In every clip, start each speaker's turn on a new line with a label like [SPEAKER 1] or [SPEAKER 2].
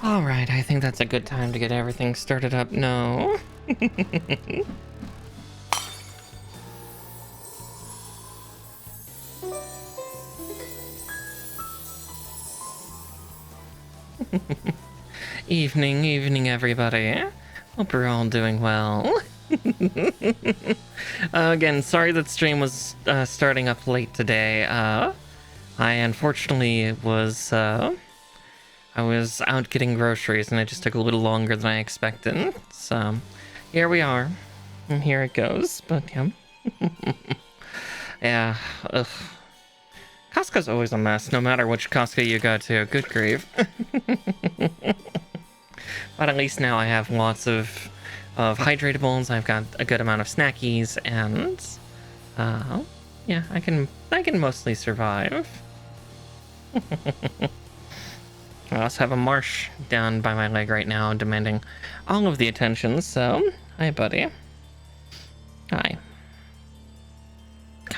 [SPEAKER 1] Alright, I think that's a good time to get everything started up. No. Evening, everybody. Hope you're all doing well. Again, sorry that stream was starting up late today. I unfortunately was I was out getting groceries and it just took a little longer than I expected. So here we are, and here it goes. But yeah, yeah. Ugh. Costco's always a mess, no matter which Costco you go to. Good grief. But at least now I have lots of hydratables. I've got a good amount of snackies, and yeah, I can mostly survive. I also have a marsh down by my leg right now, demanding all of the attention. So, hi, buddy. Hi.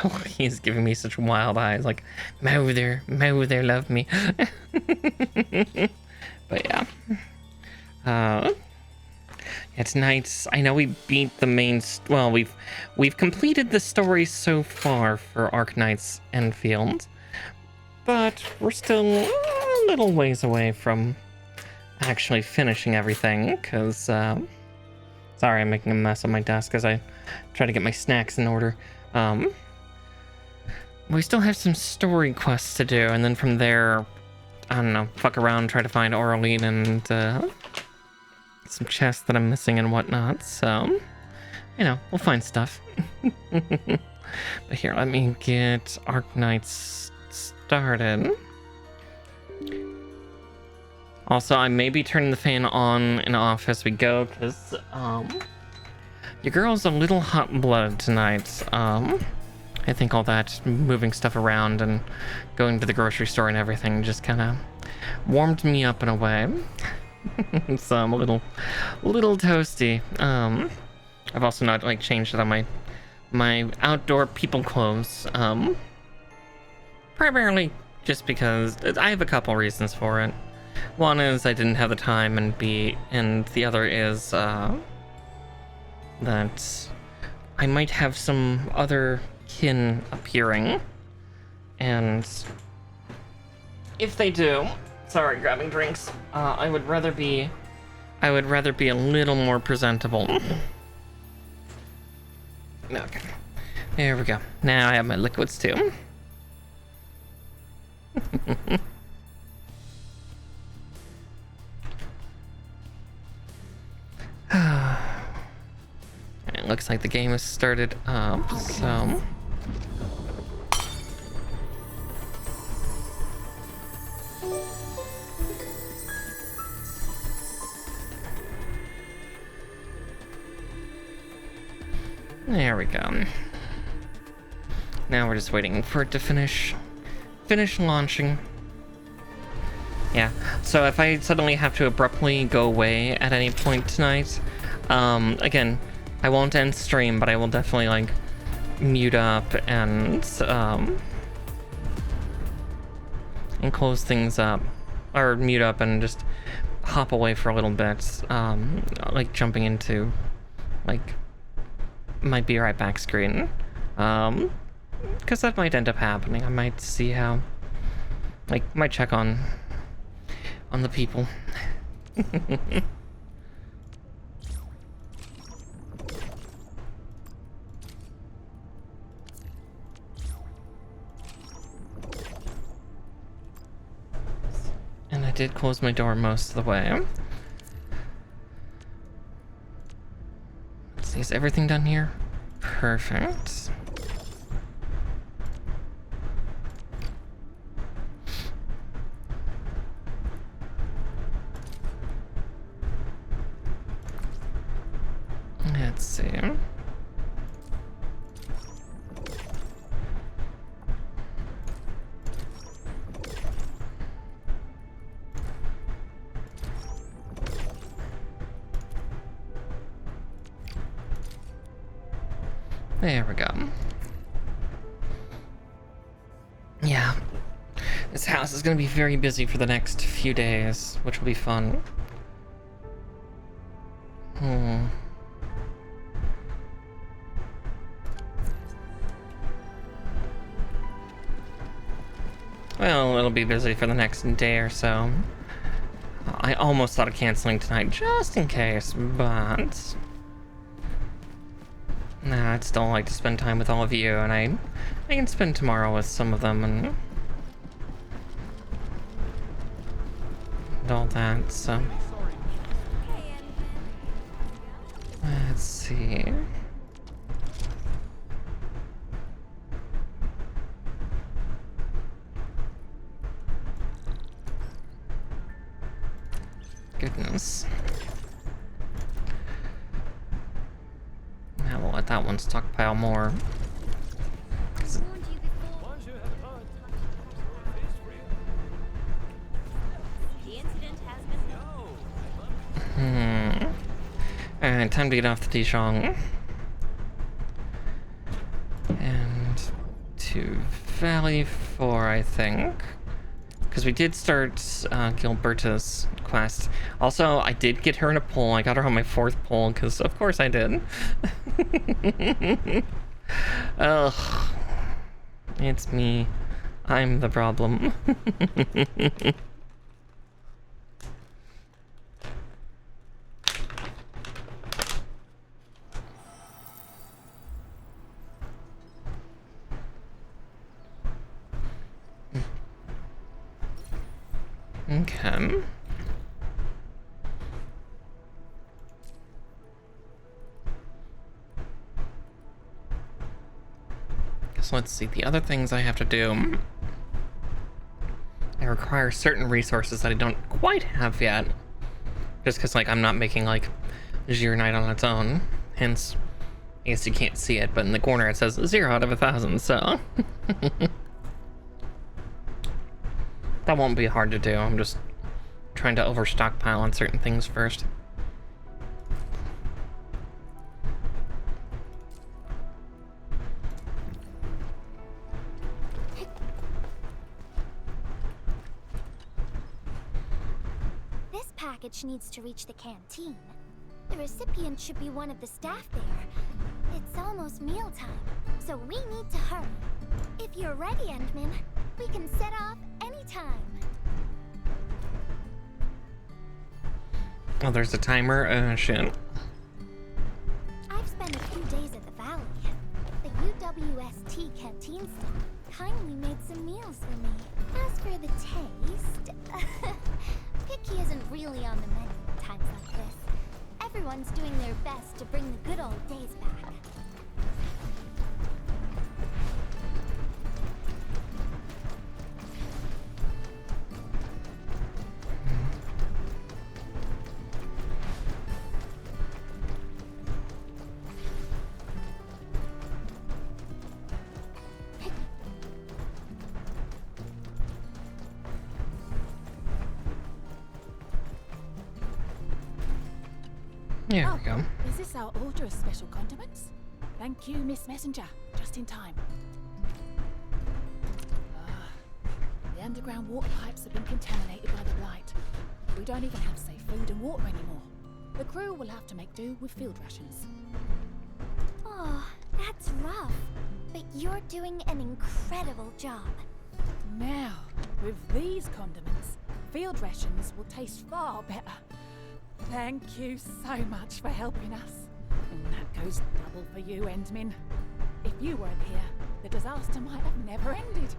[SPEAKER 1] Oh, he's giving me such wild eyes, like, Mother, love me. But yeah. Yeah, tonight, I know we beat the main, well, we've completed the story so far for Arknights Endfield, but we're still a little ways away from actually finishing everything, because, sorry, I'm making a mess on my desk as I try to get my snacks in order. We still have some story quests to do, and then from there, I don't know, fuck around, try to find Aureline and, some chests that I'm missing and whatnot, so, you know, we'll find stuff. But here, let me get Arknights started. Also, I may be turning the fan on and off as we go, because, your girl's a little hot-blooded tonight. I think all that moving stuff around and going to the grocery store and everything just kind of warmed me up in a way. So I'm a little toasty. I've also not like changed it on my outdoor people clothes. Primarily just because I have a couple reasons for it. One is I didn't have the time, and the other is that I might have some other kin appearing, and if they do, sorry, grabbing drinks. I would rather be a little more presentable. Okay, there we go. Now I have my liquids too. It looks like the game has started up, so. There we go. Now we're just waiting for it to finish launching. Yeah, so if I suddenly have to abruptly go away at any point tonight, again, I won't end stream, but I will definitely like mute up and close things up, or mute up and just hop away for a little bit, like jumping into like might be right back screen, because that might end up happening. I might see how, like, might check on the people. And I did close my door most of the way. Let's see, is everything done here? Perfect. Let's see. There we go. Yeah. This house is gonna be very busy for the next few days, which will be fun. Well, it'll be busy for the next day or so. I almost thought of canceling tonight just in case, but nah, I'd still like to spend time with all of you, and I can spend tomorrow with some of them and all that, so let's see. Goodness. Now we'll let that one stockpile more. Alright, time to get off the Dijon. And to Valley 4, I think. Because we did start Gilberta's quest. Also, I did get her in a poll. I got her on my 4th poll, because of course I did. Ugh. It's me. I'm the problem. Okay. So let's see, the other things I have to do. I require certain resources that I don't quite have yet. Just because, like, I'm not making, like, Zero Night on its own. Hence, I guess you can't see it, but in the corner it says 0 out of 1,000, so. That won't be hard to do. I'm just trying to overstockpile on certain things first.
[SPEAKER 2] This package needs to reach the canteen. The recipient should be one of the staff there. It's almost mealtime, so we need to hurry. If you're ready, Endman, we can set off anytime.
[SPEAKER 1] Oh, there's a timer? Shit.
[SPEAKER 2] I've spent a few days at the Valley. The UWST canteen staff kindly made some meals for me. As for the taste, picky isn't really on the menu at times like this. Everyone's doing their best to bring the good old days back.
[SPEAKER 1] There we go.
[SPEAKER 3] Is this our order of special condiments? Thank you, Miss Messenger. Just in time. The underground water pipes have been contaminated by the blight. We don't even have safe food and water anymore. The crew will have to make do with field rations.
[SPEAKER 2] Oh, that's rough. But you're doing an incredible job.
[SPEAKER 3] Now, with these condiments, field rations will taste far better. Thank you so much for helping us. And that goes double for you, Endmin. If you weren't here, the disaster might have never ended.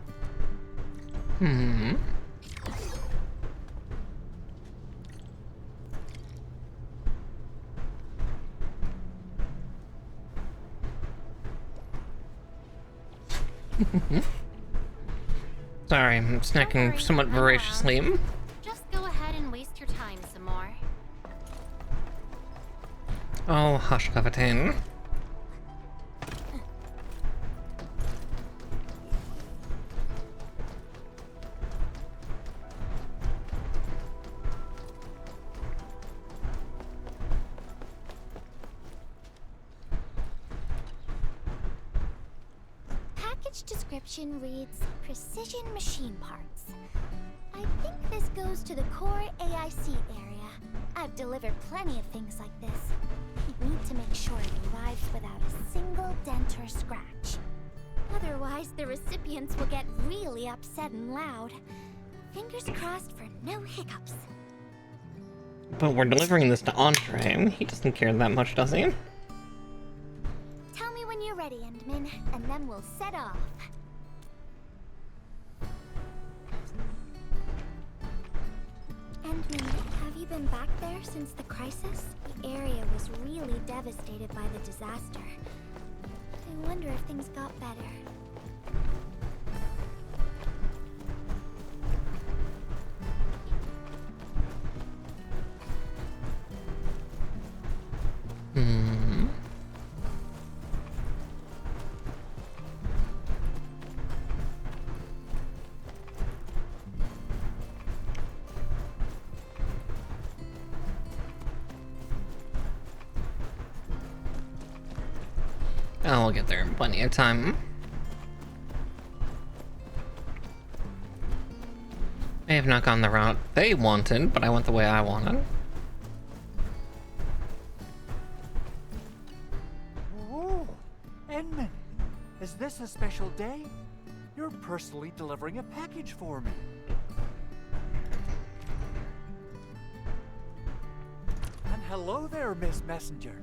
[SPEAKER 1] Sorry, I'm snacking somewhat voraciously.
[SPEAKER 2] Just go ahead and waste your time some more.
[SPEAKER 1] Oh, hush, Captain.
[SPEAKER 2] package description reads Precision Machine Parts. I think this goes to the core AIC area. I've delivered plenty of things like this. We need to make sure it arrives without a single dent or scratch. Otherwise, the recipients will get really upset and loud. Fingers crossed for no hiccups.
[SPEAKER 1] But we're delivering this to Andre. He doesn't care that much, does he?
[SPEAKER 2] Tell me when you're ready, Endman, and then we'll set off. Endman, have you been back there since the crisis? The area was really devastated by the disaster. I wonder if things got better.
[SPEAKER 1] I'll get there in plenty of time. I have not gone the route they wanted, but I went the way I wanted.
[SPEAKER 4] Oh, Endman, is this a special day? You're personally delivering a package for me. And hello there, Miss Messenger.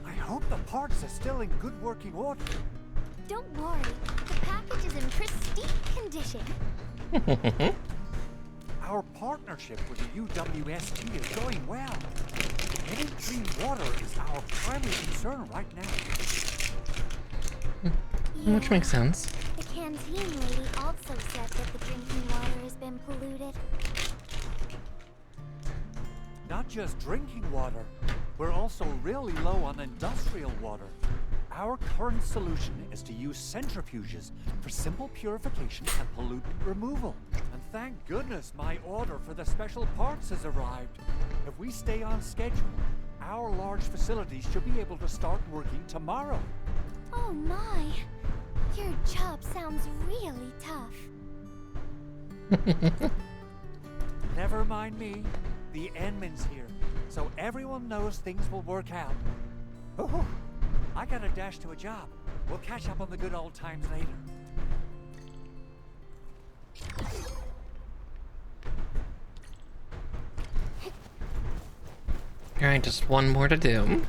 [SPEAKER 4] I hope the parts are still in good working order.
[SPEAKER 2] Don't worry, the package is in pristine condition.
[SPEAKER 4] Our partnership with the UWST is going well. Getting clean water is our primary concern right now.
[SPEAKER 1] Which makes sense.
[SPEAKER 2] The canteen lady also said that the drinking water has been polluted.
[SPEAKER 4] Not just drinking water, we're also really low on industrial water. Our current solution is to use centrifuges for simple purification and pollutant removal. And thank goodness my order for the special parts has arrived. If we stay on schedule, our large facilities should be able to start working tomorrow.
[SPEAKER 2] Oh my! Your job sounds really tough.
[SPEAKER 4] Never mind me. The Endman's here, so everyone knows things will work out. Oh, I gotta dash to a job. We'll catch up on the good old times later.
[SPEAKER 1] Alright, just one more to do.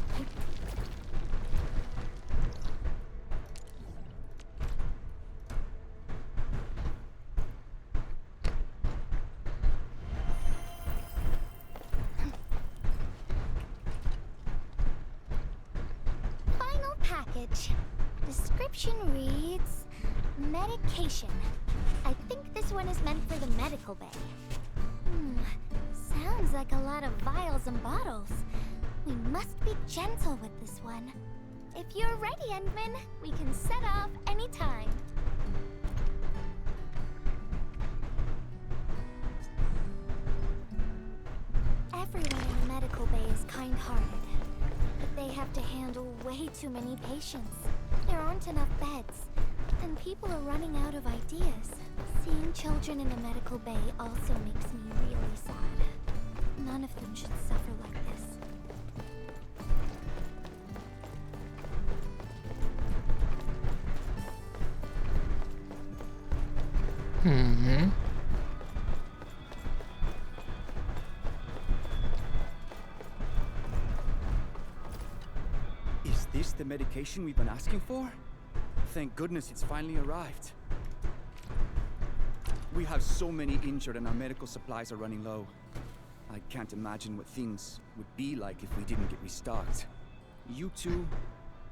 [SPEAKER 2] Final package. Description reads... medication. I think this one is meant for the medical bay. Sounds like a lot of vials and bottles. We must be gentle with this one. If you're ready, Endman, we can set off anytime. Everyone in the medical bay is kind-hearted, but they have to handle way too many patients. There aren't enough beds, and people are running out of ideas. Seeing children in a medical bay also makes me really sad. None of them should suffer like this.
[SPEAKER 5] Is this the medication we've been asking for? Thank goodness it's finally arrived. We have so many injured and our medical supplies are running low. I can't imagine what things would be like if we didn't get restocked. You two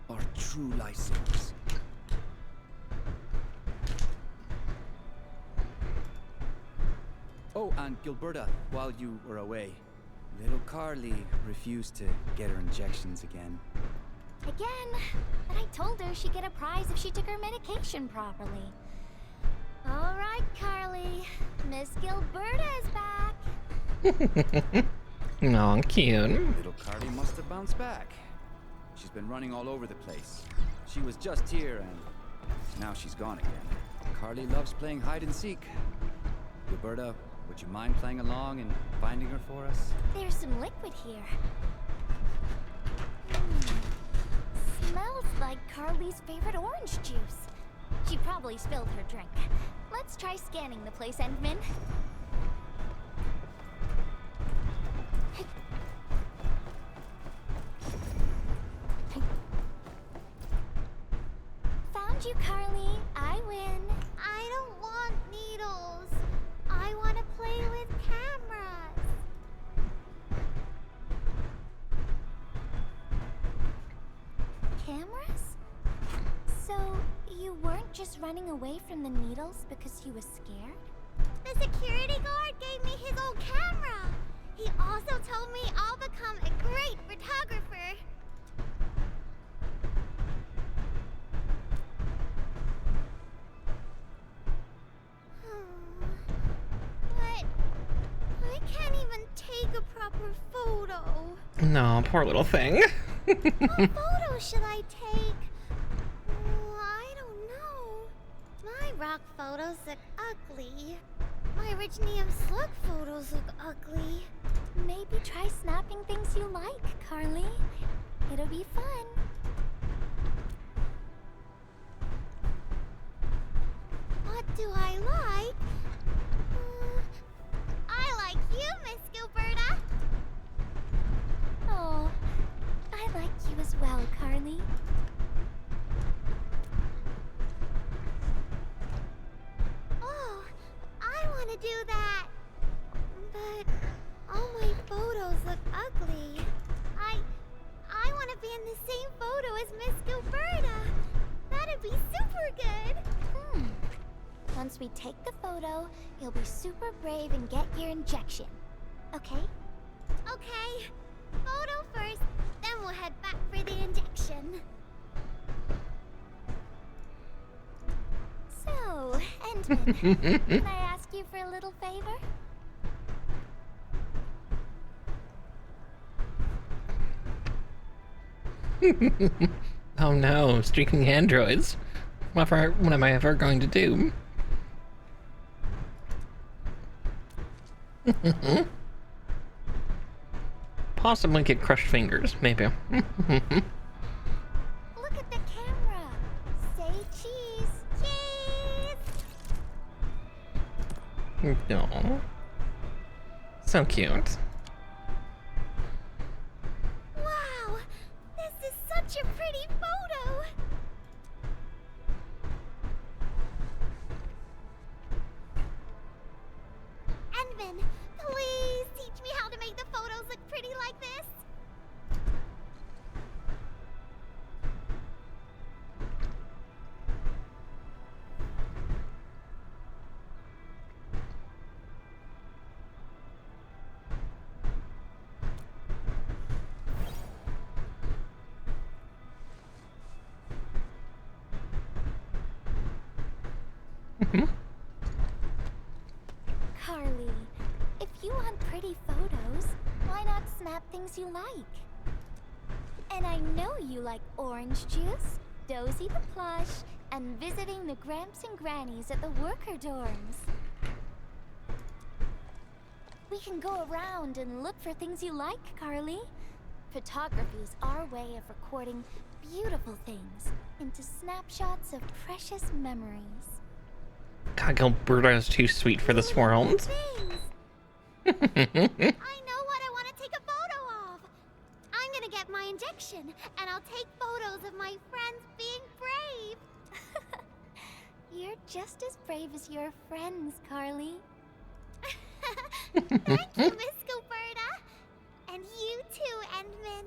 [SPEAKER 5] are true lifesavers. Oh, and Gilberta, while you were away, little Carly refused to get her injections again.
[SPEAKER 2] Again? But I told her she'd get a prize if she took her medication properly. All right, Carly. Miss Gilberta is back.
[SPEAKER 1] No, cute.
[SPEAKER 5] Little Carly must have bounced back. She's been running all over the place. She was just here and now she's gone again. Carly loves playing hide and seek. Roberta, would you mind playing along and finding her for us?
[SPEAKER 2] There's some liquid here. Smells like Carly's favorite orange juice. She probably spilled her drink. Let's try scanning the place, Endman. Found you, Carly. I win.
[SPEAKER 6] I don't want needles. I want to play with cameras.
[SPEAKER 2] Cameras? So, you weren't just running away from the needles because you were scared?
[SPEAKER 6] The security guard gave me his old camera. He also told me I'll become a great photographer. But I can't even take a proper photo.
[SPEAKER 1] No, poor little thing.
[SPEAKER 6] What photo should I take? Oh, I don't know. My rock photos look ugly. My Originium slug photos look ugly.
[SPEAKER 2] Maybe try snapping things you like, Carly. It'll be fun.
[SPEAKER 6] What do I like? I like you, Miss Gilberta.
[SPEAKER 2] Oh, I like you as well, Carly.
[SPEAKER 6] Oh, I want to do that. But all my photos look ugly. I want to be in the same photo as Miss Gilberta. That'd be super good.
[SPEAKER 2] Once we take the photo, you'll be super brave and get your injection. Okay?
[SPEAKER 6] Okay, photo first, then we'll head back for the injection.
[SPEAKER 2] So, Endman, can I ask you for a little favor?
[SPEAKER 1] Oh no, streaking androids. What am I ever going to do? Possibly get crushed fingers, maybe.
[SPEAKER 2] Look at the camera. Say cheese.
[SPEAKER 6] Cheese!
[SPEAKER 1] No. So cute.
[SPEAKER 6] Wow, this is such a pretty photo. Endman, please teach me how to make the photos look pretty like this.
[SPEAKER 2] Carly, if you want pretty photos, why not snap things you like? And I know you like orange juice, Dozy the plush, and visiting the Gramps and Grannies at the worker dorms. We can go around and look for things you like, Carly. Photography is our way of recording beautiful things into snapshots of precious memories.
[SPEAKER 1] God, Gilberta is too sweet for this world.
[SPEAKER 6] Things. I know what I want to take a photo of. I'm gonna get my injection, and I'll take photos of my friends being brave.
[SPEAKER 2] You're just as brave as your friends, Carly.
[SPEAKER 6] Thank you, Miss Gilberta. And you too, Endman.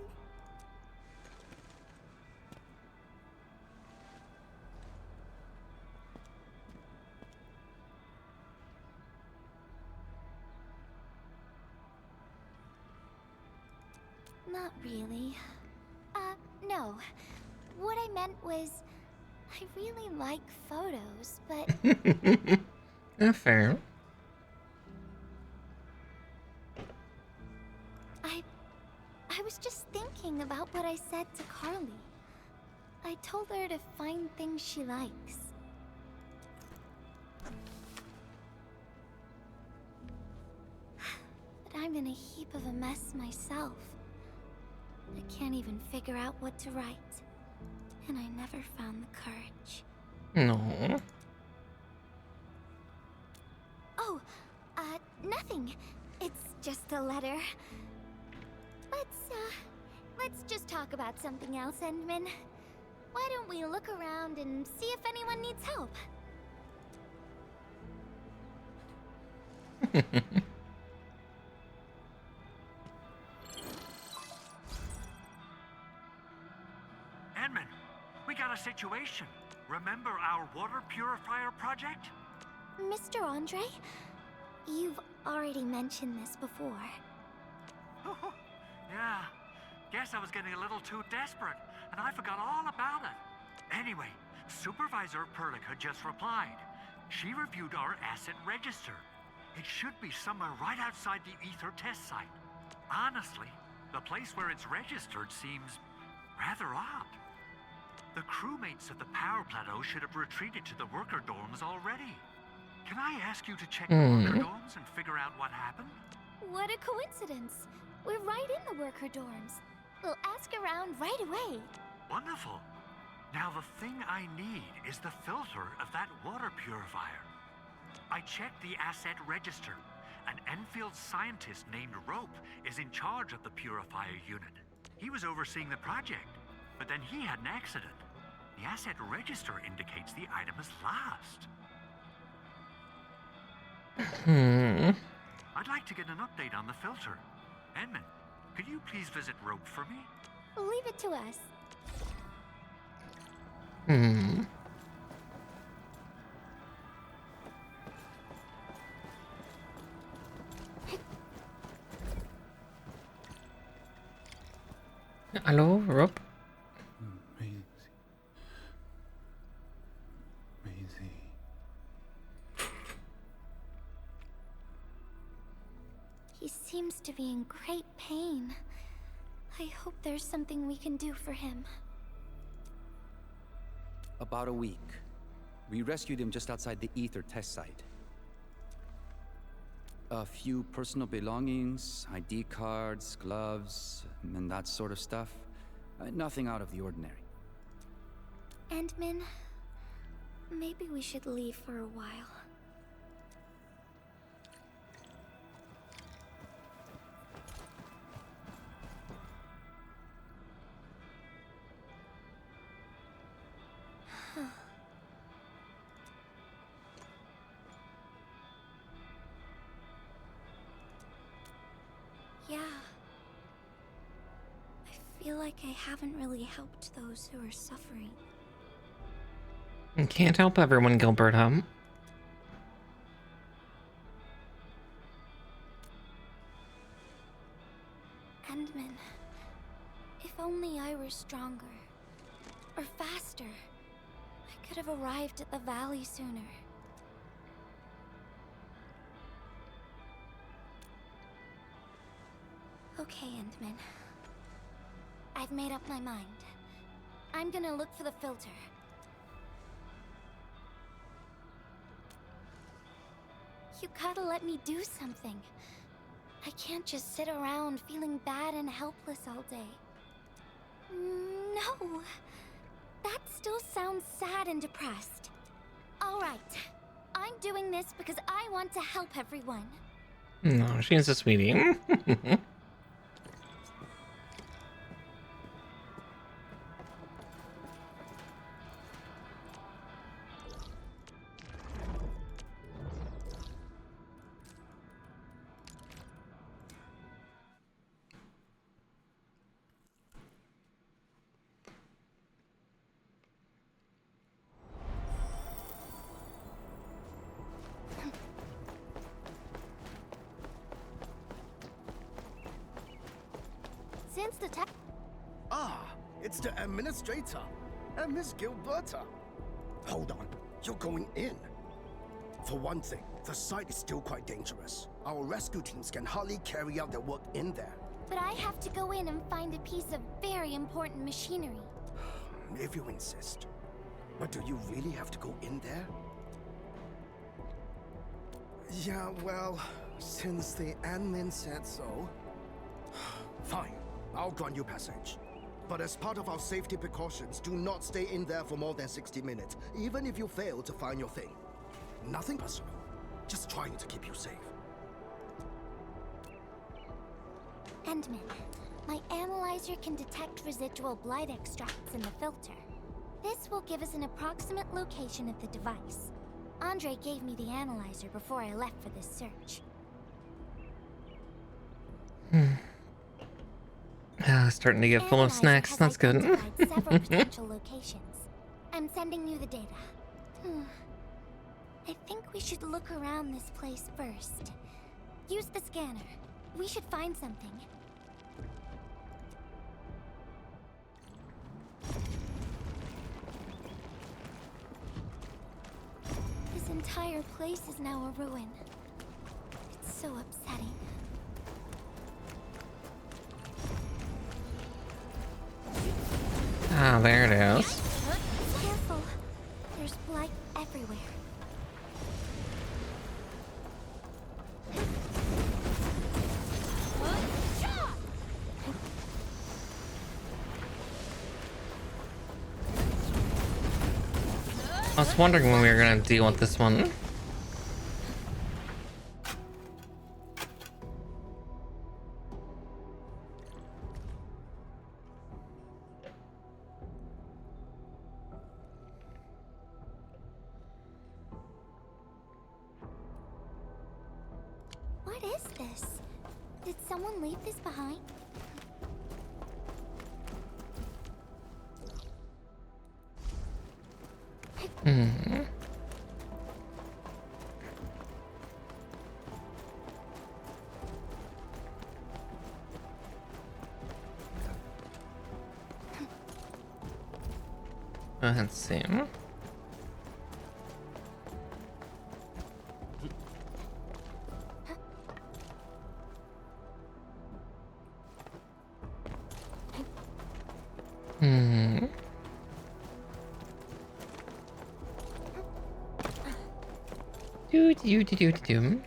[SPEAKER 2] Not really. No. What I meant was, I really like photos, but
[SPEAKER 1] Fair.
[SPEAKER 2] I was just thinking about what I said to Carly. I told her to find things she likes. I'm in a heap of a mess myself. I can't even figure out what to write. And I never found the courage.
[SPEAKER 1] No.
[SPEAKER 2] Oh, nothing. It's just a letter. Let's just talk about something else, Endman. Why don't we look around and see if anyone needs help?
[SPEAKER 4] Edmund, we got a situation. Remember our water purifier project?
[SPEAKER 2] Mr. Andre, you've already mentioned this before.
[SPEAKER 4] Yeah. Guess I was getting a little too desperate, and I forgot all about it. Anyway, Supervisor Perlick had just replied. She reviewed our asset register. It should be somewhere right outside the ether test site. Honestly, the place where it's registered seems rather odd. The crewmates of the power plateau should have retreated to the worker dorms already. Can I ask you to check the worker dorms and figure out what happened?
[SPEAKER 2] What a coincidence. We're right in the worker dorms. We'll ask around right away.
[SPEAKER 4] Wonderful. Now the thing I need is the filter of that water purifier. I checked the asset register. An Endfield scientist named Rope is in charge of the purifier unit. He was overseeing the project, but then he had an accident. The asset register indicates the item is lost. I'd like to get an update on the filter. Edmund, could you please visit Rope for me?
[SPEAKER 2] Leave it to us.
[SPEAKER 1] Hello, Rob?
[SPEAKER 5] Maisie.
[SPEAKER 2] He seems to be in great pain. I hope there's something we can do for him.
[SPEAKER 5] About a week. We rescued him just outside the ether test site. A few personal belongings, ID cards, gloves, and that sort of stuff. Nothing out of the ordinary.
[SPEAKER 2] Endman, maybe we should leave for a while. Yeah. I feel like I haven't really helped those who are suffering.
[SPEAKER 1] You can't help everyone, Gilbert, huh?
[SPEAKER 2] Endman, if only I were stronger. Or faster. I could have arrived at the valley sooner. Okay, Endman. I've made up my mind. I'm gonna look for the filter. You gotta let me do something. I can't just sit around feeling bad and helpless all day. No. That still sounds sad and depressed. Alright. I'm doing this because I want to help everyone.
[SPEAKER 1] No, she's a sweetie.
[SPEAKER 2] Since the tech...
[SPEAKER 7] Ah, it's the administrator, Miss Gilberta. Hold on, you're going in. For one thing, the site is still quite dangerous. Our rescue teams can hardly carry out their work in there.
[SPEAKER 2] But I have to go in and find a piece of very important machinery.
[SPEAKER 7] If you insist. But do you really have to go in there? Yeah, well, Since the admin said so. Fine, I'll grant you passage. But as part of our safety precautions, do not stay in there for more than 60 minutes, even if you fail to find your thing. Nothing personal, just trying to keep you safe.
[SPEAKER 2] Endman, my analyzer can detect residual blight extracts in the filter. This will give us an approximate location of the device. Andre gave me the analyzer before I left for this search.
[SPEAKER 1] Starting to get full of
[SPEAKER 2] Analyzer
[SPEAKER 1] snacks.
[SPEAKER 2] has
[SPEAKER 1] That's good.
[SPEAKER 2] identified several potential locations. I'm sending you the data. I think we should look around this place first. Use the scanner. We should find something. This entire place is now a ruin. It's so upsetting.
[SPEAKER 1] Ah, there it is.
[SPEAKER 2] Careful. There's blight everywhere.
[SPEAKER 1] I was wondering when we were gonna deal with this one.
[SPEAKER 2] What is this? Did someone leave this behind?
[SPEAKER 1] Let's see. Do.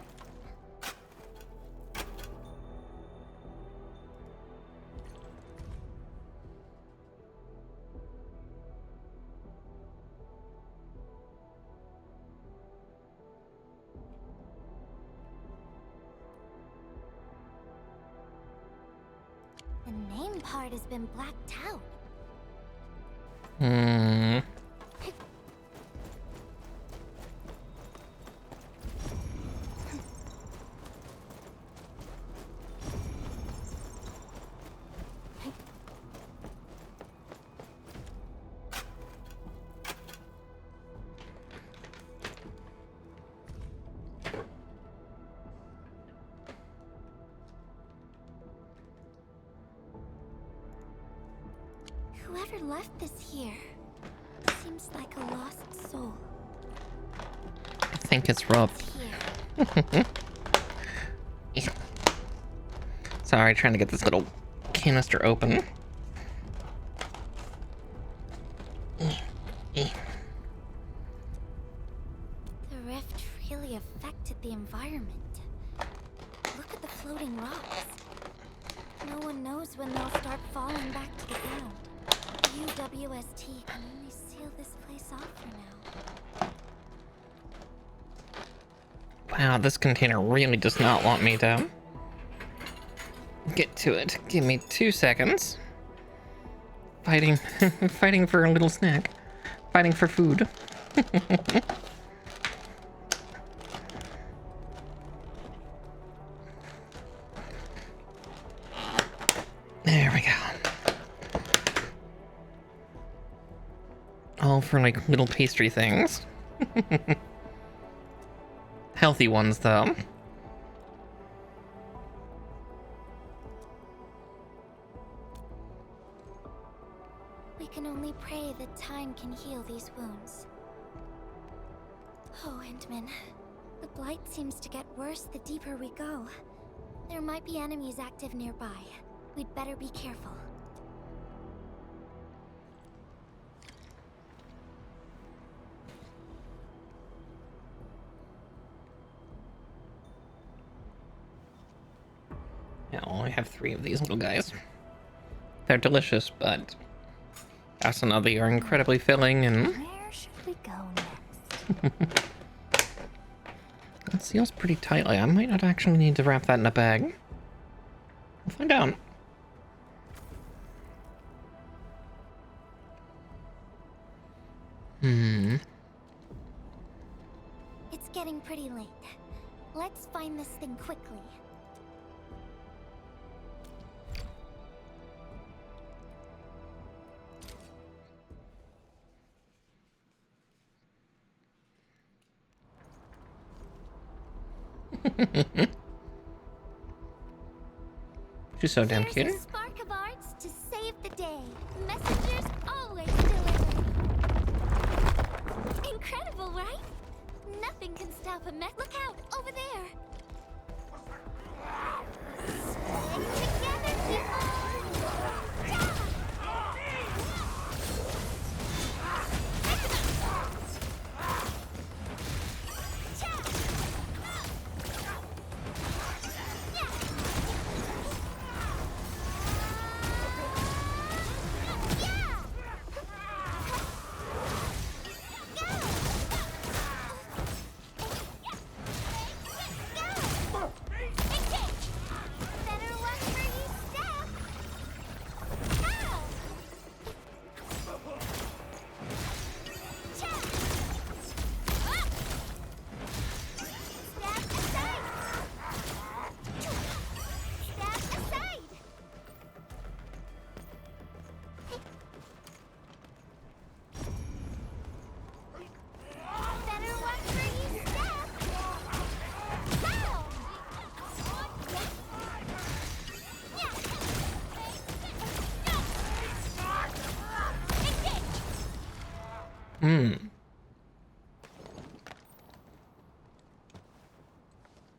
[SPEAKER 2] The name part has been blacked out. Whoever left this here seems like a lost soul.
[SPEAKER 1] I think it's Rob.
[SPEAKER 2] Here.
[SPEAKER 1] Sorry, trying to get this little canister open.
[SPEAKER 2] The rift really affected the environment. Look at the floating rocks. No one knows when they'll start falling back to the ground. UWST can only seal this place off for now.
[SPEAKER 1] Wow, this container really does not want me to get to it. Give me 2 seconds. Fighting, fighting for a little snack. Fighting for food. There we go. All for like little pastry things. Healthy ones though.
[SPEAKER 2] We can only pray that time can heal these wounds. Oh, Endman. The blight seems to get worse the deeper we go. There might be enemies active nearby. We'd better be careful.
[SPEAKER 1] I have 3 of these little guys. They're delicious, but also know they are incredibly filling and
[SPEAKER 2] Where should we go next?
[SPEAKER 1] it seals pretty tightly. I might not actually need to wrap that in a bag. We'll find out.
[SPEAKER 2] It's getting pretty late. Let's find this thing quickly.
[SPEAKER 1] She's so damn
[SPEAKER 2] There's
[SPEAKER 1] cute.
[SPEAKER 2] a spark of arts to save the day. Messengers always deliver. Incredible, right? Nothing can stop a mess. Look out, over there. Stick together, people. Yeah.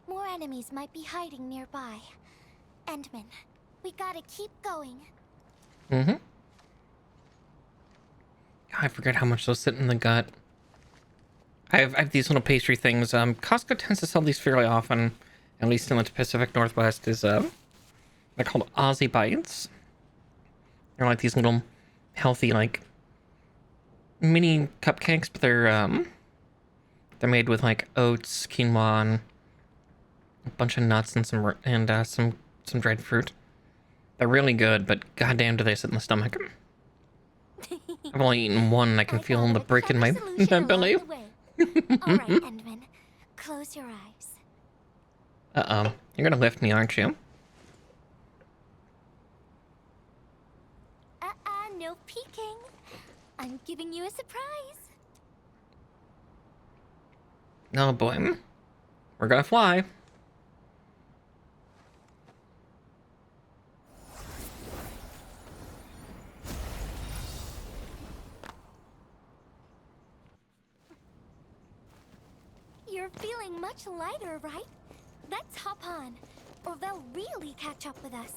[SPEAKER 2] More enemies might be hiding nearby. Endman, we gotta keep going.
[SPEAKER 1] I forget how much those sit in the gut. I have these little pastry things. Costco tends to sell these fairly often, at least in the Pacific Northwest. They're called Aussie Bites. They're like these little healthy, like, mini cupcakes, but they're made with like oats, quinoa, and a bunch of nuts and some dried fruit. They're really good, but goddamn do they sit in the stomach. I've only eaten one and I can feel the brick in my belly.
[SPEAKER 2] Alright, Endman. Close your eyes.
[SPEAKER 1] Uh-oh. You're gonna lift me, aren't you?
[SPEAKER 2] No peeking. I'm giving you a surprise.
[SPEAKER 1] Oh boy. We're gonna fly.
[SPEAKER 2] You're feeling much lighter, right? Let's hop on, or they'll really catch up with us.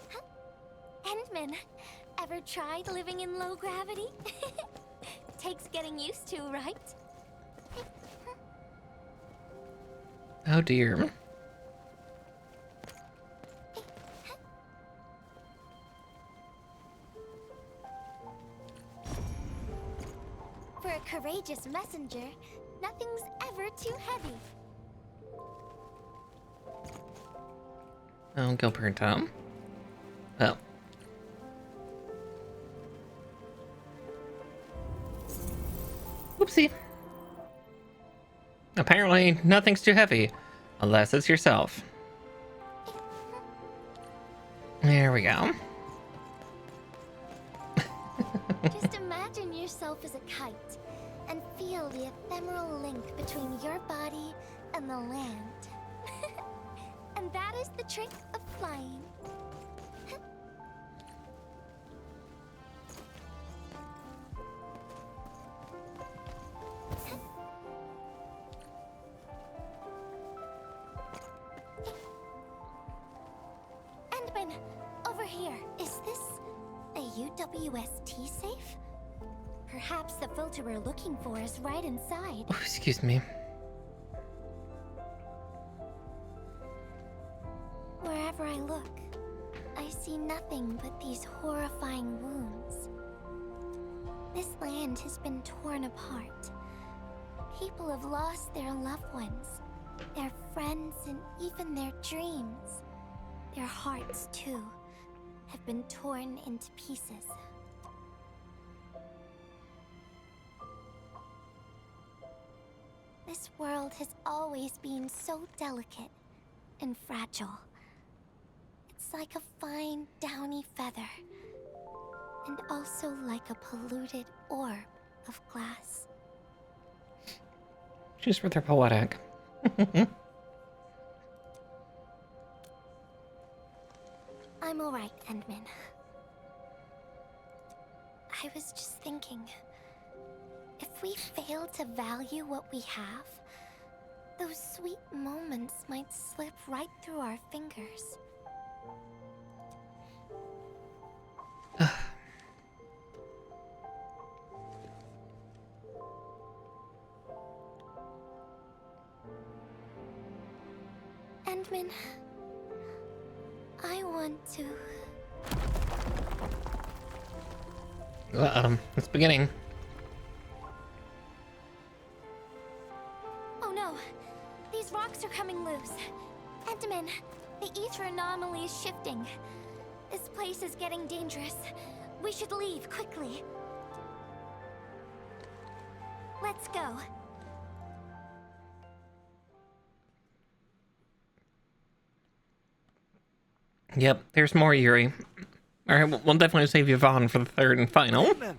[SPEAKER 2] Huh? Endman, ever tried living in low gravity? Takes getting used to, right?
[SPEAKER 1] Oh dear.
[SPEAKER 2] For a courageous messenger, nothing's ever too heavy.
[SPEAKER 1] Oh, Gilbert, Oh. Whoopsie. Apparently, nothing's too heavy. Unless it's yourself. There we go.
[SPEAKER 2] Just imagine yourself as a kite and feel the ephemeral link between your body and the land. And that is the trick of flying. Endman, over here. Is this a UWST safe? Perhaps the filter we're looking for is right inside.
[SPEAKER 1] Oh, excuse me.
[SPEAKER 2] nothing but these horrifying wounds. This land has been torn apart. People have lost their loved ones, their friends, and even their dreams. Their hearts, too, have been torn into pieces. This world has always been so delicate and fragile. It's like a fine, downy feather, and also like a polluted orb of glass.
[SPEAKER 1] She's rather poetic.
[SPEAKER 2] I'm alright, Endman. I was just thinking, if we fail to value what we have, those sweet moments might slip right through our fingers. Endman, I want to...
[SPEAKER 1] It's beginning.
[SPEAKER 2] Oh no! These rocks are coming loose. Endman, the ether anomaly is shifting. This place is getting dangerous. We should leave quickly. Let's go.
[SPEAKER 1] Yep, there's more, Yuri. Alright, we'll definitely save Yvonne for the third and final.
[SPEAKER 4] Endman,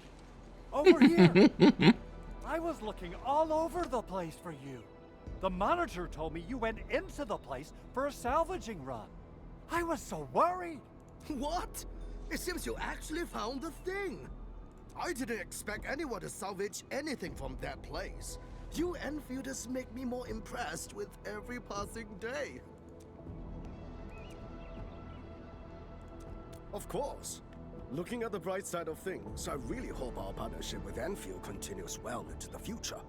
[SPEAKER 4] over here. I was looking all over the place for you. The manager told me you went into the place for a salvaging run. I was so worried.
[SPEAKER 7] What? It seems you actually found the thing. I didn't expect anyone to salvage anything from that place. You Enfielders make me more impressed with every passing day. Of course. Looking at the bright side of things, I really hope our partnership with Endfield continues well into the future.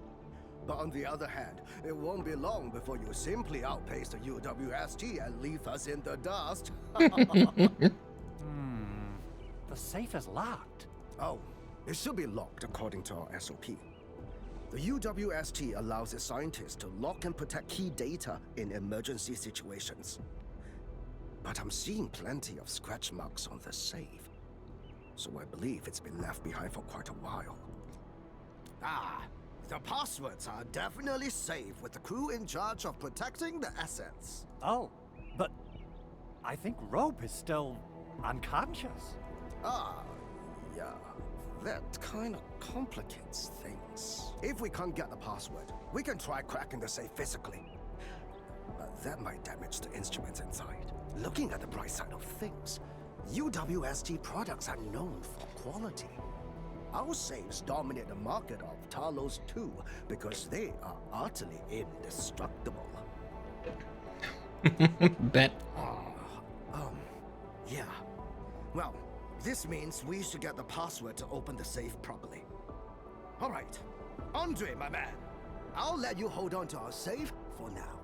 [SPEAKER 7] But on the other hand, it won't be long before you simply outpace the UWST and leave us in the dust.
[SPEAKER 4] The safe is locked.
[SPEAKER 7] Oh, it should be locked according to our SOP. The UWST allows its scientists to lock and protect key data in emergency situations. But I'm seeing plenty of scratch marks on the safe, so I believe it's been left behind for quite a while. Ah, the passwords are definitely safe with the crew in charge of protecting the assets.
[SPEAKER 4] Oh, but I think Rope is still unconscious.
[SPEAKER 7] Ah, yeah. That kind of complicates things. If we can't get the password, we can try cracking the safe physically. But that might damage the instruments inside. Looking at the bright side of things, UWST products are known for quality. Our safes dominate the market of Talos too, because they are utterly indestructible.
[SPEAKER 1] Bet.
[SPEAKER 7] Yeah. Well, this means we should get the password to open the safe properly. All right. Andre, my man. I'll let you hold on to our safe for now.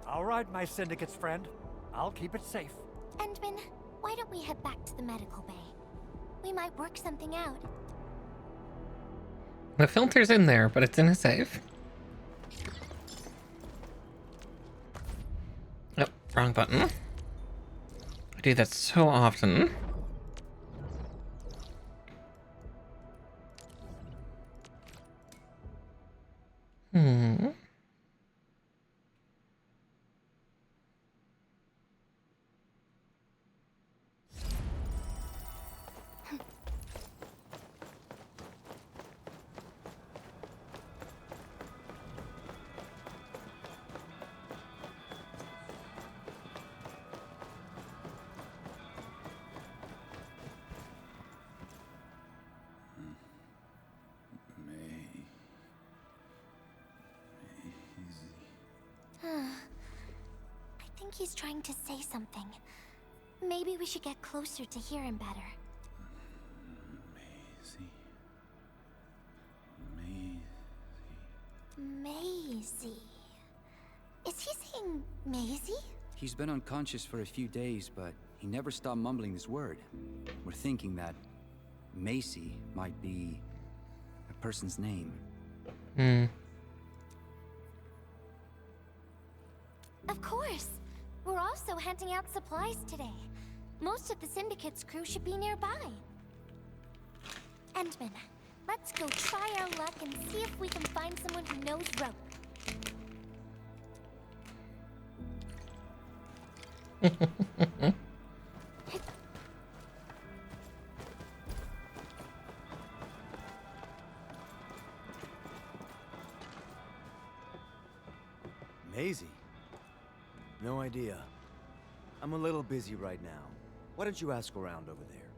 [SPEAKER 4] All right, my syndicate's friend. I'll keep it safe.
[SPEAKER 2] Endman, why don't we head back to the medical bay? We might work something out.
[SPEAKER 1] The filter's in there, but it's in a safe. Oh, wrong button. I do that so often.
[SPEAKER 2] I think he's trying to say something. Maybe we should get closer to hear him better. Maisie. Is he saying Maisie?
[SPEAKER 5] He's been unconscious for a few days, but he never stopped mumbling this word. We're thinking that Macy might be a person's name.
[SPEAKER 2] Of course! We're also handing out supplies today. Most of the Syndicate's crew should be nearby. Endman, let's go try our luck and see if we can find someone who knows rope.
[SPEAKER 8] Maisie? No idea. I'm a little busy right now. Why don't you ask around over there?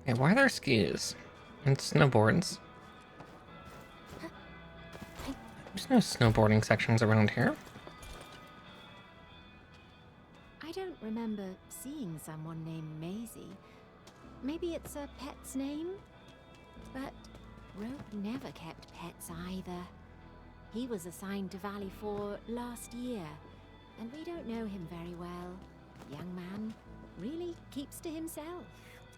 [SPEAKER 1] Hey, why are there skis and snowboards? There's no snowboarding sections around here.
[SPEAKER 9] I don't remember seeing someone named Maisie. Maybe it's a pet's name? But Rope never kept pets either. He was assigned to Valley 4 last year, and we don't know him very well. Young man really keeps to himself.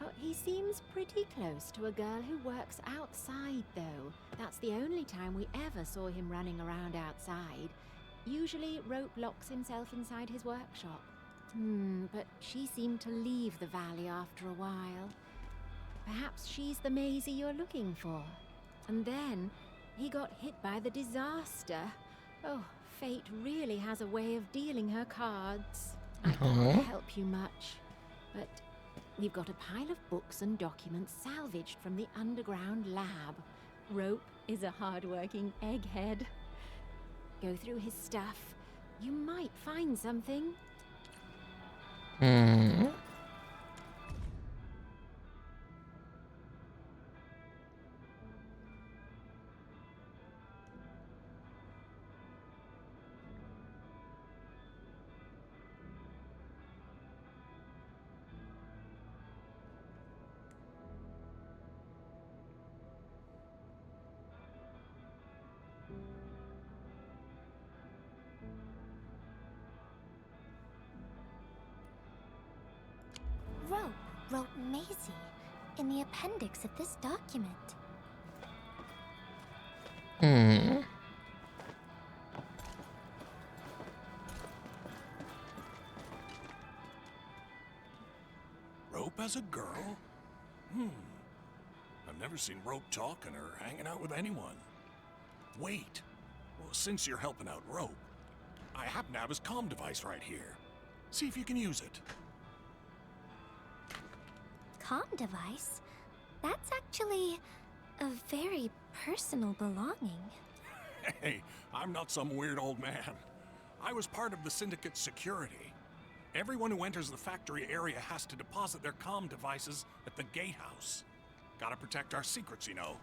[SPEAKER 9] Oh, he seems pretty close to a girl who works outside, though. That's the only time we ever saw him running around outside. Usually, Rope locks himself inside his workshop. But she seemed to leave the valley after a while. Perhaps she's the Maisie you're looking for. And then he got hit by the disaster. Oh, fate really has a way of dealing her cards. I can't help you much, but we've got a pile of books and documents salvaged from the underground lab. Rope is a hard-working egghead. Go through his stuff. You might find something.
[SPEAKER 2] Rope wrote Maisie in the appendix of this document.
[SPEAKER 10] Rope as a girl? I've never seen Rope talking or hanging out with anyone. Wait. Well, since you're helping out Rope, I happen to have his comm device right here. See if you can use it.
[SPEAKER 2] Comm device? That's actually a very personal belonging.
[SPEAKER 10] Hey, I'm not some weird old man. I was part of the Syndicate's security. Everyone who enters the factory area has to deposit their comm devices at the gatehouse. Gotta protect our secrets, you know.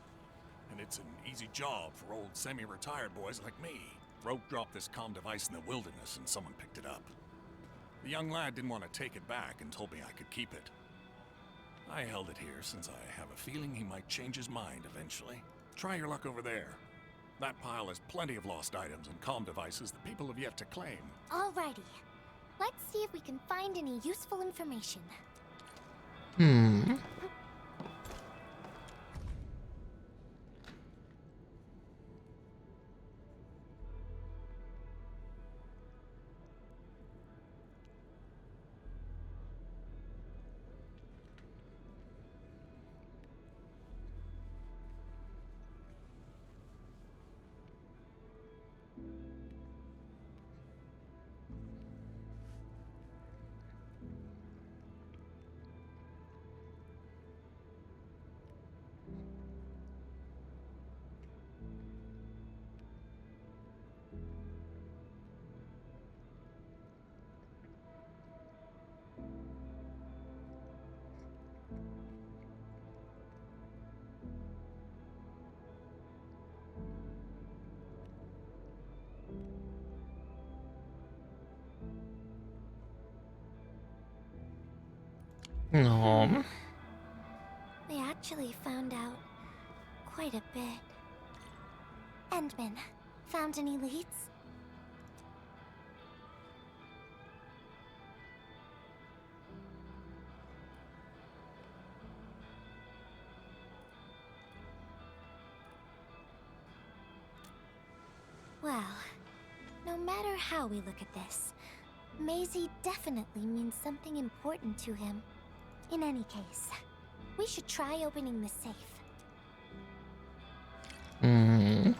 [SPEAKER 10] And it's an easy job for old semi-retired boys like me. Rope dropped this comm device in the wilderness and someone picked it up. The young lad didn't want to take it back and told me I could keep it. I held it here since I have a feeling he might change his mind eventually. Try your luck over there. That pile has plenty of lost items and comm devices that people have yet to claim.
[SPEAKER 2] Alrighty. Let's see if we can find any useful information.
[SPEAKER 1] No.
[SPEAKER 2] They actually found out quite a bit. Endman, found any leads? Well, no matter how we look at this, Maisie definitely means something important to him. In any case, we should try opening the safe.
[SPEAKER 1] Hmm.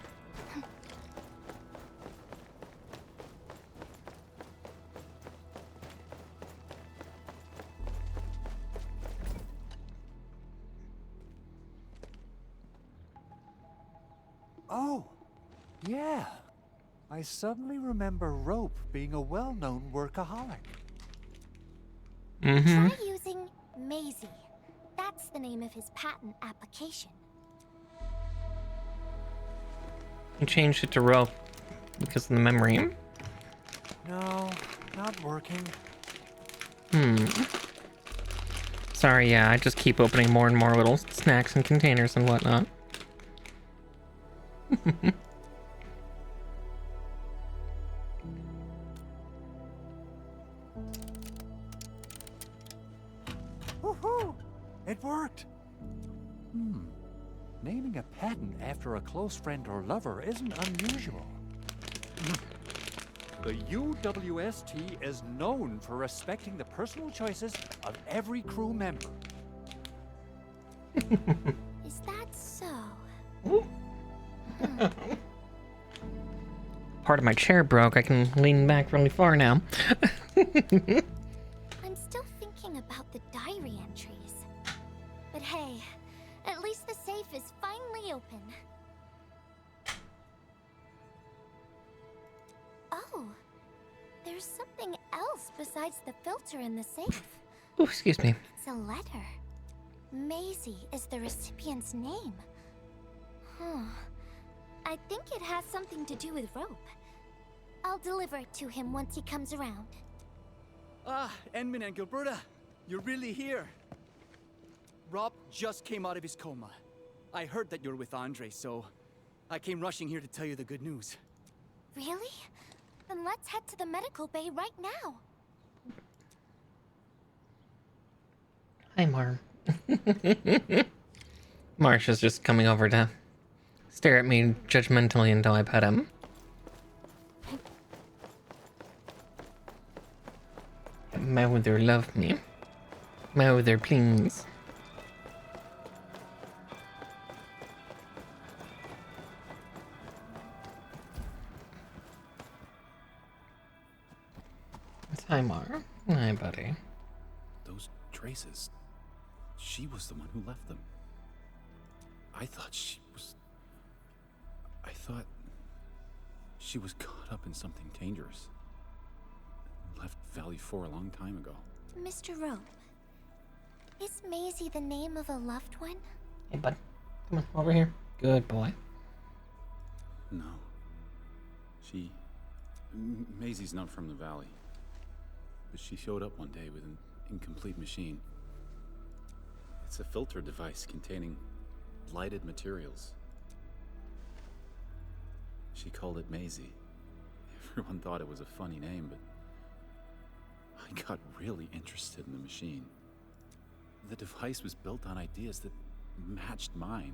[SPEAKER 4] Oh, yeah. I suddenly remember Rope being a well-known workaholic.
[SPEAKER 1] Mm-hmm.
[SPEAKER 2] Try using Maisie. That's the name of his patent application.
[SPEAKER 1] You changed it to Rope because of the memory.
[SPEAKER 4] No, not working.
[SPEAKER 1] Sorry, yeah, I just keep opening more and more little snacks and containers and whatnot.
[SPEAKER 4] Woohoo! It worked! Naming a patent after a close friend or lover isn't unusual. The UWST is known for respecting the personal choices of every crew member.
[SPEAKER 2] Is that so?
[SPEAKER 1] Part of my chair broke. I can lean back really far now.
[SPEAKER 2] I'm still thinking about the diary entries. But hey, at least the safe is finally open. Oh, there's something else besides the filter in the safe.
[SPEAKER 1] Oh, excuse me.
[SPEAKER 2] It's a letter. Maisie is the recipient's name. Huh. I think it has something to do with Rope. I'll deliver it to him once he comes around.
[SPEAKER 5] Ah, Enman and Gilberta, you're really here. Rob just came out of his coma. I heard that you're with Andre, so I came rushing here to tell you the good news.
[SPEAKER 2] Really? Then let's head to the medical bay right now.
[SPEAKER 1] Hi, Mar. Marsh is just coming over to stare at me judgmentally until I pet him. Mother, love me. Mother, please. Hi, Mar. Hi, buddy.
[SPEAKER 11] Those traces. She was the one who left them. I thought she was caught up in something dangerous. Left Valley 4 a long time ago.
[SPEAKER 2] Mr. Rope, is Maisie the name of a loved one?
[SPEAKER 1] Hey, bud. Come on, over here. Good boy.
[SPEAKER 11] No. Maisie's not from the Valley. But she showed up one day with an incomplete machine. It's a filter device containing lighted materials. She called it Maisie. Everyone thought it was a funny name, but I got really interested in the machine. The device was built on ideas that matched mine.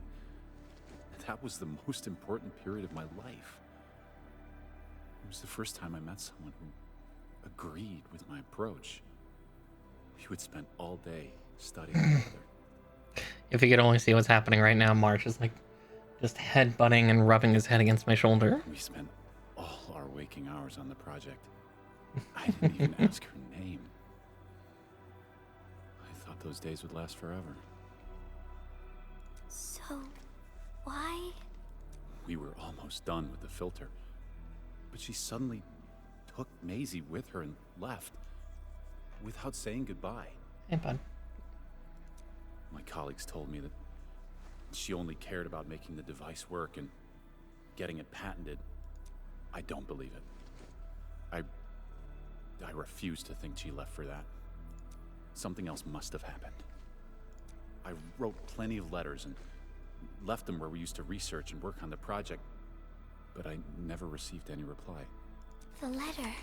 [SPEAKER 11] That was the most important period of my life. It was the first time I met someone who agreed with my approach. We would spend all day studying together.
[SPEAKER 1] If you could only see what's happening right now, Marsh is like just headbutting and rubbing his head against my shoulder.
[SPEAKER 11] We spent all our waking hours on the project. I didn't even ask her name. I thought those days would last forever.
[SPEAKER 2] So, why?
[SPEAKER 11] We were almost done with the filter, but she suddenly took Maisie with her and left without saying goodbye.
[SPEAKER 1] Hey, bud.
[SPEAKER 11] My colleagues told me that she only cared about making the device work and getting it patented. I don't believe it. I refuse to think she left for that. Something else must have happened. I wrote plenty of letters and left them where we used to research and work on the project, but I never received any reply.
[SPEAKER 2] The letter.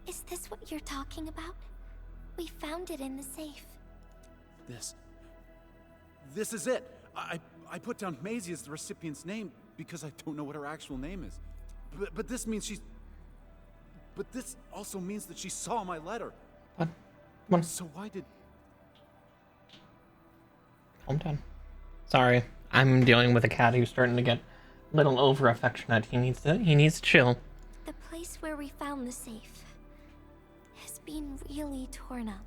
[SPEAKER 2] Is this what you're talking about? We found it in the safe.
[SPEAKER 11] This is it. I put down Maisie as the recipient's name because I don't know what her actual name is. But this means she's... But this also means that she saw my letter.
[SPEAKER 1] What?
[SPEAKER 11] So why did...
[SPEAKER 1] Calm down. Sorry, I'm dealing with a cat who's starting to get a little over affectionate. He needs to chill.
[SPEAKER 2] The place where we found the safe has been really torn up.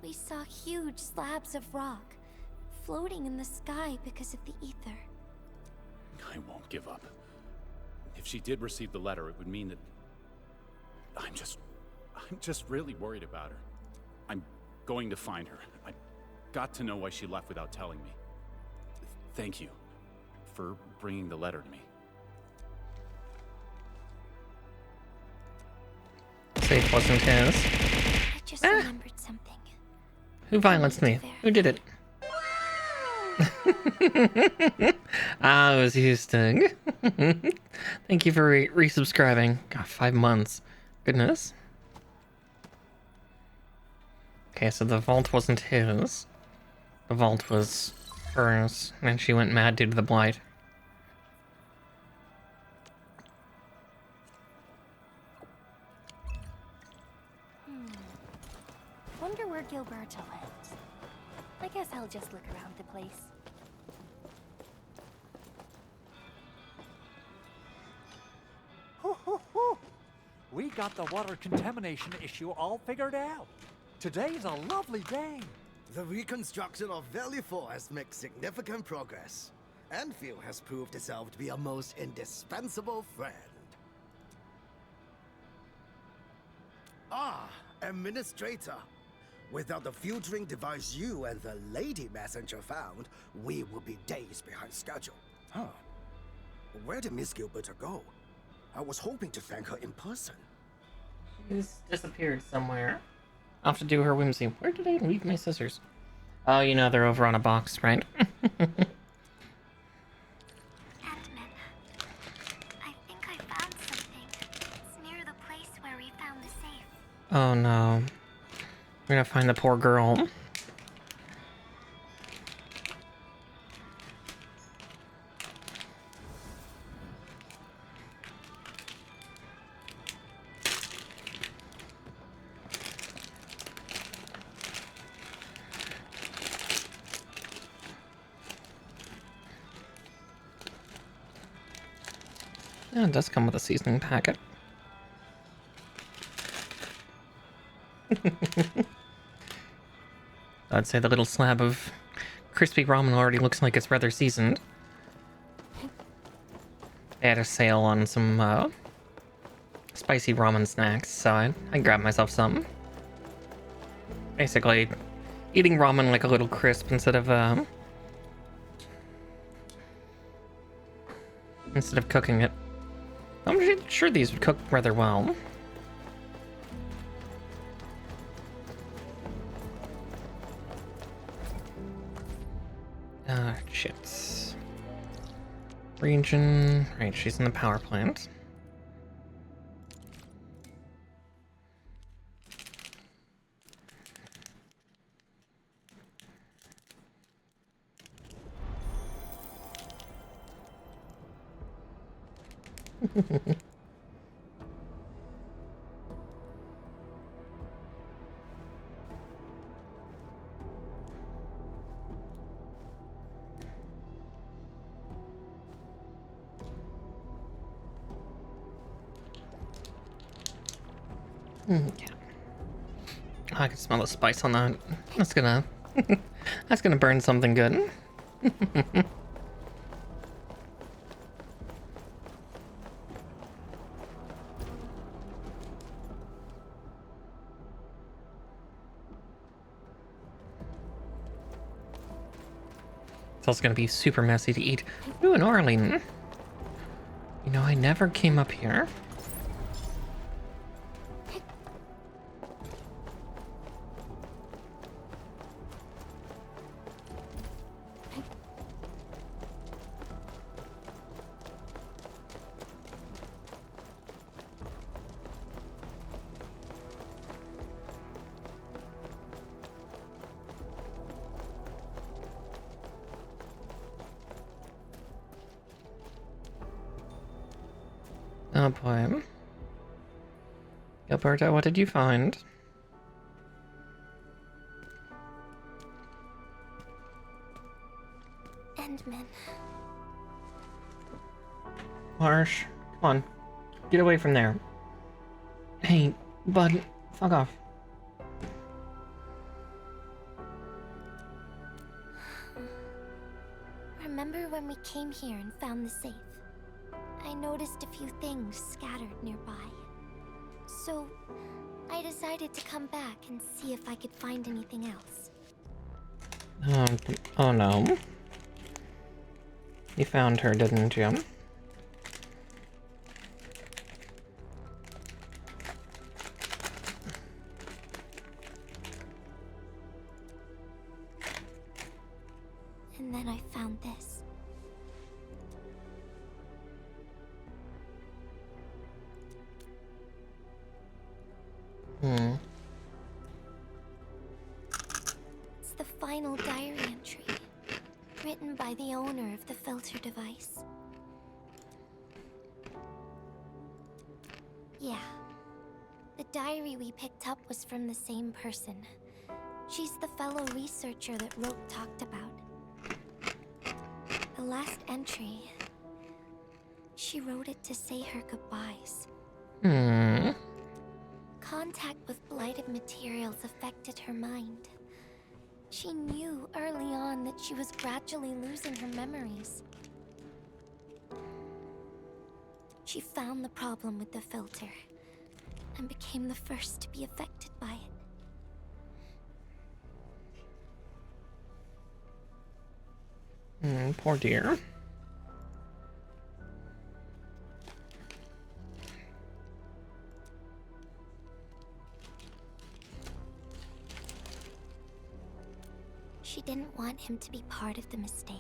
[SPEAKER 2] We saw huge slabs of rock floating in the sky because of the ether.
[SPEAKER 11] I won't give up. If she did receive the letter, it would mean that... I'm just really worried about her. I'm going to find her. I've got to know why she left without telling me. Thank you for bringing the letter to me.
[SPEAKER 1] Safe wasn't his.
[SPEAKER 2] I just remembered something.
[SPEAKER 1] Who violenced me? Who did it? Ah, it was Houston. Thank you for resubscribing. God, 5 months. Goodness. Okay, so the vault wasn't his. The vault was hers, and she went mad due to the blight.
[SPEAKER 2] Wonder where Gilberto went. I guess I'll just look around the place.
[SPEAKER 4] Hoo, hoo, hoo. We got the water contamination issue all figured out. Today's a lovely day.
[SPEAKER 7] The reconstruction of Valley 4 has made significant progress. Endfield has proved itself to be a most indispensable friend. Ah, Administrator. Without the filtering device you and the lady messenger found, we would be days behind schedule. Huh. Where did Miss Gilberta go? I was hoping to thank her in person.
[SPEAKER 1] She's disappeared somewhere. I'll have to do her whimsy. Where did I leave my scissors? Oh, you know, they're over on a box, right?
[SPEAKER 2] Edmund, I think I found something. It's near the place where we found the safe.
[SPEAKER 1] Oh no. We're gonna find the poor girl. Yeah, it does come with a seasoning packet. I'd say the little slab of crispy ramen already looks like it's rather seasoned. They had a sale on some spicy ramen snacks, so I grabbed myself some. Basically, eating ramen like a little crisp instead of cooking it. I'm sure these would cook rather well. Ah, shit. Region. Right, she's in the power plant. Yeah. I can smell the spice on that. That's gonna that's gonna burn something good. It's also gonna be super messy to eat. Ooh, an Orlean. You know, I never came up here. Oh boy. Gilberta, what did you find?
[SPEAKER 2] Endman.
[SPEAKER 1] Marsh, come on. Get away from there. Hey, bud, fuck off.
[SPEAKER 2] Remember when we came here and found the safe? I noticed a few things scattered nearby. So, I decided to come back and see if I could find anything else.
[SPEAKER 1] Oh no. You found her, didn't you?
[SPEAKER 2] And then I found this. It's the final diary entry, written by the owner of the filter device. Yeah. The diary we picked up was from the same person. She's the fellow researcher that Rope talked about. The last entry, she wrote it to say her goodbyes. Contact with blighted materials affected her mind. She knew early on that she was gradually losing her memories. She found the problem with the filter and became the first to be affected by it.
[SPEAKER 1] Poor dear.
[SPEAKER 2] She didn't want him to be part of the mistake.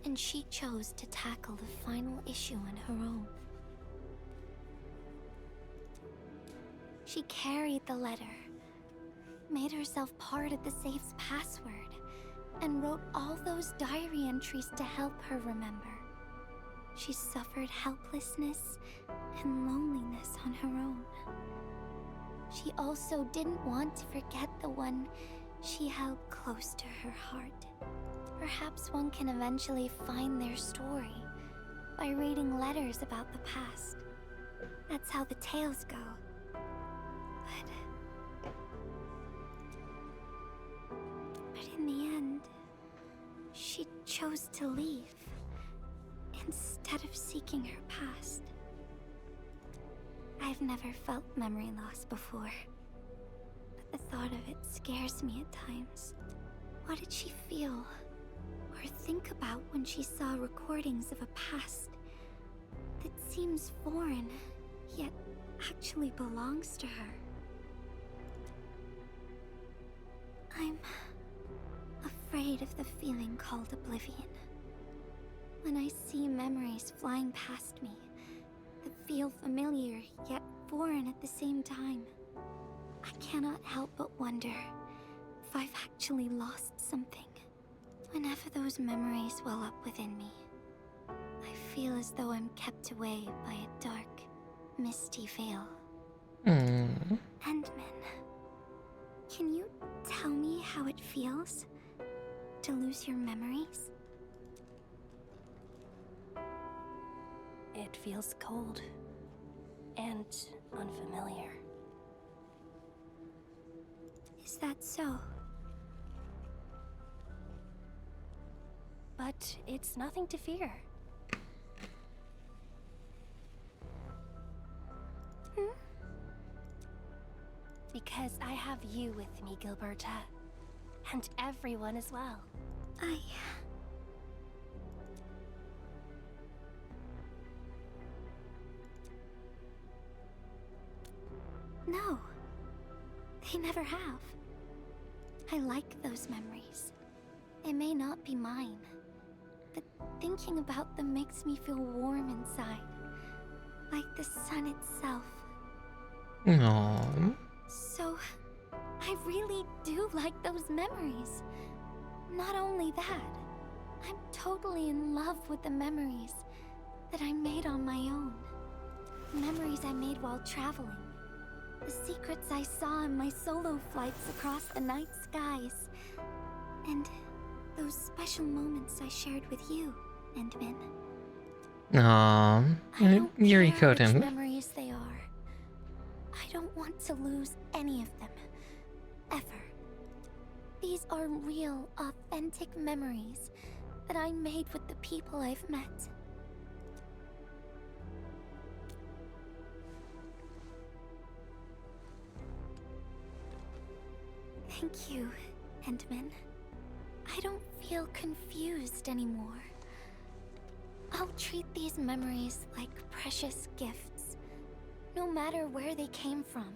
[SPEAKER 2] And she chose to tackle the final issue on her own. She carried the letter, made herself part of the safe's password, and wrote all those diary entries to help her remember. She suffered helplessness and loneliness on her own. She also didn't want to forget the one she held close to her heart. Perhaps one can eventually find their story by reading letters about the past. That's how the tales go. But in the end, she chose to leave instead of seeking her past. I've never felt memory loss before, but the thought of it scares me at times. What did she feel or think about when she saw recordings of a past that seems foreign, yet actually belongs to her? I'm afraid of the feeling called oblivion. When I see memories flying past me that feel familiar yet foreign at the same time, I cannot help but wonder if I've actually lost something. Whenever those memories well up within me, I feel as though I'm kept away by a dark, misty veil. Endman, can you tell me how it feels to lose your memories?
[SPEAKER 12] It feels cold and unfamiliar.
[SPEAKER 2] Is that so?
[SPEAKER 12] But it's nothing to fear. Because I have you with me, Gilberta. And everyone as well.
[SPEAKER 2] No. They never have. I like those memories. They may not be mine, but thinking about them makes me feel warm inside. Like the sun itself.
[SPEAKER 1] Aww.
[SPEAKER 2] So, I really do like those memories. Not only that, I'm totally in love with the memories that I made on my own. memories I made while traveling. The secrets I saw on my solo flights across the night skies. And those special moments I shared with you, Endman.
[SPEAKER 1] Aww, Yuri Koten.
[SPEAKER 2] Which memories they are. I don't want to lose any of them. Ever. These are real, authentic memories that I made with the people I've met. Thank you, Endman. I don't feel confused anymore. I'll treat these memories like precious gifts. No matter where they came from,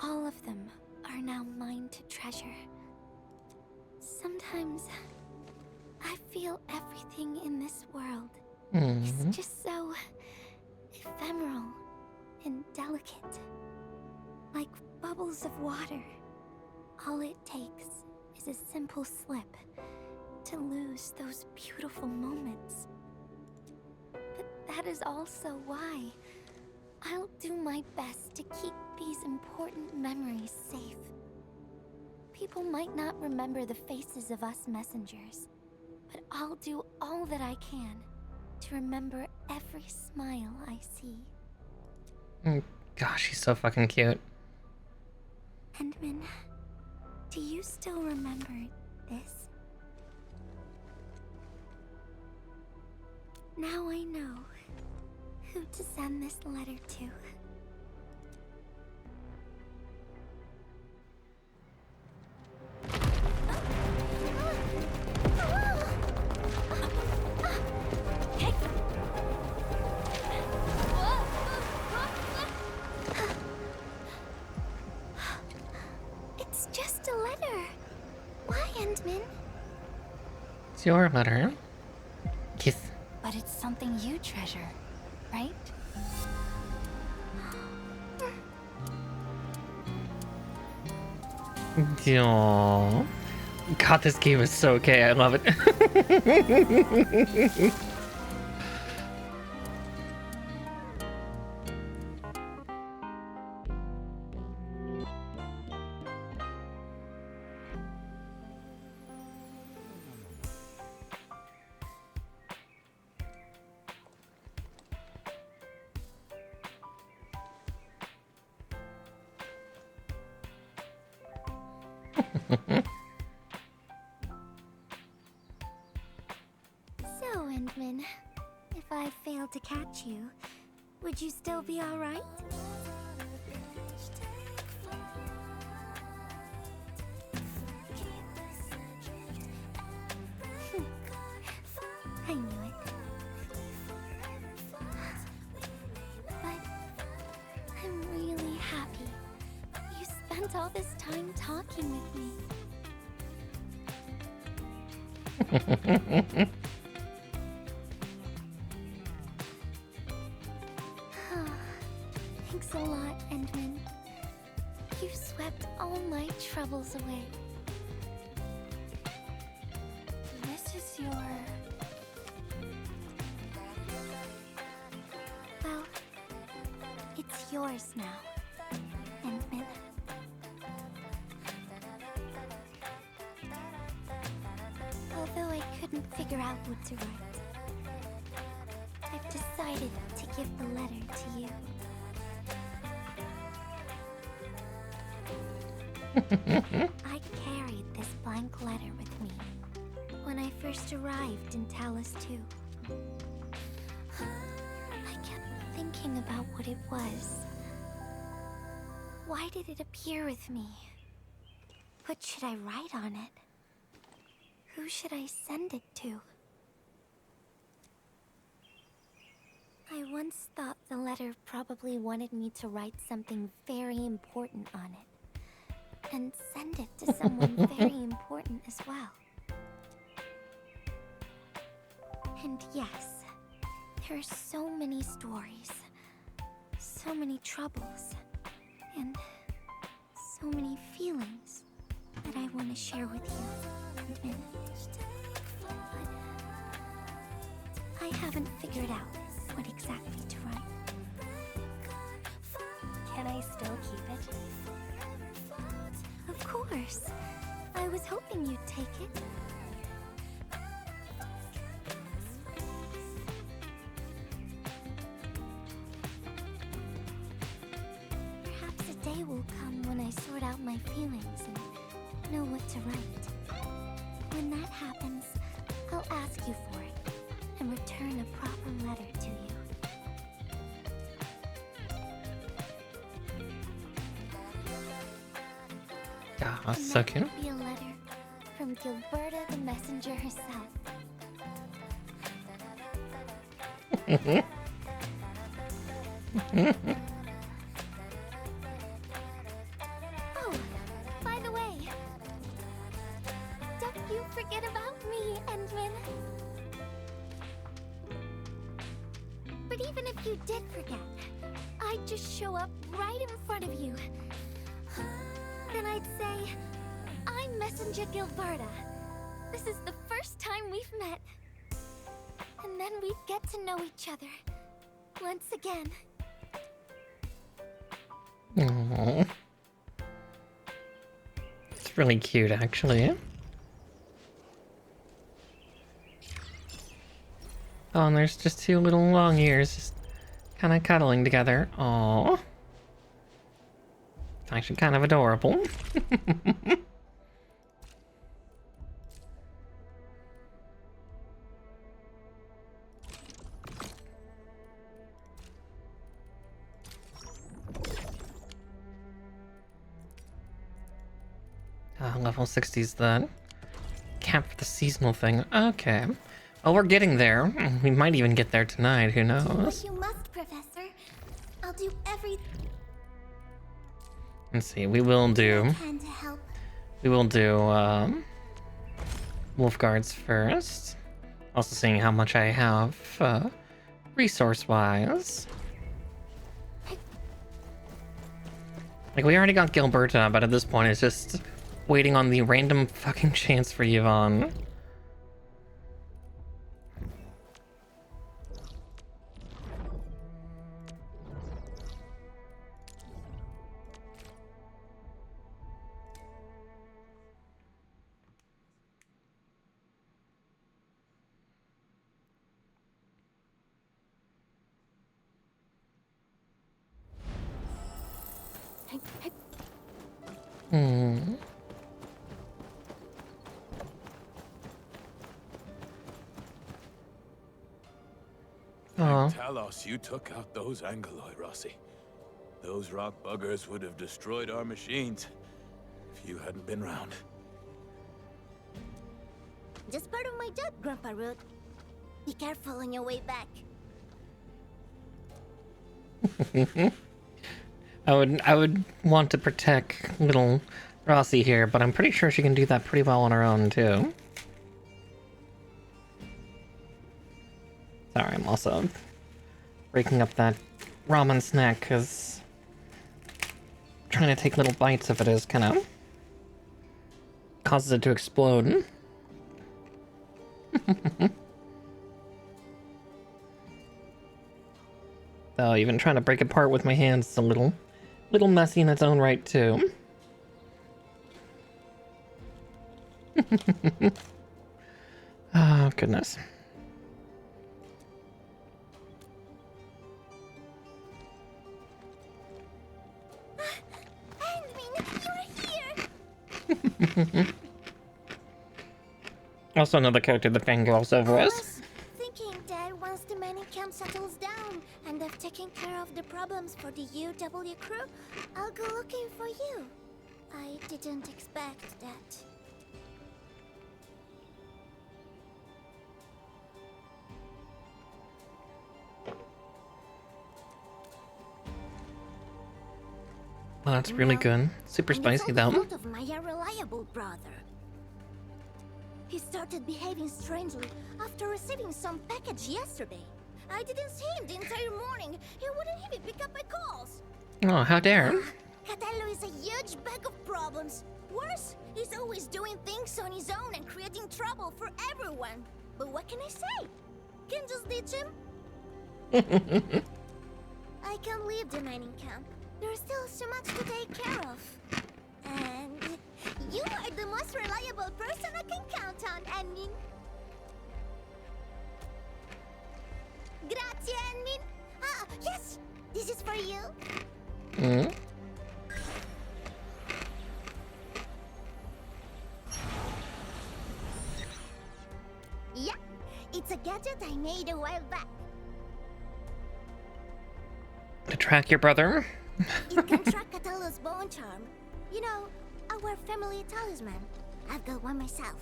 [SPEAKER 2] all of them are now mine to treasure. Sometimes I feel everything in this world is just so ephemeral and delicate. Like bubbles of water. All it takes is a simple slip to lose those beautiful moments. But that is also why I'll do my best to keep these important memories safe. People might not remember the faces of us messengers, but I'll do all that I can to remember every smile I see.
[SPEAKER 1] Gosh, she's so fucking cute.
[SPEAKER 2] Endman, do you still remember this? Now I know who to send this letter to. It's just a letter. Why, Endman?
[SPEAKER 1] It's your letter. Kiss.
[SPEAKER 2] But it's something you treasure, right?
[SPEAKER 1] Aww. God, this game is so gay. I love it.
[SPEAKER 2] So, Endman, if I failed to catch you, would you still be alright? I knew it. But I'm really happy. You spent all this time talking with me. Thanks a lot, Endman. You swept all my troubles away. This is your... Well, it's yours now, Endman. Although I couldn't figure out what to write, I've decided to give the letter to you. I carried this blank letter with me when I first arrived in Talus 2. I kept thinking about what it was. Why did it appear with me? What should I write on it? Who should I send it to? I once thought the letter probably wanted me to write something very important on it. And send it to someone very important as well. And yes, there are so many stories, so many troubles, and so many feelings that I want to share with you, Endman. But I haven't figured out what exactly to write.
[SPEAKER 12] Can I still keep it?
[SPEAKER 2] Of course. I was hoping you'd take it. Perhaps a day will come when I sort out my feelings and know what to write. When that happens, I'll ask you for it and return a proper letter to you.
[SPEAKER 1] Ah, so cute.
[SPEAKER 2] Be a letter from Gilberta the messenger herself. Oh, by the way, don't you forget about me, Endman. But even if you did forget, I'd just show up right in front of you. Then I'd say, I'm Messenger Gilberta. This is the first time we've met. And then we'd get to know each other. Once again.
[SPEAKER 1] Aww. It's really cute, actually. Oh, and there's just two little long ears just kind of cuddling together. Aww. It's actually kind of adorable. Level 60's the cap for the seasonal thing. Okay. Well, we're getting there. We might even get there tonight, who knows?
[SPEAKER 2] You must, Professor. I'll do everything
[SPEAKER 1] Let's see, we will do...
[SPEAKER 2] I can to help.
[SPEAKER 1] We will do, wolf guards first. Also seeing how much I have, resource-wise. Like, we already got Gilberta, but at this point it's just waiting on the random fucking chance for Yvonne. Hmm.
[SPEAKER 13] Thank Talos you took out those Angeloi, Rossi. Those rock buggers would have destroyed our machines if you hadn't been round.
[SPEAKER 6] Just part of my job, Grandpa Root. Be careful on your way back.
[SPEAKER 1] I would want to protect little Rossi here, but I'm pretty sure she can do that pretty well on her own too. Sorry, I'm also breaking up that ramen snack because trying to take little bites of it is kind of causes it to explode. So even trying to break it apart with my hands is a little messy in its own right too. Oh goodness. Also another character the fangirls over us.
[SPEAKER 6] Thinking that once the mining camp settles down and I've taken care of the problems for the UW crew, I'll go looking for you. I didn't expect that.
[SPEAKER 1] Well, that's really good. Super spicy though.
[SPEAKER 6] It's of my unreliable brother. He started behaving strangely after receiving some package yesterday. I didn't see him the entire morning. He wouldn't even pick up my calls.
[SPEAKER 1] Oh, how dare.
[SPEAKER 6] Catello is a huge bag of problems. Worse, he's always doing things on his own and creating trouble for everyone. But what can I say? Can just ditch him? I can leave the mining camp. There's still so much to take care of. And you are the most reliable person I can count on, Enmin. Grazie, Enmin. Ah, yes, this is for you.
[SPEAKER 1] Mm.
[SPEAKER 6] Yeah, it's a gadget I made a while back.
[SPEAKER 1] To track your brother?
[SPEAKER 6] It can track Catello's bone charm. You know, our family talisman. I've got one myself.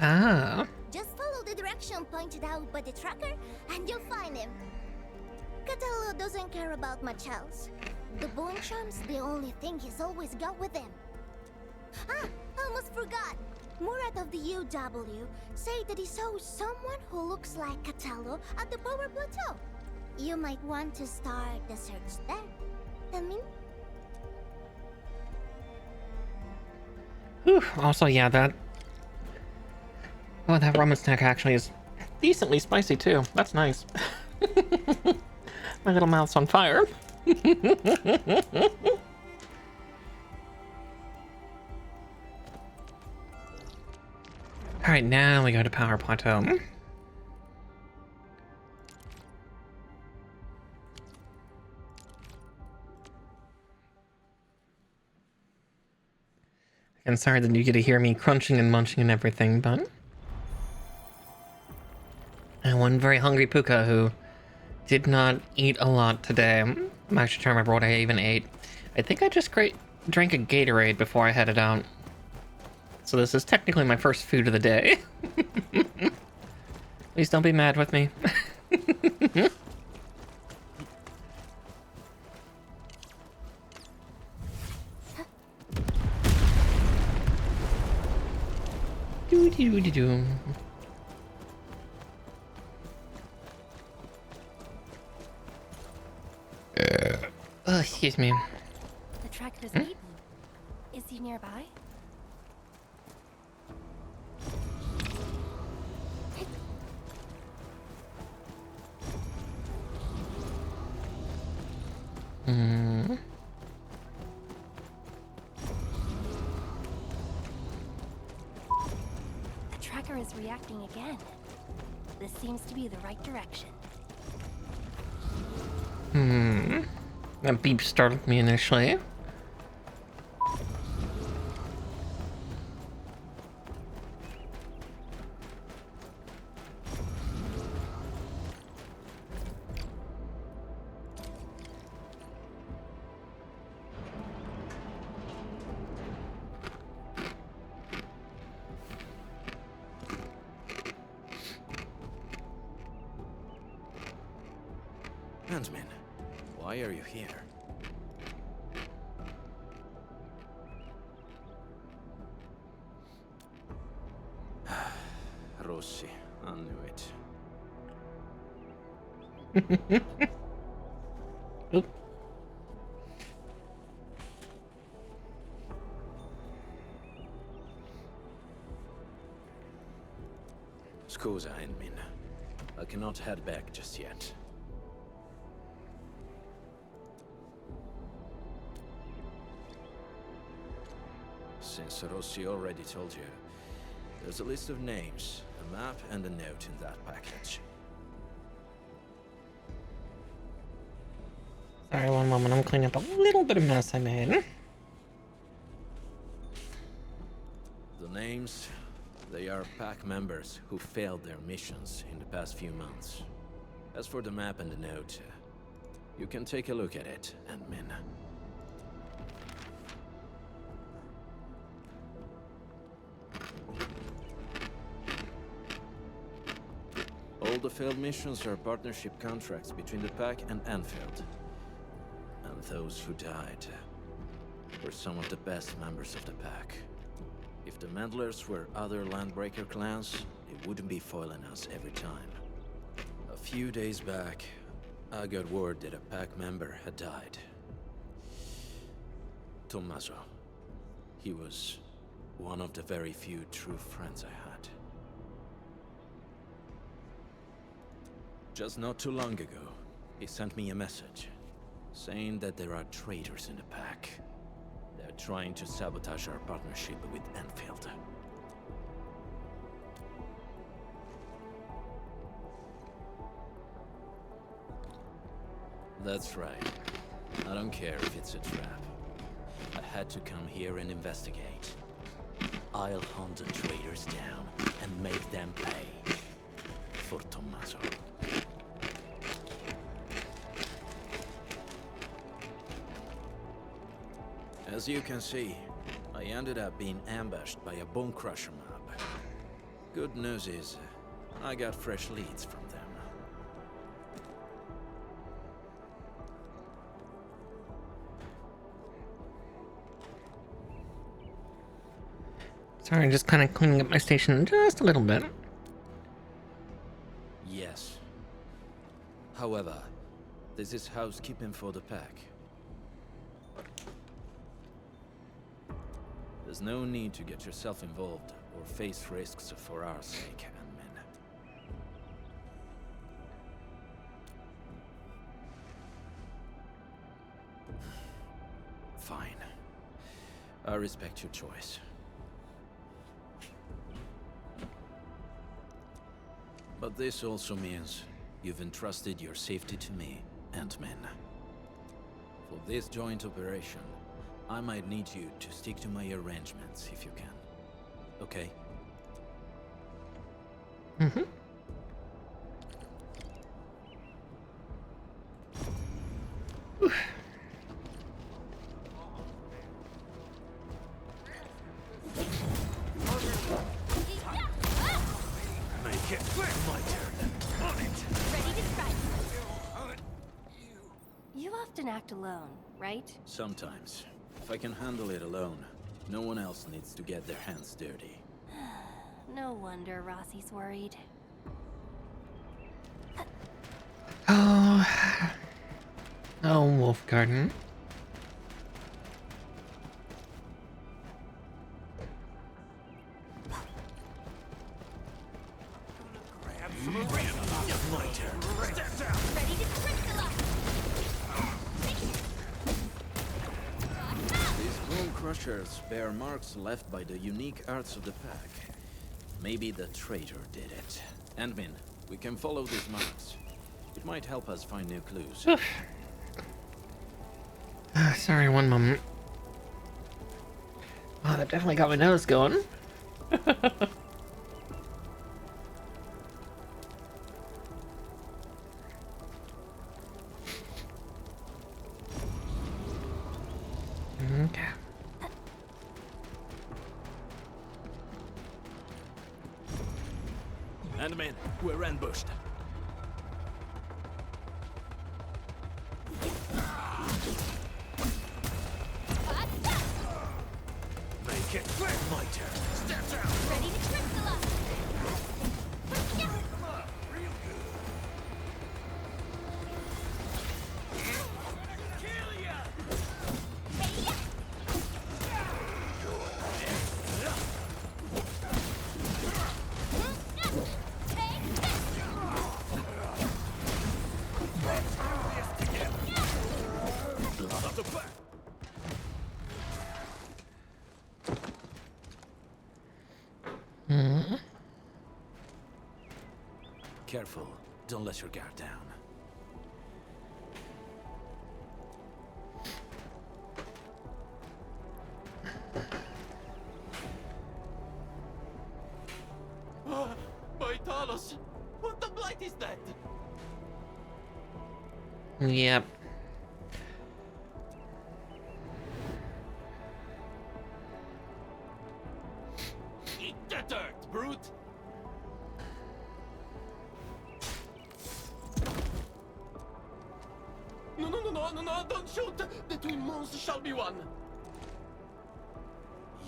[SPEAKER 1] Ah.
[SPEAKER 6] Just follow the direction pointed out by the tracker, and you'll find him. Catello doesn't care about much else. The bone charm's the only thing he's always got with him. Ah, almost forgot. Murat of the UW say that he saw someone who looks like Catello at the power plateau. You might want to start the search there. I mean?
[SPEAKER 1] Whew. Also, yeah, that... Oh, that ramen snack actually is decently spicy, too. That's nice. My little mouth's on fire. Alright, now we go to Power Plateau. I'm sorry that you get to hear me crunching and munching and everything, but... And one very hungry Puka who did not eat a lot today. I'm actually trying to remember what I even ate. I think I just drank a Gatorade before I headed out. So this is technically my first food of the day. Please don't be mad with me. Doo-doo-doo-doo. Oh, excuse me.
[SPEAKER 12] The tractor's beaten. Is he nearby?
[SPEAKER 1] Hmm.
[SPEAKER 12] The tracker is reacting again. This seems to be the right direction.
[SPEAKER 1] Hmm. That beep startled me initially.
[SPEAKER 8] Handman, why are you here? Rossi, I knew it.
[SPEAKER 1] Oop.
[SPEAKER 8] Scusa, Handman. I cannot head back just yet. Since Rossi already told you, there's a list of names, a map, and a note in that package.
[SPEAKER 1] Sorry, one moment. I'm cleaning up a little bit of mess I made.
[SPEAKER 8] The names, they are pack members who failed their missions in the past few months. As for the map and the note, you can take a look at it, admin. All the failed missions are partnership contracts between the pack and Endfield. And those who died were some of the best members of the pack. If the meddlers were other Landbreaker clans, they wouldn't be foiling us every time. A few days back, I got word that a pack member had died. Tommaso. He was one of the very few true friends I had. Just not too long ago, he sent me a message, saying that there are traitors in the pack. They're trying to sabotage our partnership with Endfield. That's right. I don't care if it's a trap. I had to come here and investigate. I'll hunt the traitors down and make them pay. For Tommaso. As you can see, I ended up being ambushed by a bone crusher mob. Good news is, I got fresh leads from them.
[SPEAKER 1] Sorry, I'm just kind of cleaning up my station just a little bit.
[SPEAKER 8] Yes. However, this is housekeeping for the pack. There's no need to get yourself involved or face risks for our sake, admin. Fine. I respect your choice. But this also means you've entrusted your safety to me, Ant-Man. For this joint operation, I might need you to stick to my arrangements if you can. Okay?
[SPEAKER 1] Mm-hmm.
[SPEAKER 13] Make it my turn. On it.
[SPEAKER 12] Ready to strike. You often act alone, right?
[SPEAKER 8] Sometimes. If I can handle it alone, no one else needs to get their hands dirty.
[SPEAKER 12] No wonder Rossi's worried.
[SPEAKER 1] Oh, Wolf Garden.
[SPEAKER 13] My turn. Step down.
[SPEAKER 12] Ready to crystallize.
[SPEAKER 8] These bone crushers bear marks left by the unique arts of the pack. Maybe the traitor did it. Ant-Man, we can follow these marks. It might help us find new clues.
[SPEAKER 1] Sorry, one moment. Oh, that definitely got my nose going. Okay.
[SPEAKER 8] Ant-Man, we're ambushed.
[SPEAKER 13] Make it my turn. Step down.
[SPEAKER 12] Ready to crystallize.
[SPEAKER 8] Careful, don't let your guard down.
[SPEAKER 14] My Talos! What the blight is that?
[SPEAKER 1] Yep.
[SPEAKER 14] Eat the dirt, brute! No, don't shoot! The twin monsters shall be one!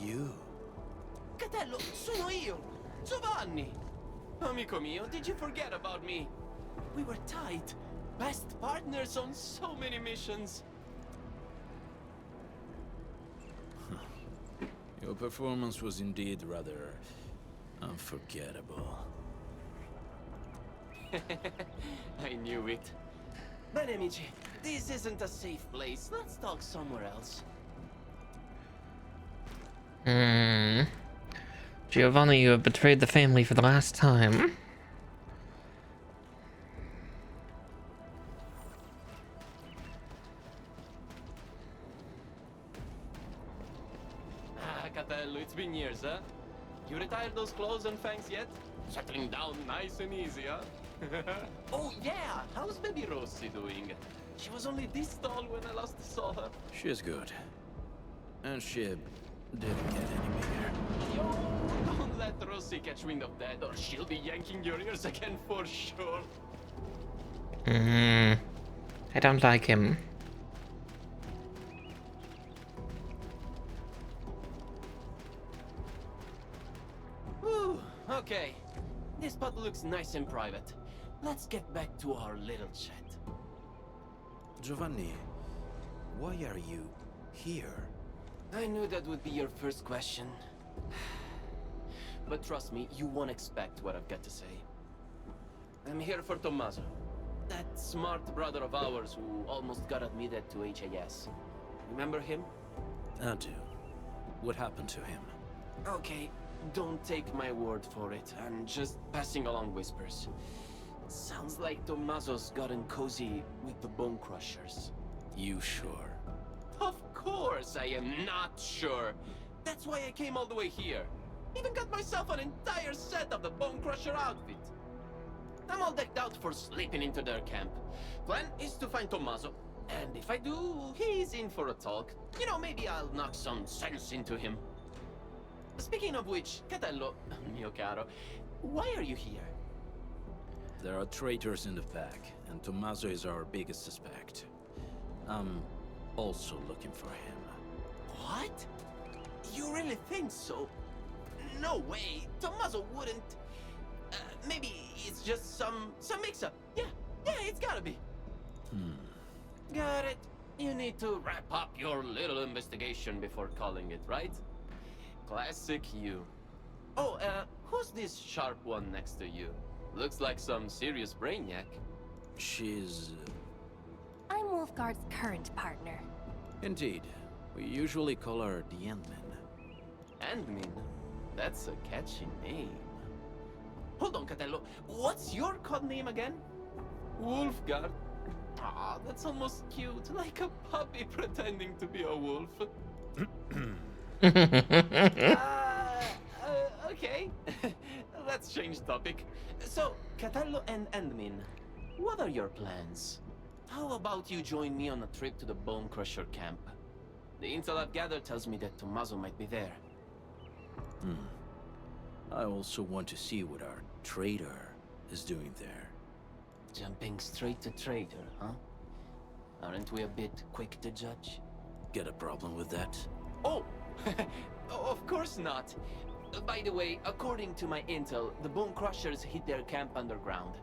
[SPEAKER 8] You?
[SPEAKER 14] Catello, sono io! Giovanni! Amico mio, did you forget about me? We were tight. Best partners on so many missions.
[SPEAKER 8] Your performance was indeed rather unforgettable.
[SPEAKER 14] I knew it. Bene, amici. This isn't a safe place. Let's talk somewhere else.
[SPEAKER 1] Giovanni, you have betrayed the family for the last time.
[SPEAKER 14] Catello, it's been years, huh? You retired those clothes and fangs yet? Settling down nice and easy, huh? Oh, yeah! How's baby Rossi doing? She was only this tall when I last saw her.
[SPEAKER 8] She's good. And she didn't get any bigger.
[SPEAKER 14] Yo, don't let Rossi catch wind of that or she'll be yanking your ears again for sure.
[SPEAKER 1] I don't like him.
[SPEAKER 14] Whew, okay. This spot looks nice and private. Let's get back to our little chat.
[SPEAKER 8] Giovanni, why are you here?
[SPEAKER 14] I knew that would be your first question. But trust me, you won't expect what I've got to say. I'm here for Tommaso. That smart brother of ours who almost got admitted to HAS. Remember him?
[SPEAKER 8] I do. What happened to him?
[SPEAKER 14] Okay, don't take my word for it. I'm just passing along whispers. Sounds like Tommaso's gotten cozy with the Bone Crushers.
[SPEAKER 8] You sure?
[SPEAKER 14] Of course I am not sure. That's why I came all the way here. Even got myself an entire set of the Bone Crusher outfit. I'm all decked out for slipping into their camp. Plan is to find Tommaso, and if I do, he's in for a talk. You know, maybe I'll knock some sense into him. Speaking of which, Catello, mio caro, why are you here?
[SPEAKER 8] There are traitors in the pack, and Tommaso is our biggest suspect. I'm also looking for him.
[SPEAKER 14] What? You really think so? No way. Tommaso wouldn't. Maybe it's just some mix-up. Yeah, it's gotta be. Got it. You need to wrap up your little investigation before calling it, right? Classic you. Oh, who's this sharp one next to you? Looks like some serious brainiac.
[SPEAKER 8] She's...
[SPEAKER 12] I'm Wolfguard's current partner.
[SPEAKER 8] Indeed. We usually call her the Endman.
[SPEAKER 14] Endman? That's a catchy name. Hold on, Catello. What's your code name again? Wolfguard. Ah, that's almost cute. Like a puppy pretending to be a wolf. Okay. Let's change topic. So, Catello and Endmin, what are your plans? How about you join me on a trip to the Bone Crusher camp? The intel I've gathered tells me that Tommaso might be there.
[SPEAKER 8] I also want to see what our traitor is doing there.
[SPEAKER 14] Jumping straight to traitor, huh? Aren't we a bit quick to judge?
[SPEAKER 8] Get a problem with that?
[SPEAKER 14] Oh! Of course not. By the way, according to my intel, the Bone Crushers hid their camp underground.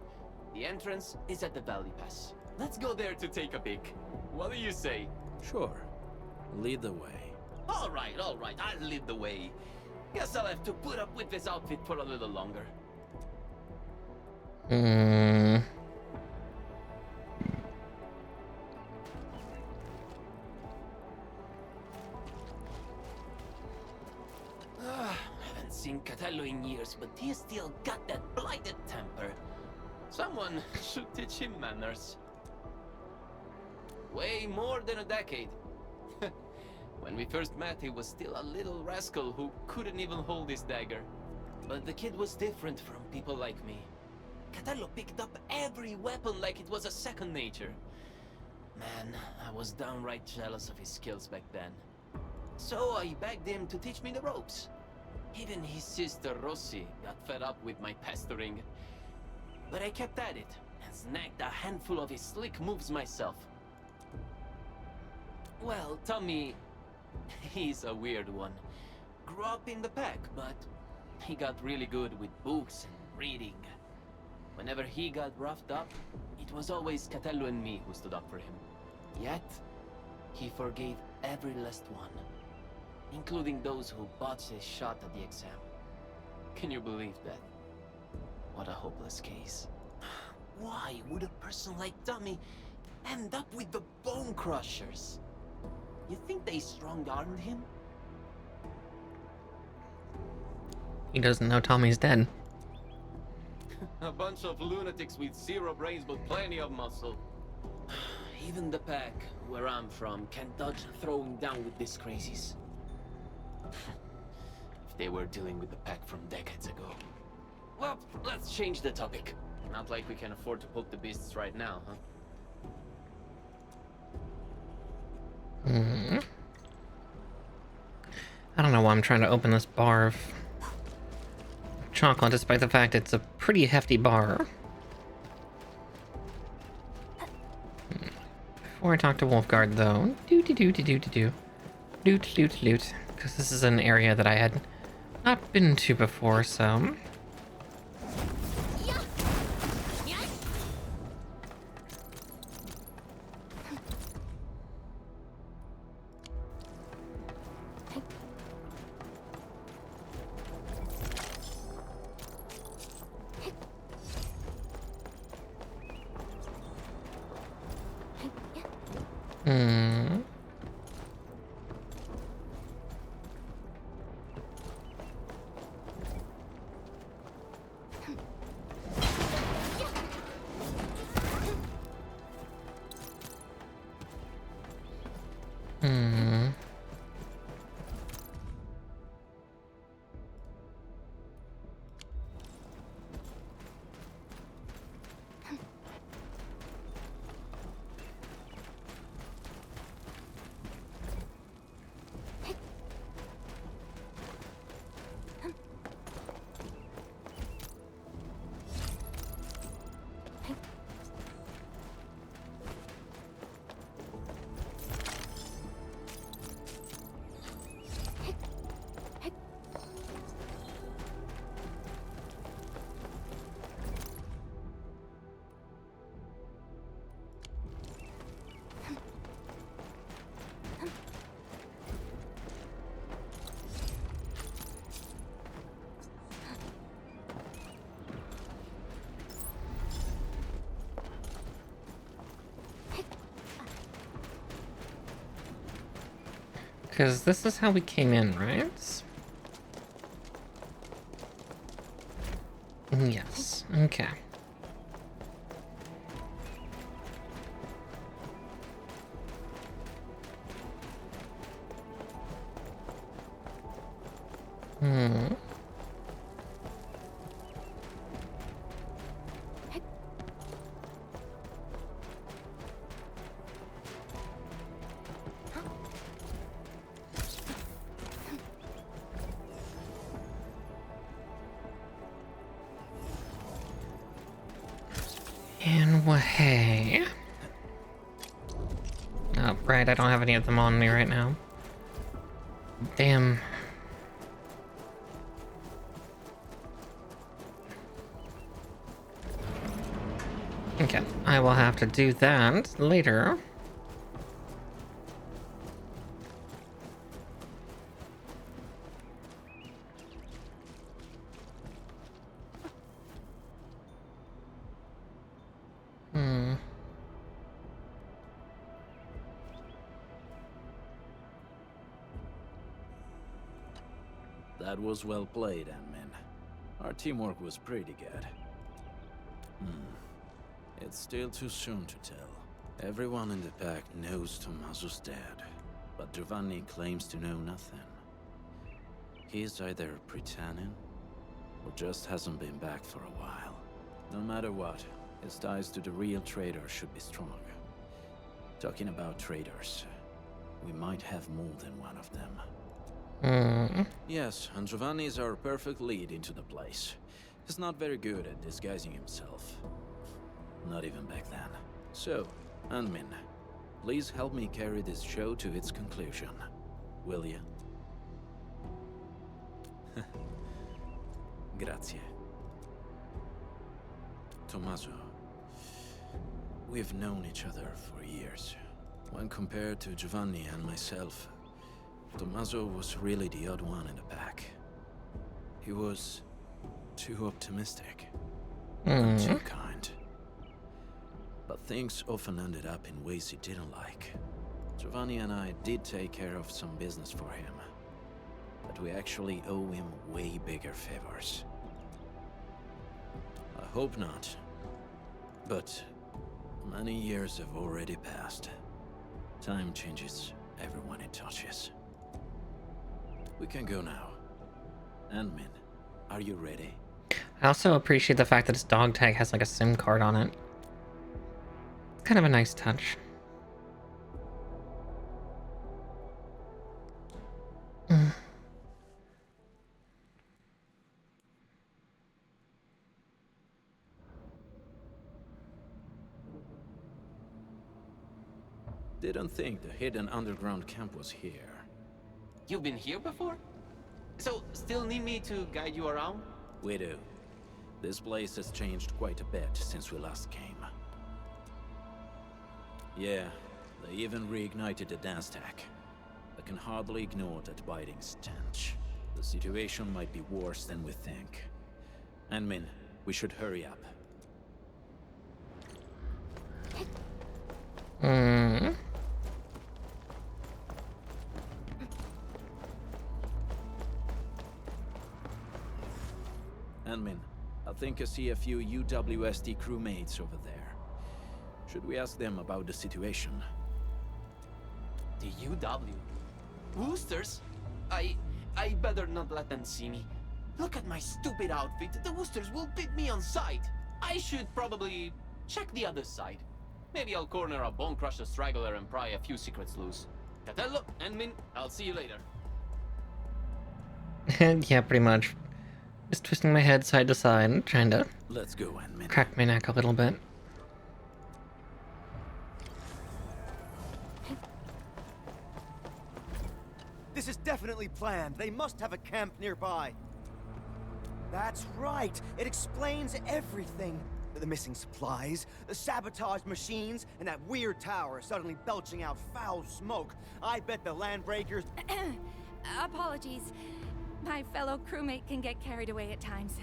[SPEAKER 14] The entrance is at the Valley Pass. Let's go there to take a peek. What do you say?
[SPEAKER 8] Sure. Lead the way.
[SPEAKER 14] All right, I'll lead the way. Guess I'll have to put up with this outfit for a little longer. Haven't seen Catello in years, but he's still got that blighted temper. Someone should teach him manners. Way more than a decade. When we first met, he was still a little rascal who couldn't even hold his dagger. But the kid was different from people like me. Catello picked up every weapon like it was a second nature. Man, I was downright jealous of his skills back then. So I begged him to teach me the ropes. Even his sister Rossi got fed up with my pestering. But I kept at it and snagged a handful of his slick moves myself. Well, Tommy, he's a weird one. Grew up in the pack, but he got really good with books and reading. Whenever he got roughed up, it was always Catello and me who stood up for him. Yet, he forgave every last one, including those who botched a shot at the exam. Can you believe that? What a hopeless case. Why would a person like Tommy end up with the Bone Crushers. You think they strong-armed him?
[SPEAKER 1] He doesn't know Tommy's dead.
[SPEAKER 14] A bunch of lunatics with 0 brains but plenty of muscle. Even the pack, where I'm from, can't dodge throwing down with these crazies. If they were dealing with the pack from decades ago. Well, let's change the topic. Not like we can afford to poke the beasts right now, huh?
[SPEAKER 1] I don't know why I'm trying to open this bar of chocolate, despite the fact it's a pretty hefty bar. Before I talk to Wolfguard, though, because this is an area that I had not been to before, so. Because this is how we came in, right? Yes, okay. Hey. Oh, right, I don't have any of them on me right now. Damn. Okay, I will have to do that later.
[SPEAKER 8] That was well played, Min. Our teamwork was pretty good. It's still too soon to tell. Everyone in the pack knows Tommaso's dead, but Giovanni claims to know nothing. He's either pretending, or just hasn't been back for a while. No matter what, his ties to the real traitor should be strong. Talking about traitors, we might have more than one of them. Yes, and Giovanni is our perfect lead into the place. He's not very good at disguising himself. Not even back then. So, Min, please help me carry this show to its conclusion. Will you? Grazie. Tommaso, we've known each other for years. When compared to Giovanni and myself, Tommaso was really the odd one in the pack. He was too optimistic, and too kind. But things often ended up in ways he didn't like. Giovanni and I did take care of some business for him, but we actually owe him way bigger favors. I hope not, but many years have already passed. Time changes everyone it touches. We can go now. Min, are you ready?
[SPEAKER 1] I also appreciate the fact that his dog tag has like a SIM card on it. It's kind of a nice touch.
[SPEAKER 8] Didn't think the hidden underground camp was here.
[SPEAKER 14] You've been here before? So, still need me to guide you around?
[SPEAKER 8] We do. This place has changed quite a bit since we last came. Yeah, they even reignited the dance tag. I can hardly ignore that biting stench. The situation might be worse than we think. Min, we should hurry up. Min, I think I see a few UWST crewmates over there. Should we ask them about the situation?
[SPEAKER 14] The UW? Woosters? I better not let them see me. Look at my stupid outfit. The Woosters will beat me on sight. I should probably check the other side. Maybe I'll corner a Bone Crusher straggler and pry a few secrets loose. Catello, Min, I'll see you later.
[SPEAKER 1] Yeah, pretty much. Just twisting my head side to side, trying to
[SPEAKER 8] Let's go, Min.
[SPEAKER 1] crack my neck a little bit.
[SPEAKER 5] This is definitely planned. They must have a camp nearby. That's right. It explains everything. The missing supplies, the sabotaged machines, and that weird tower suddenly belching out foul smoke. I bet the landbreakers...
[SPEAKER 3] Apologies. My fellow crewmate can get carried away at times.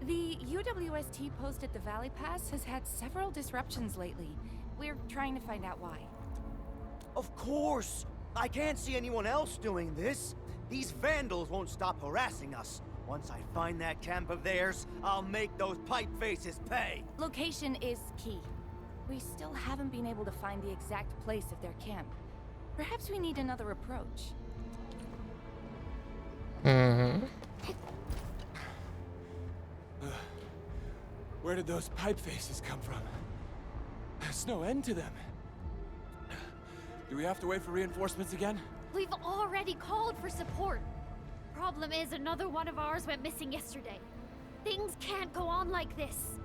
[SPEAKER 3] The UWST post at the Valley Pass has had several disruptions lately. We're trying to find out why.
[SPEAKER 5] Of course! I can't see anyone else doing this. These vandals won't stop harassing us. Once I find that camp of theirs, I'll make those pipe faces pay.
[SPEAKER 3] Location is key. We still haven't been able to find the exact place of their camp. Perhaps we need another approach.
[SPEAKER 15] Where did those pipe faces come from? There's no end to them. Do we have to wait for reinforcements again?
[SPEAKER 6] We've already called for support. Problem is, another one of ours went missing yesterday. Things can't go on like this.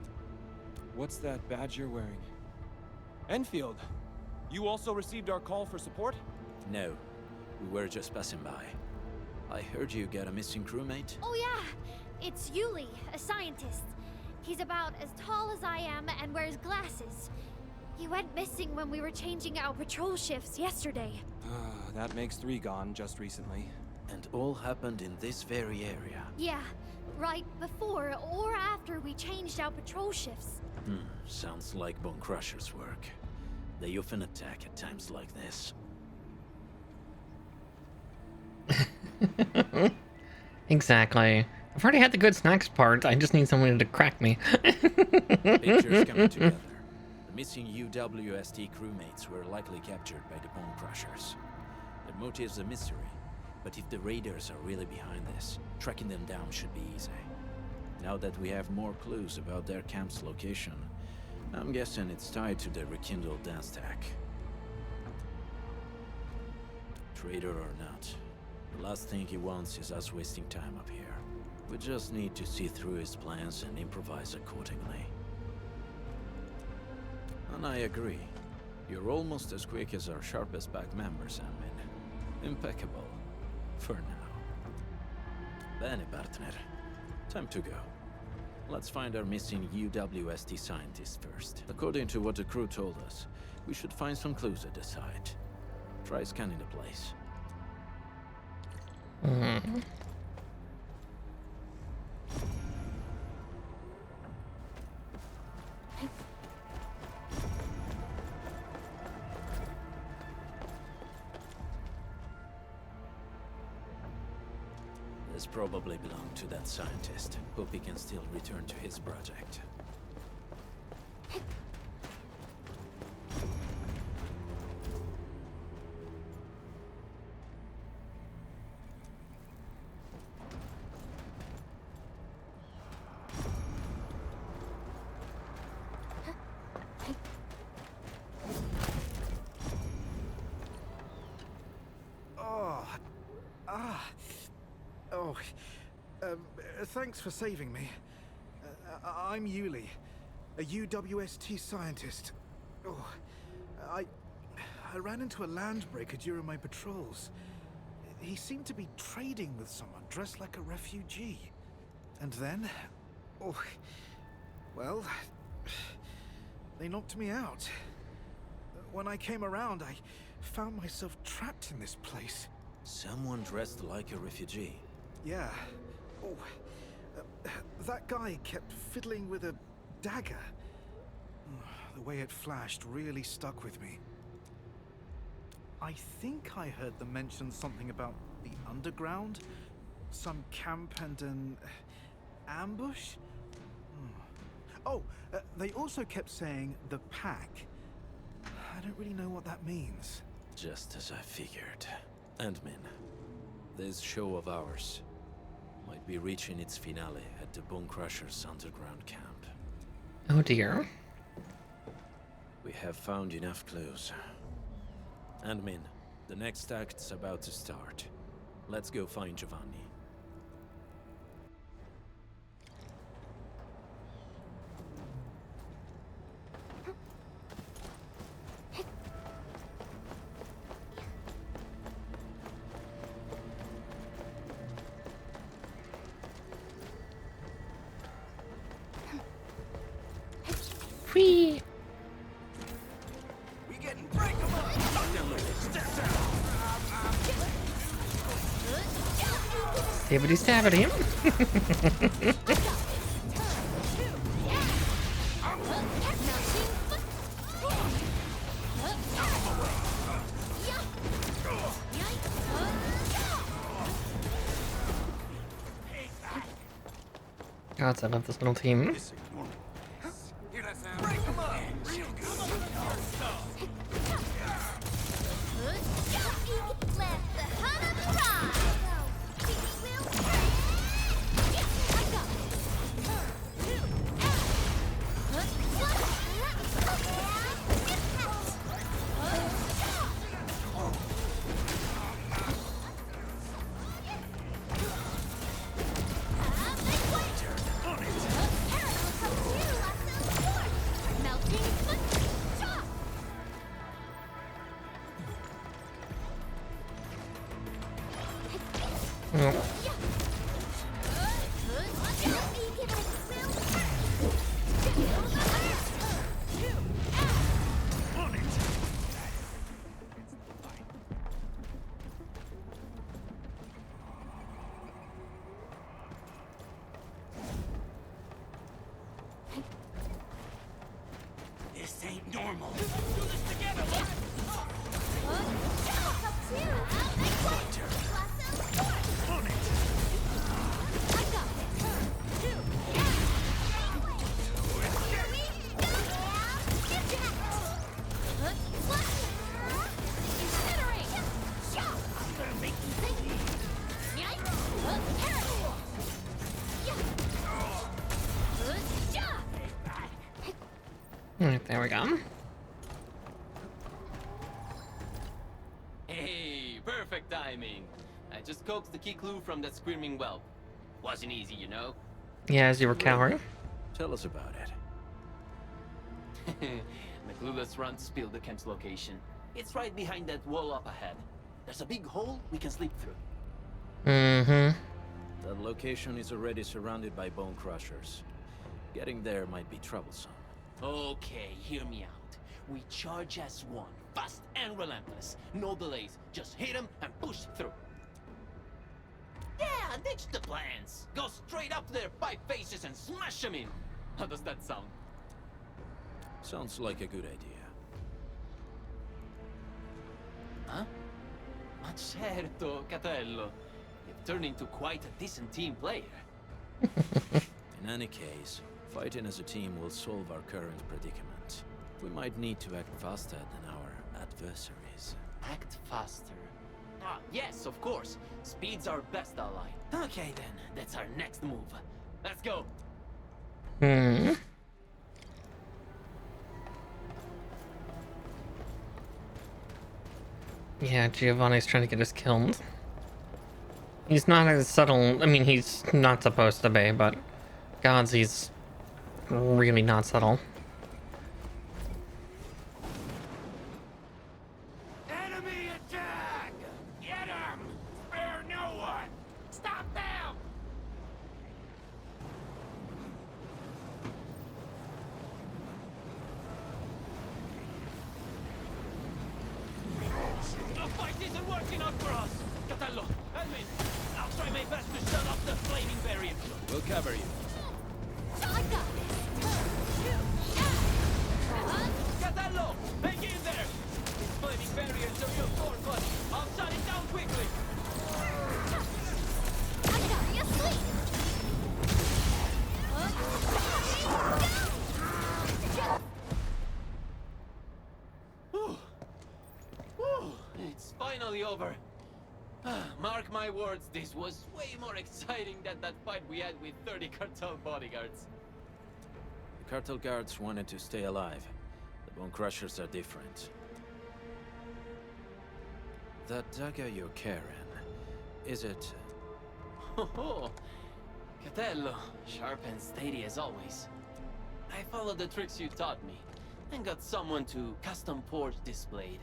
[SPEAKER 15] What's that badge you're wearing? Enfield, you also received our call for support?
[SPEAKER 8] No, we were just passing by. I heard you got a missing crewmate?
[SPEAKER 6] Oh yeah, it's Yuli, a scientist. He's about as tall as I am and wears glasses. He went missing when we were changing our patrol shifts yesterday.
[SPEAKER 15] That makes 3 gone just recently.
[SPEAKER 8] And all happened in this very area?
[SPEAKER 6] Yeah, right before or after we changed our patrol shifts.
[SPEAKER 8] Sounds like Bone Crusher's work. They often attack at times like this.
[SPEAKER 1] Exactly. I've already had the good snacks part. I just need someone to crack me.
[SPEAKER 8] Pictures coming together. The missing UWST crewmates were likely captured by the Bone Crushers. Their motive's a mystery, but if the raiders are really behind this, tracking them down should be easy. Now that we have more clues about their camp's location, I'm guessing it's tied to the rekindled dance tag. Traitor or not, the last thing he wants is us wasting time up here. We just need to see through his plans and improvise accordingly. And I agree. You're almost as quick as our sharpest pack members, Min. Impeccable. For now. Bene, partner. Time to go. Let's find our missing UWST scientist first. According to what the crew told us, we should find some clues at the site. Try scanning the place. This probably belonged to that scientist. Hope he can still return to his project.
[SPEAKER 16] Thanks for saving me. I'm Yuli, a UWST scientist. I ran into a landbreaker during my patrols. He seemed to be trading with someone dressed like a refugee. And then, well, they knocked me out. When I came around, I found myself trapped in this place.
[SPEAKER 8] Someone dressed like a refugee?
[SPEAKER 16] Yeah. That guy kept fiddling with a dagger. The way it flashed really stuck with me. I think I heard them mention something about the underground, some camp and an ambush. They also kept saying the pack. I don't really know what that means.
[SPEAKER 8] Just as I figured. Admin, this show of ours might be reaching its finale at the Bone Crusher's underground camp.
[SPEAKER 1] Oh dear.
[SPEAKER 8] We have found enough clues. Admin, the next act's about to start. Let's go find Giovanni.
[SPEAKER 1] Whee!
[SPEAKER 7] We getting breakable.
[SPEAKER 1] Stibbity stabbity. God, I love this little team.
[SPEAKER 7] This ain't normal. Do this together.
[SPEAKER 1] Alright, there we go.
[SPEAKER 14] Hey, perfect timing. I just coaxed the key clue from that screaming whelp. Wasn't easy, you know?
[SPEAKER 1] Yeah, as you were cowering.
[SPEAKER 8] Tell us about it.
[SPEAKER 14] The clueless runt spilled the camp's location. It's right behind that wall up ahead. There's a big hole we can slip through.
[SPEAKER 1] Mm-hmm.
[SPEAKER 8] That location is already surrounded by bone crushers. Getting there might be troublesome.
[SPEAKER 14] Okay, hear me out. We charge as one, fast and relentless. No delays, just hit them and push through. Yeah, ditch the plans. Go straight up to their pipe faces and smash them in. How does that sound?
[SPEAKER 8] Sounds like a good idea.
[SPEAKER 14] Huh? Ma certo, Catello. If turned into quite a decent team player.
[SPEAKER 8] In any case, fighting as a team will solve our current predicament. We might need to act faster than our adversaries.
[SPEAKER 14] Act faster. Ah, yes, of course. Speed's our best ally. Okay then, that's our next move. Let's go.
[SPEAKER 1] Yeah, Giovanni's trying to get us killed. He's not as subtle. I mean, he's not supposed to be, but gods, he's really not subtle.
[SPEAKER 13] Enemy attack! Get him! Spare no one! Stop them!
[SPEAKER 14] The fight isn't working out for us! Catello, Elmin, I'll try my best to shut off the flaming barrier.
[SPEAKER 8] We'll cover you.
[SPEAKER 6] I got this.
[SPEAKER 14] Catello, hang in there! This flaming barrier shows your core, but I'll shut it down quickly!
[SPEAKER 6] I got you asleep.
[SPEAKER 14] It's finally over. Mark my words, this was way more exciting than that fight we had with 30 cartel bodyguards.
[SPEAKER 8] The cartel guards wanted to stay alive. The Bone Crushers are different. That dagger you're carrying, is it...
[SPEAKER 14] Oh, Catello, sharp and steady as always. I followed the tricks you taught me, and got someone to custom forge this blade.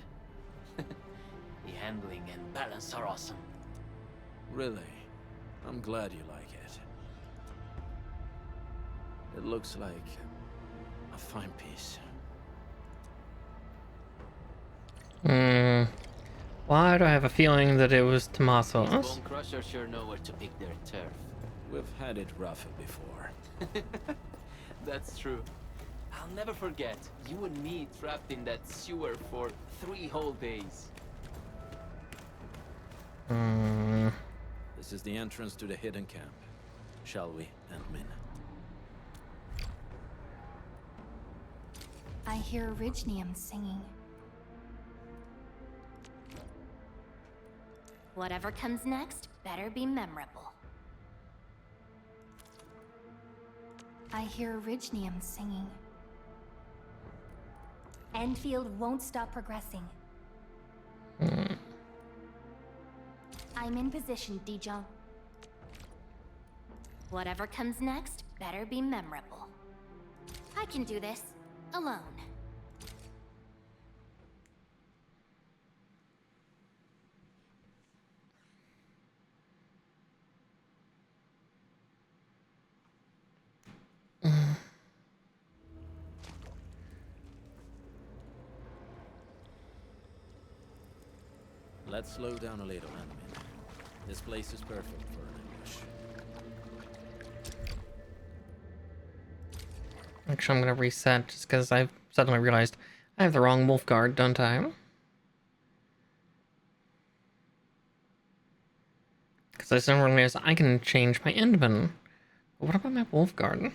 [SPEAKER 14] The handling and balance are awesome.
[SPEAKER 8] Really? I'm glad you like it. It looks like a fine piece.
[SPEAKER 1] Why do I have a feeling that it was Tommaso's?
[SPEAKER 14] Bone Crushers sure know where to pick their turf.
[SPEAKER 8] We've had it rougher before.
[SPEAKER 14] That's true. I'll never forget you and me trapped in that sewer for 3 whole days.
[SPEAKER 8] This is the entrance to the hidden camp. Shall we, Endmin?
[SPEAKER 12] I hear Orignium singing.
[SPEAKER 2] Whatever comes next better be memorable.
[SPEAKER 12] I hear Orignium singing.
[SPEAKER 2] Endfield won't stop progressing. I'm in position, Dijon. Whatever comes next better be memorable. I can do this alone.
[SPEAKER 8] Let's slow down a little, Endmin. This place is perfect for an ambush.
[SPEAKER 1] Actually, I'm gonna reset just because I've suddenly realized I have the wrong wolf guard, don't I? Because I suddenly realized I can change my Endman. But what about my wolf guard?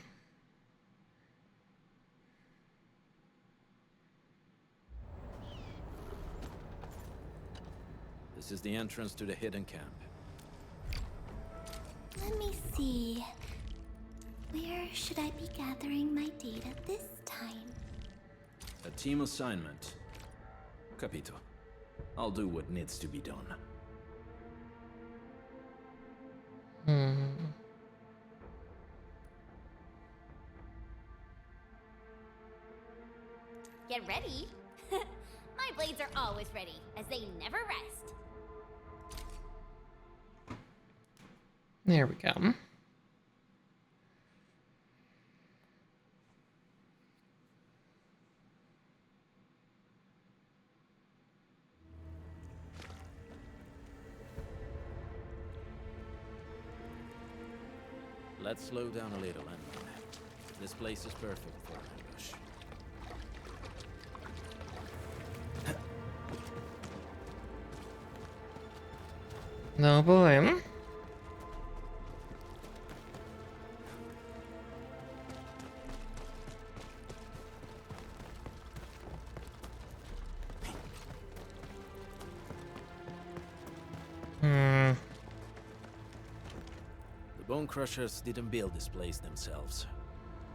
[SPEAKER 8] This is the entrance to the hidden camp.
[SPEAKER 6] Let me see. Where should I be gathering my data this time?
[SPEAKER 8] A team assignment. Capito. I'll do what needs to be done.
[SPEAKER 2] Get ready. My blades are always ready, as they never rest.
[SPEAKER 1] There we go.
[SPEAKER 8] Let's slow down a little, Endman. This place is perfect for an ambush.
[SPEAKER 1] No boy.
[SPEAKER 8] Bone Crushers didn't build this place themselves.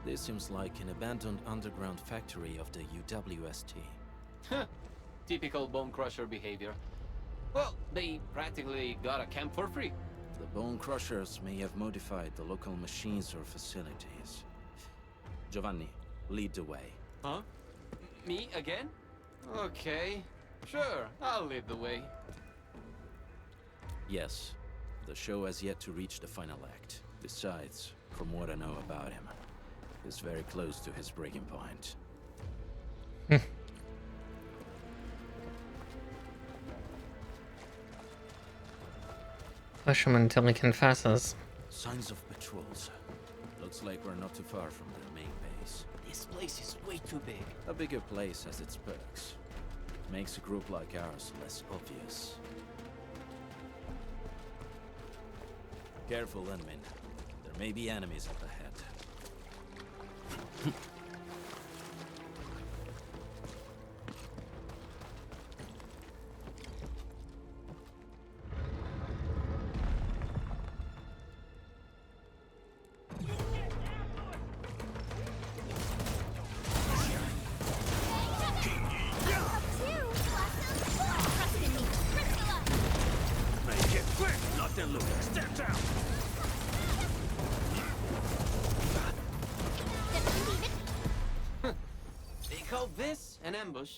[SPEAKER 8] This seems like an abandoned underground factory of the UWST.
[SPEAKER 14] Typical Bone Crusher behavior. Well, they practically got a camp for free.
[SPEAKER 8] The Bone Crushers may have modified the local machines or facilities. Giovanni, lead the way.
[SPEAKER 14] Huh? Me again? Okay. Sure, I'll lead the way.
[SPEAKER 8] Yes. The show has yet to reach the final act. Besides, from what I know about him, he's very close to his breaking point.
[SPEAKER 1] Push him until he confesses.
[SPEAKER 8] Signs of patrols. Looks like we're not too far from the main base.
[SPEAKER 14] This place is way too big.
[SPEAKER 8] A bigger place has its perks. Makes a group like ours less obvious. Careful, Enmin. There may be enemies up ahead.
[SPEAKER 14] They call this an ambush?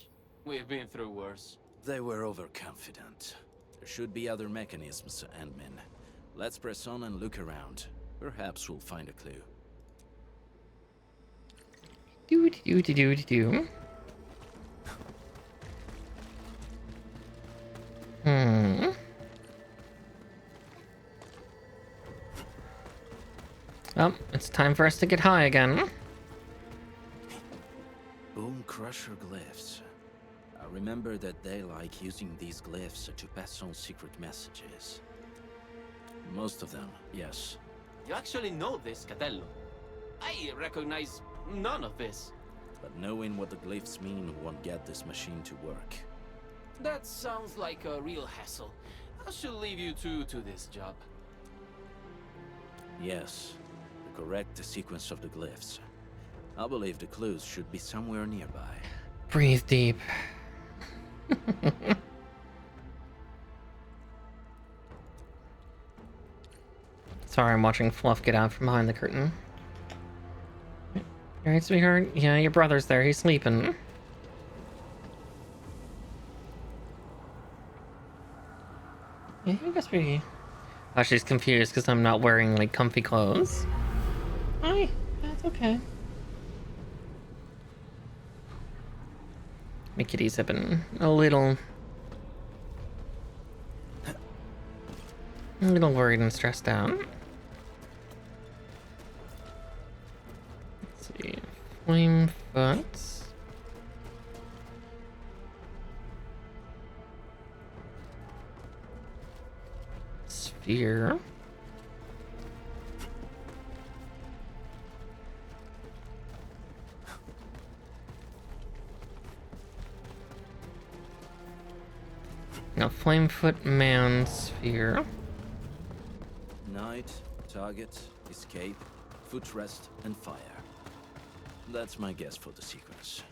[SPEAKER 14] We've been through worse.
[SPEAKER 8] They were overconfident. There should be other mechanisms, Endmin. Let's press on and look around. Perhaps we'll find a clue.
[SPEAKER 1] Do. Oh, it's time for us to get high again.
[SPEAKER 8] Bone Crusher glyphs. I remember that they like using these glyphs to pass on secret messages. Most of them, yes.
[SPEAKER 14] You actually know this, Catello. I recognize none of this.
[SPEAKER 8] But knowing what the glyphs mean won't get this machine to work.
[SPEAKER 14] That sounds like a real hassle. I should leave you two to this job.
[SPEAKER 8] Yes, the correct sequence of the glyphs. I believe the clues should be somewhere nearby.
[SPEAKER 1] Breathe deep. Sorry, I'm watching Fluff get out from behind the curtain. Alright, sweetheart? Yeah, your brother's there. He's sleeping. Yeah, I guess we... Oh, she's confused because I'm not wearing, like, comfy clothes. Hi. That's okay. My kitties have been a little worried and stressed out. Let's see. Flamefoot. Sphere. Now, Flamefoot Man Sphere.
[SPEAKER 8] Night, target, escape, footrest, and fire. That's my guess for the sequence.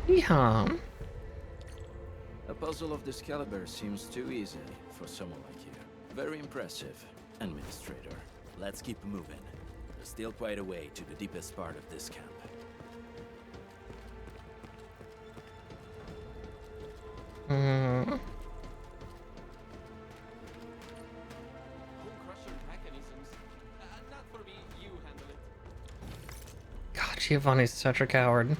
[SPEAKER 1] Yeehaw.
[SPEAKER 8] A puzzle of this caliber seems too easy for someone like you. Very impressive, Administrator. Let's keep moving. There's still quite a way to the deepest part of this camp.
[SPEAKER 14] Bone Crusher mechanisms. Not for me, you handle it.
[SPEAKER 1] God, Giovanni's such a coward.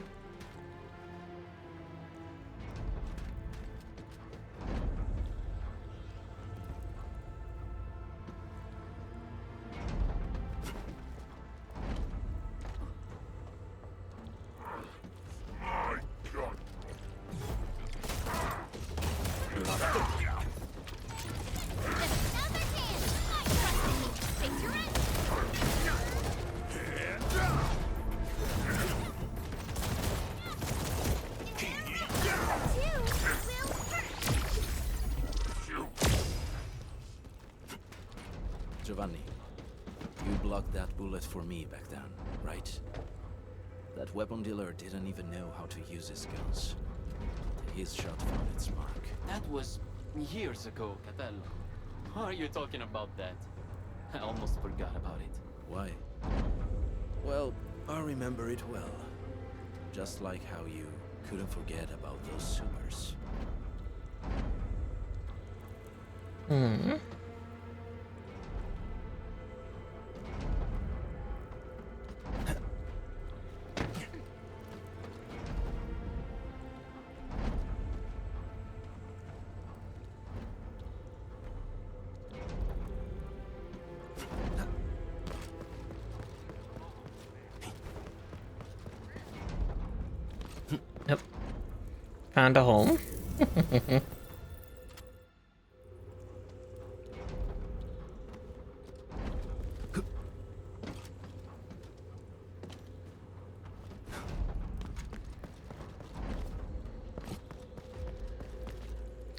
[SPEAKER 8] Giovanni, you blocked that bullet for me back then, right? That weapon dealer didn't even know how to use his guns. His shot found its mark.
[SPEAKER 14] That was years ago, Catello. Why are you talking about that? I almost forgot about it.
[SPEAKER 8] Why? Well, I remember it well. Just like how you couldn't forget about those sewers.
[SPEAKER 1] Hmm. Yep. Found a hole.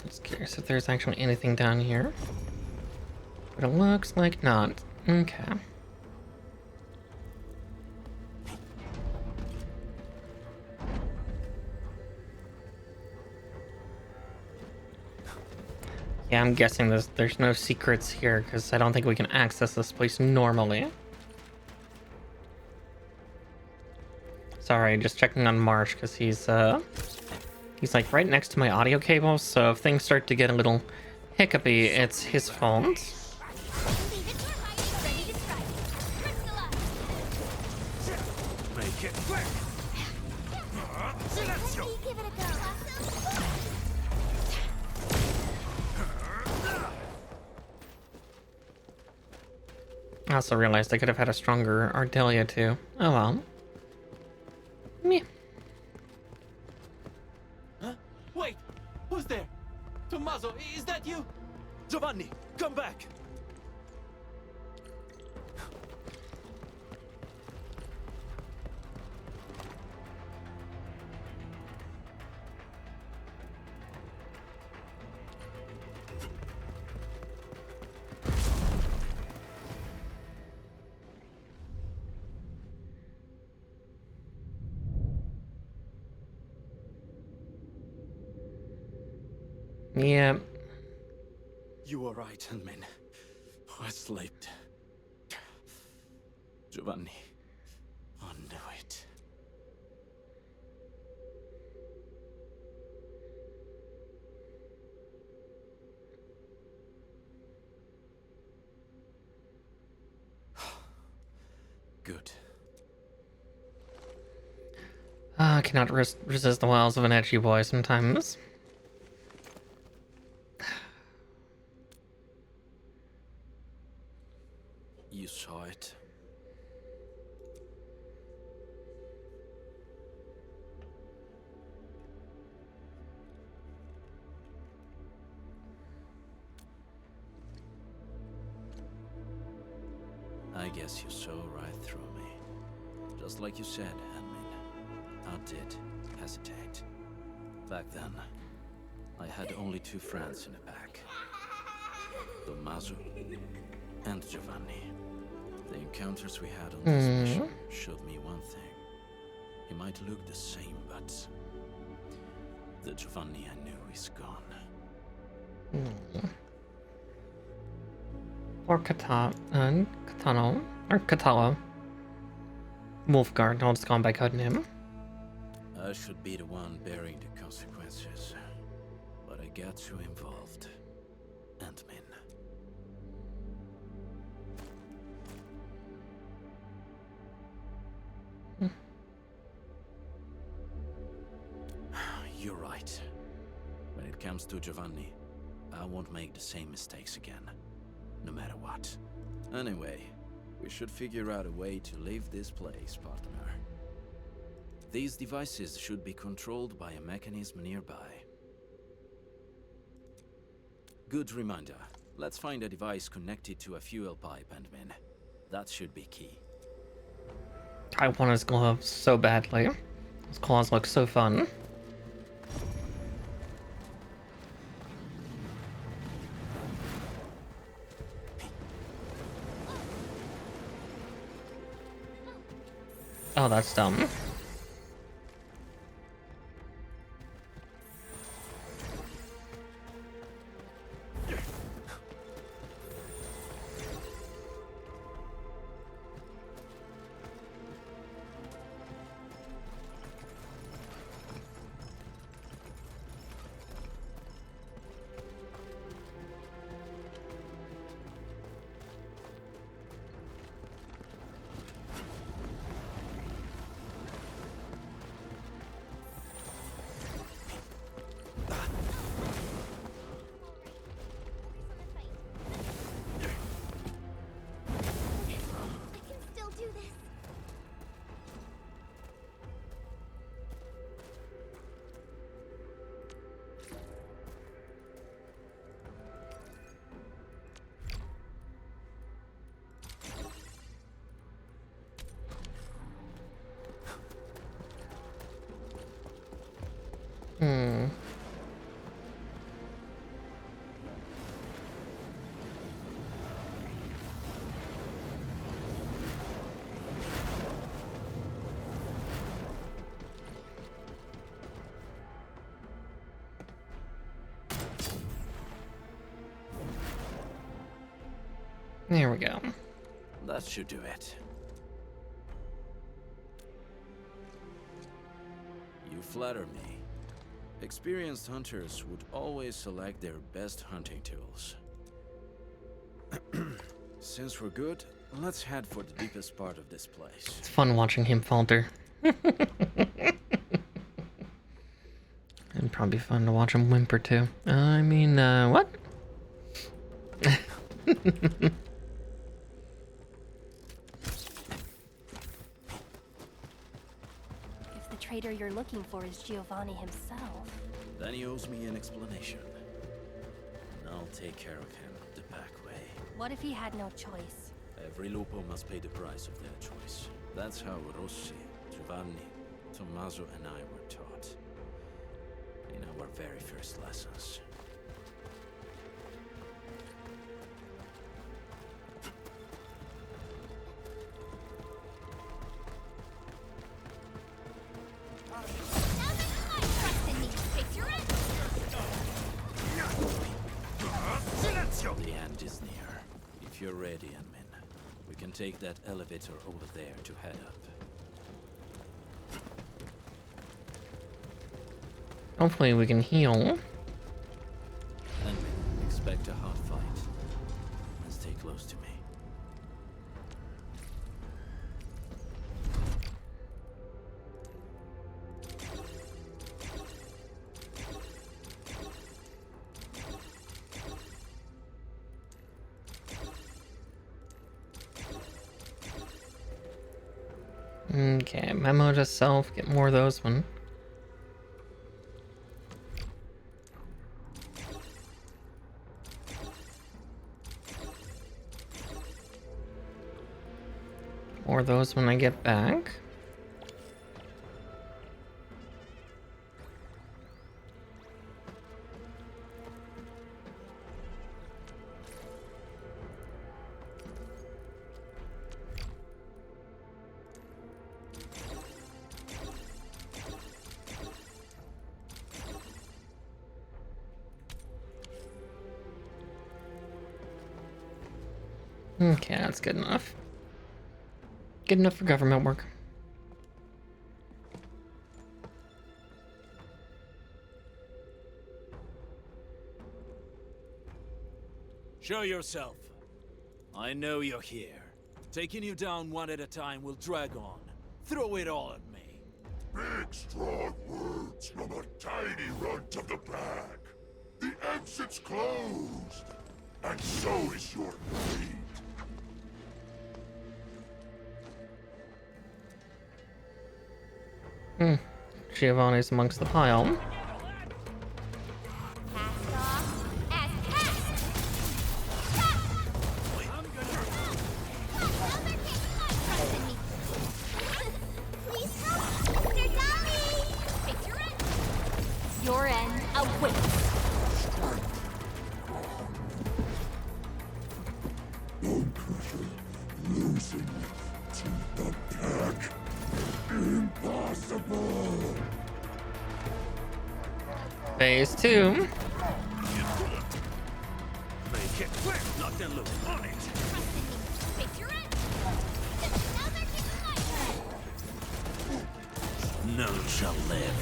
[SPEAKER 1] Just curious if there's actually anything down here. But it looks like not. Okay. Yeah, I'm guessing there's no secrets here because I don't think we can access this place normally. Sorry, just checking on Marsh because he's like right next to my audio cable, so if things start to get a little hiccupy, it's his fault. I also realized I could have had a stronger Ardelia too. Oh well. Meh.
[SPEAKER 14] Huh? Wait! Who's there? Tommaso, is that you?
[SPEAKER 5] Giovanni, come back!
[SPEAKER 1] Yeah.
[SPEAKER 8] You were right, Henmin. I slept. Giovanni, I knew it. Good.
[SPEAKER 1] I cannot resist the wiles of an edgy boy sometimes.
[SPEAKER 8] You saw it. I guess you saw right through me. Just like you said, Henmin. I did hesitate. Back then, I had only two friends in the pack. Tommaso and Giovanni. The encounters we had on this mission showed me one thing. He might look the same, but the Giovanni I knew is gone.
[SPEAKER 1] Or Catano, or Catalo. Wolfguard, I'll just go on by coding him.
[SPEAKER 8] I should be the one bearing the consequences, but I got too involved. Ant-Man. You're right. When it comes to Giovanni, I won't make the same mistakes again, no matter what. Anyway, we should figure out a way to leave this place, partner. These devices should be controlled by a mechanism nearby. Good reminder. Let's find a device connected to a fuel pipe, Endmin. That should be key.
[SPEAKER 1] I want his gloves so badly. His claws look so fun. Oh, that's dumb. There we go.
[SPEAKER 8] That should do it. You flatter me. Experienced hunters would always select their best hunting tools. Since we're good, let's head for the deepest part of this place.
[SPEAKER 1] It's fun watching him falter. And probably fun to watch him whimper too. I mean, what?
[SPEAKER 12] If the traitor you're looking for is Giovanni himself,
[SPEAKER 8] then he owes me an explanation. And I'll take care of him the back way.
[SPEAKER 12] what if he had no choice?
[SPEAKER 8] Every lupo must pay the price of their choice. That's how Rossi, Giovanni, Tommaso and I were taught. In our very first lessons. The end is near. If you're ready, Enmin, we can take that elevator over there to head up.
[SPEAKER 1] Hopefully we can heal.
[SPEAKER 8] Enmin, expect a hard fight. And stay close to me.
[SPEAKER 1] Okay, memo to self, get more of those one. More of those when I get back. Okay, that's good enough. Good enough for government work.
[SPEAKER 17] Show yourself. I know you're here. Taking you down one at a time will drag on. Throw it all at me.
[SPEAKER 18] Big, strong words from a tiny runt of the pack. The exit's closed, and so is your fate.
[SPEAKER 1] Giovanni's amongst the pile.
[SPEAKER 6] Cast off as cast
[SPEAKER 1] Phase 2.
[SPEAKER 17] Make it quick, nothing loose on it. None shall live.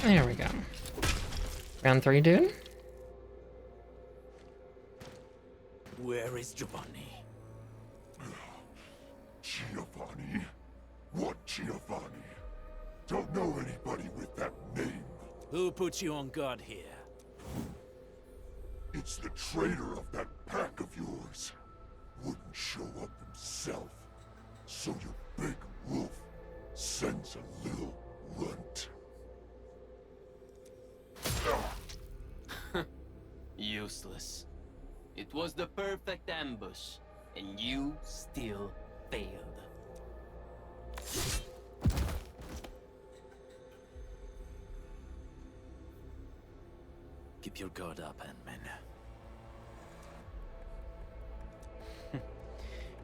[SPEAKER 1] There we go. Round 3, dude.
[SPEAKER 17] Where is Giovanni?
[SPEAKER 18] Giovanni? What Giovanni? Don't know anybody with that name.
[SPEAKER 17] Who put you on guard here?
[SPEAKER 18] It's the traitor of that pack of yours. Wouldn't show up himself. So your big wolf sends a little runt.
[SPEAKER 14] Useless. It was the perfect ambush, and you still failed.
[SPEAKER 8] Keep your guard up, Ant-Man.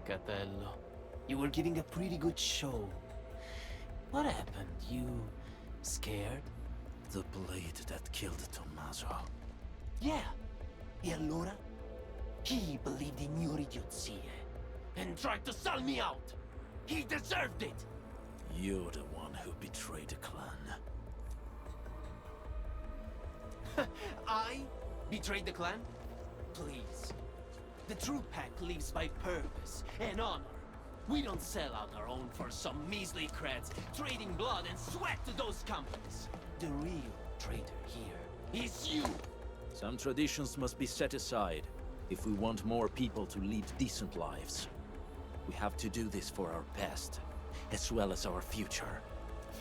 [SPEAKER 14] Catello, you were giving a pretty good show. What happened? You scared?
[SPEAKER 8] The blade that killed Tommaso.
[SPEAKER 14] Yeah. E allora? He believed in your idiozie and tried to sell me out. He deserved it.
[SPEAKER 8] You're the one who betrayed the clan.
[SPEAKER 14] I betrayed the clan? Please. The true pack lives by purpose and honor. We don't sell out our own for some measly creds, trading blood and sweat to those companies. The real traitor here is you.
[SPEAKER 8] Some traditions must be set aside if we want more people to lead decent lives. We have to do this for our past, as well as our future.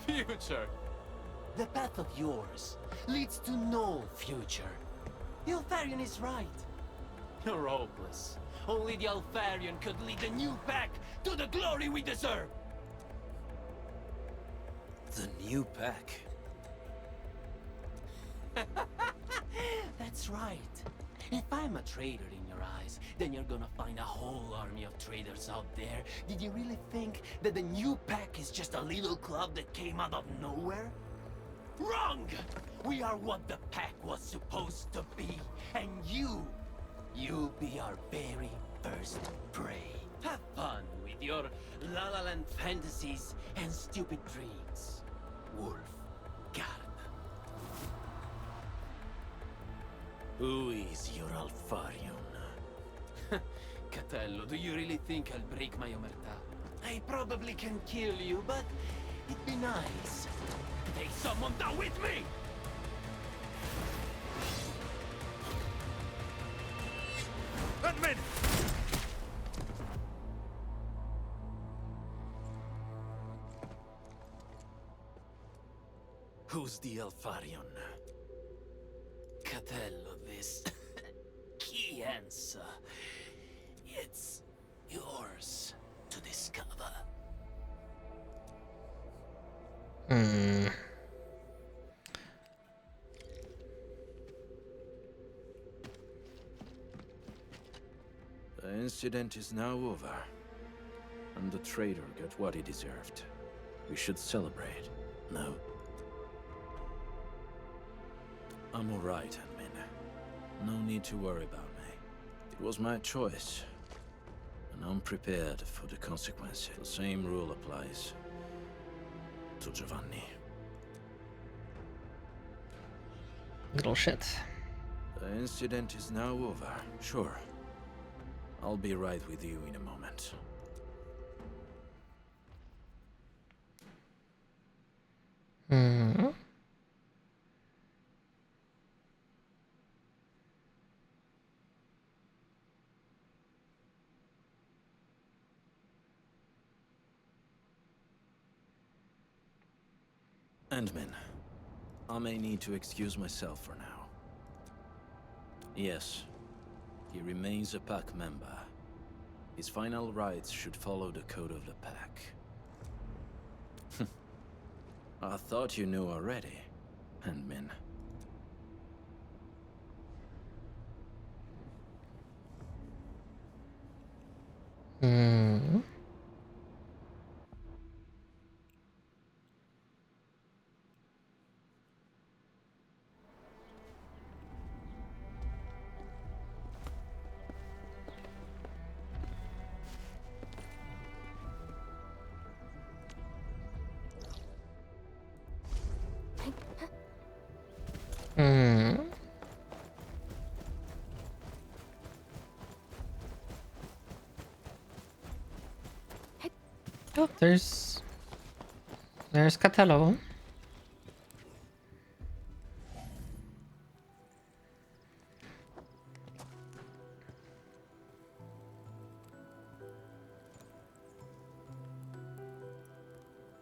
[SPEAKER 14] Future? The path of yours leads to no future. The Alfarian is right. You're hopeless. Only the Alfarian could lead the new pack to the glory we deserve.
[SPEAKER 8] The new pack?
[SPEAKER 14] That's right. If I'm a traitor in your eyes, then you're gonna find a whole army of traitors out there. Did you really think that the new pack is just a little club that came out of nowhere? Wrong! We are what the pack was supposed to be, and you'll be our very first prey. Have fun with your La La Land fantasies and stupid dreams, Wolf Guard.
[SPEAKER 8] Who is your Alfarion?
[SPEAKER 14] Catello, do you really think I'll break my omertà? I probably can kill you, but it'd be nice. Take someone down with me!
[SPEAKER 17] Ant-Man!
[SPEAKER 8] Who's the Alfarion?
[SPEAKER 14] Catello, this key answer. It's yours to discover.
[SPEAKER 8] The incident is now over, and the traitor got what he deserved. We should celebrate, no? I'm alright, Ant-Man. No need to worry about me. It was my choice, and I'm prepared for the consequences. The same rule applies to Giovanni.
[SPEAKER 1] Little shit.
[SPEAKER 8] The incident is now over, sure. I'll be right with you in a moment. Ant-Man, I may need to excuse myself for now. Yes, he remains a pack member. His final rites should follow the code of the pack. I thought you knew already, Ant-Man.
[SPEAKER 1] there's Catello.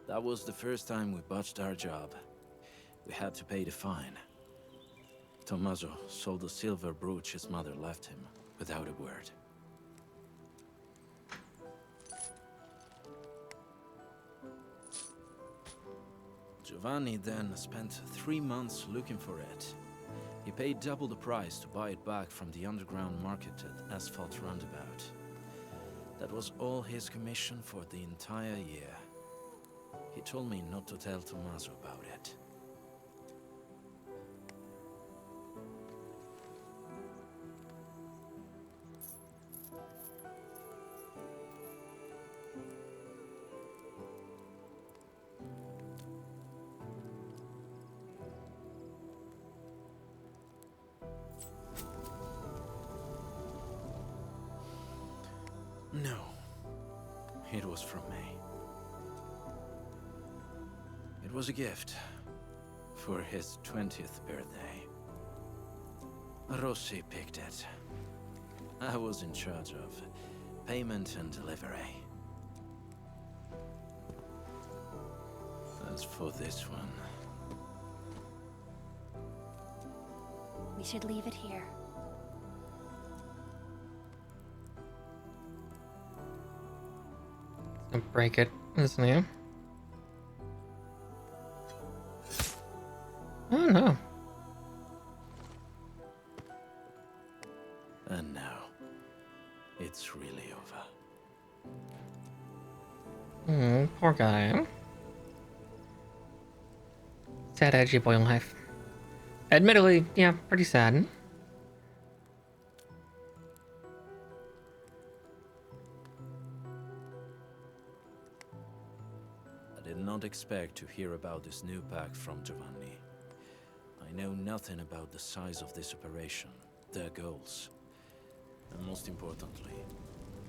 [SPEAKER 8] That was the first time we botched our job. We had to pay the fine. Tommaso sold the silver brooch his mother left him, without a word. Giovanni then spent 3 months looking for it. He paid double the price to buy it back from the underground market at Asphalt Roundabout. That was all his commission for the entire year. He told me not to tell Tommaso about it. No, it was from me. It was a gift for his 20th birthday. Rossi picked it. I was in charge of payment and delivery. As for this one...
[SPEAKER 12] We should leave it here.
[SPEAKER 1] Break it, isn't he? Oh no.
[SPEAKER 8] And now, it's really over.
[SPEAKER 1] Poor guy. Sad, edgy boy life. Admittedly, yeah, pretty sad.
[SPEAKER 8] I did not expect to hear about this new pack from Giovanni. I know nothing about the size of this operation, their goals, and most importantly,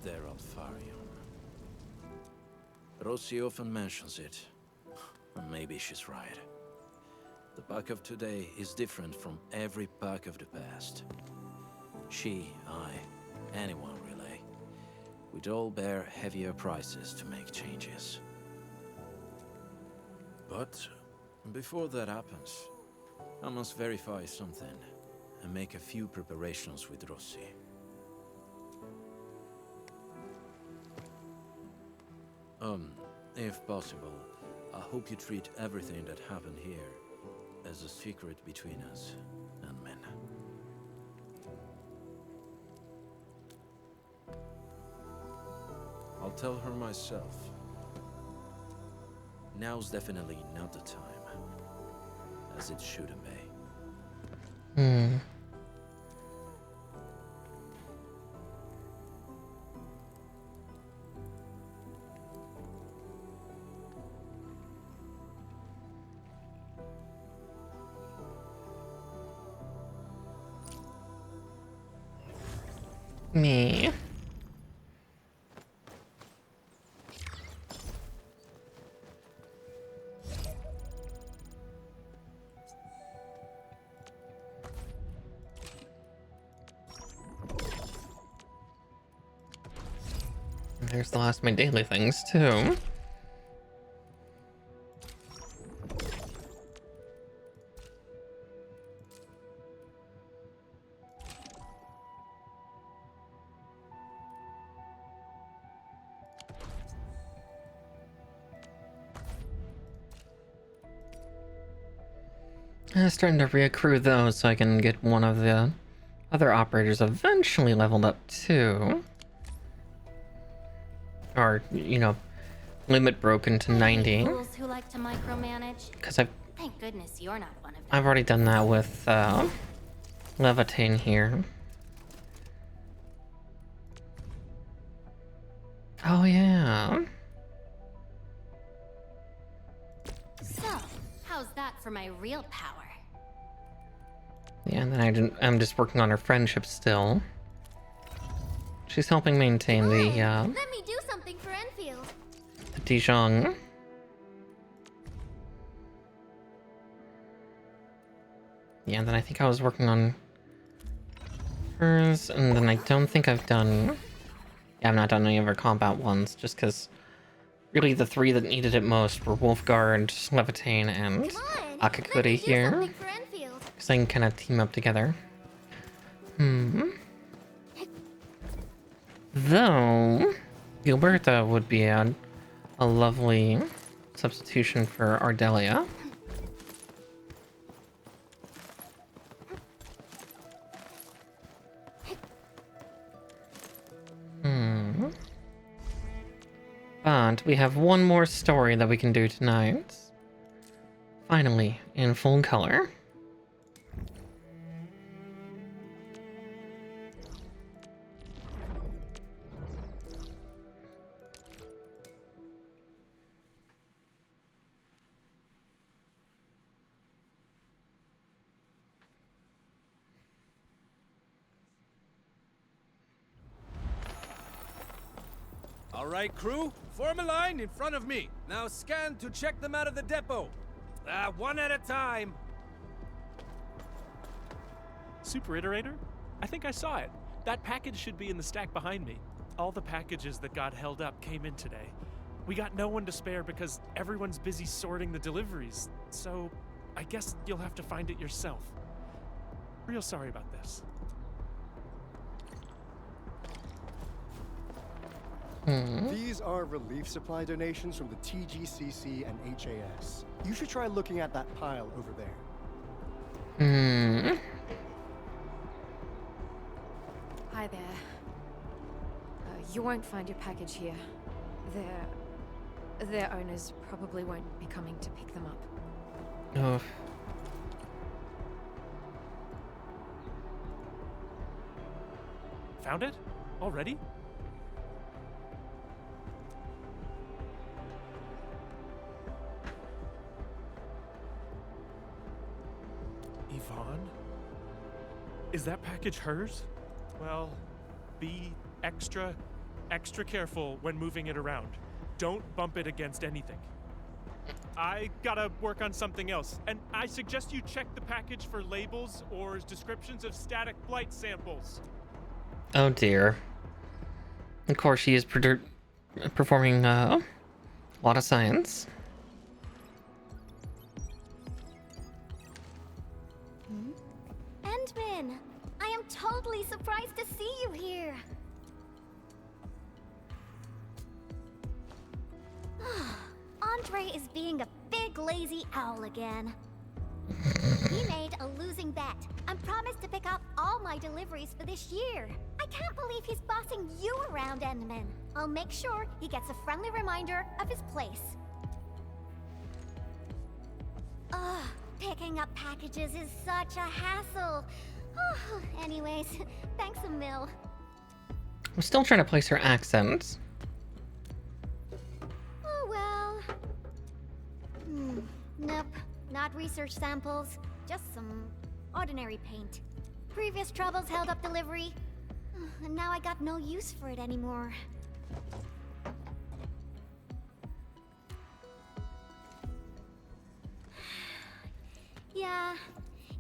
[SPEAKER 8] their Alfarium. Rossi often mentions it, and maybe she's right. The pack of today is different from every pack of the past. She, I, anyone really, we'd all bear heavier prices to make changes. But before that happens, I must verify something and make a few preparations with Rossi. If possible, I hope you treat everything that happened here as a secret between us and men. I'll tell her myself. Now's definitely not the time, as it shouldn't be.
[SPEAKER 1] Me. There's the last of my daily things too. I'm starting to reaccrue those so I can get one of the other operators eventually leveled up too. Or, you know, limit broken to 90.
[SPEAKER 12] Fools who like to micromanage.
[SPEAKER 1] Because
[SPEAKER 12] Thank goodness you're not one of them.
[SPEAKER 1] I've already done that with Levitain here. Oh yeah.
[SPEAKER 12] So, how's that for my real power?
[SPEAKER 1] Yeah, and then I'm just working on her friendship still. She's helping maintain the
[SPEAKER 6] Let me do something for Enfield.
[SPEAKER 1] Dijon. Yeah, then I think I was working on hers, and then I don't think I've done... Yeah, I've not done any of her combat ones, just because really the three that needed it most were Wolfguard, Levitane, and Akakuri here. Because they can kind of team up together. Though, Gilberta would be a lovely substitution for Ardelia. But we have one more story that we can do tonight. Finally, in full color.
[SPEAKER 17] All right, crew, form a line in front of me. Now scan to check them out of the depot. One at a time.
[SPEAKER 19] Super Iterator? I think I saw it. That package should be in the stack behind me. All the packages that got held up came in today. We got no one to spare because everyone's busy sorting the deliveries. So, I guess you'll have to find it yourself. Real sorry about this.
[SPEAKER 20] These are relief supply donations from the TGCC and HAS. You should try looking at that pile over there.
[SPEAKER 9] Hi there. You won't find your package here. Their owners probably won't be coming to pick them up.
[SPEAKER 1] Oh.
[SPEAKER 19] Found it? Already? Yvonne? Is that package hers? Well, be extra careful when moving it around. Don't bump it against anything. I gotta work on something else, and I suggest you check the package for labels or descriptions of static flight samples.
[SPEAKER 1] Oh dear. Of course, she is performing a lot of science.
[SPEAKER 6] Endman, I am totally surprised to see you here. Andre is being a big lazy owl again. He made a losing bet and promised to pick up all my deliveries for this year. I can't believe he's bossing you around, Endman. I'll make sure he gets a friendly reminder of his place. Ugh, picking up packages is such a hassle. Anyways, thanks a mil.
[SPEAKER 1] I'm still trying to place her accent.
[SPEAKER 6] Oh well. Nope, not research samples. Just some ordinary paint. Previous troubles held up delivery. And now I got no use for it anymore. Yeah,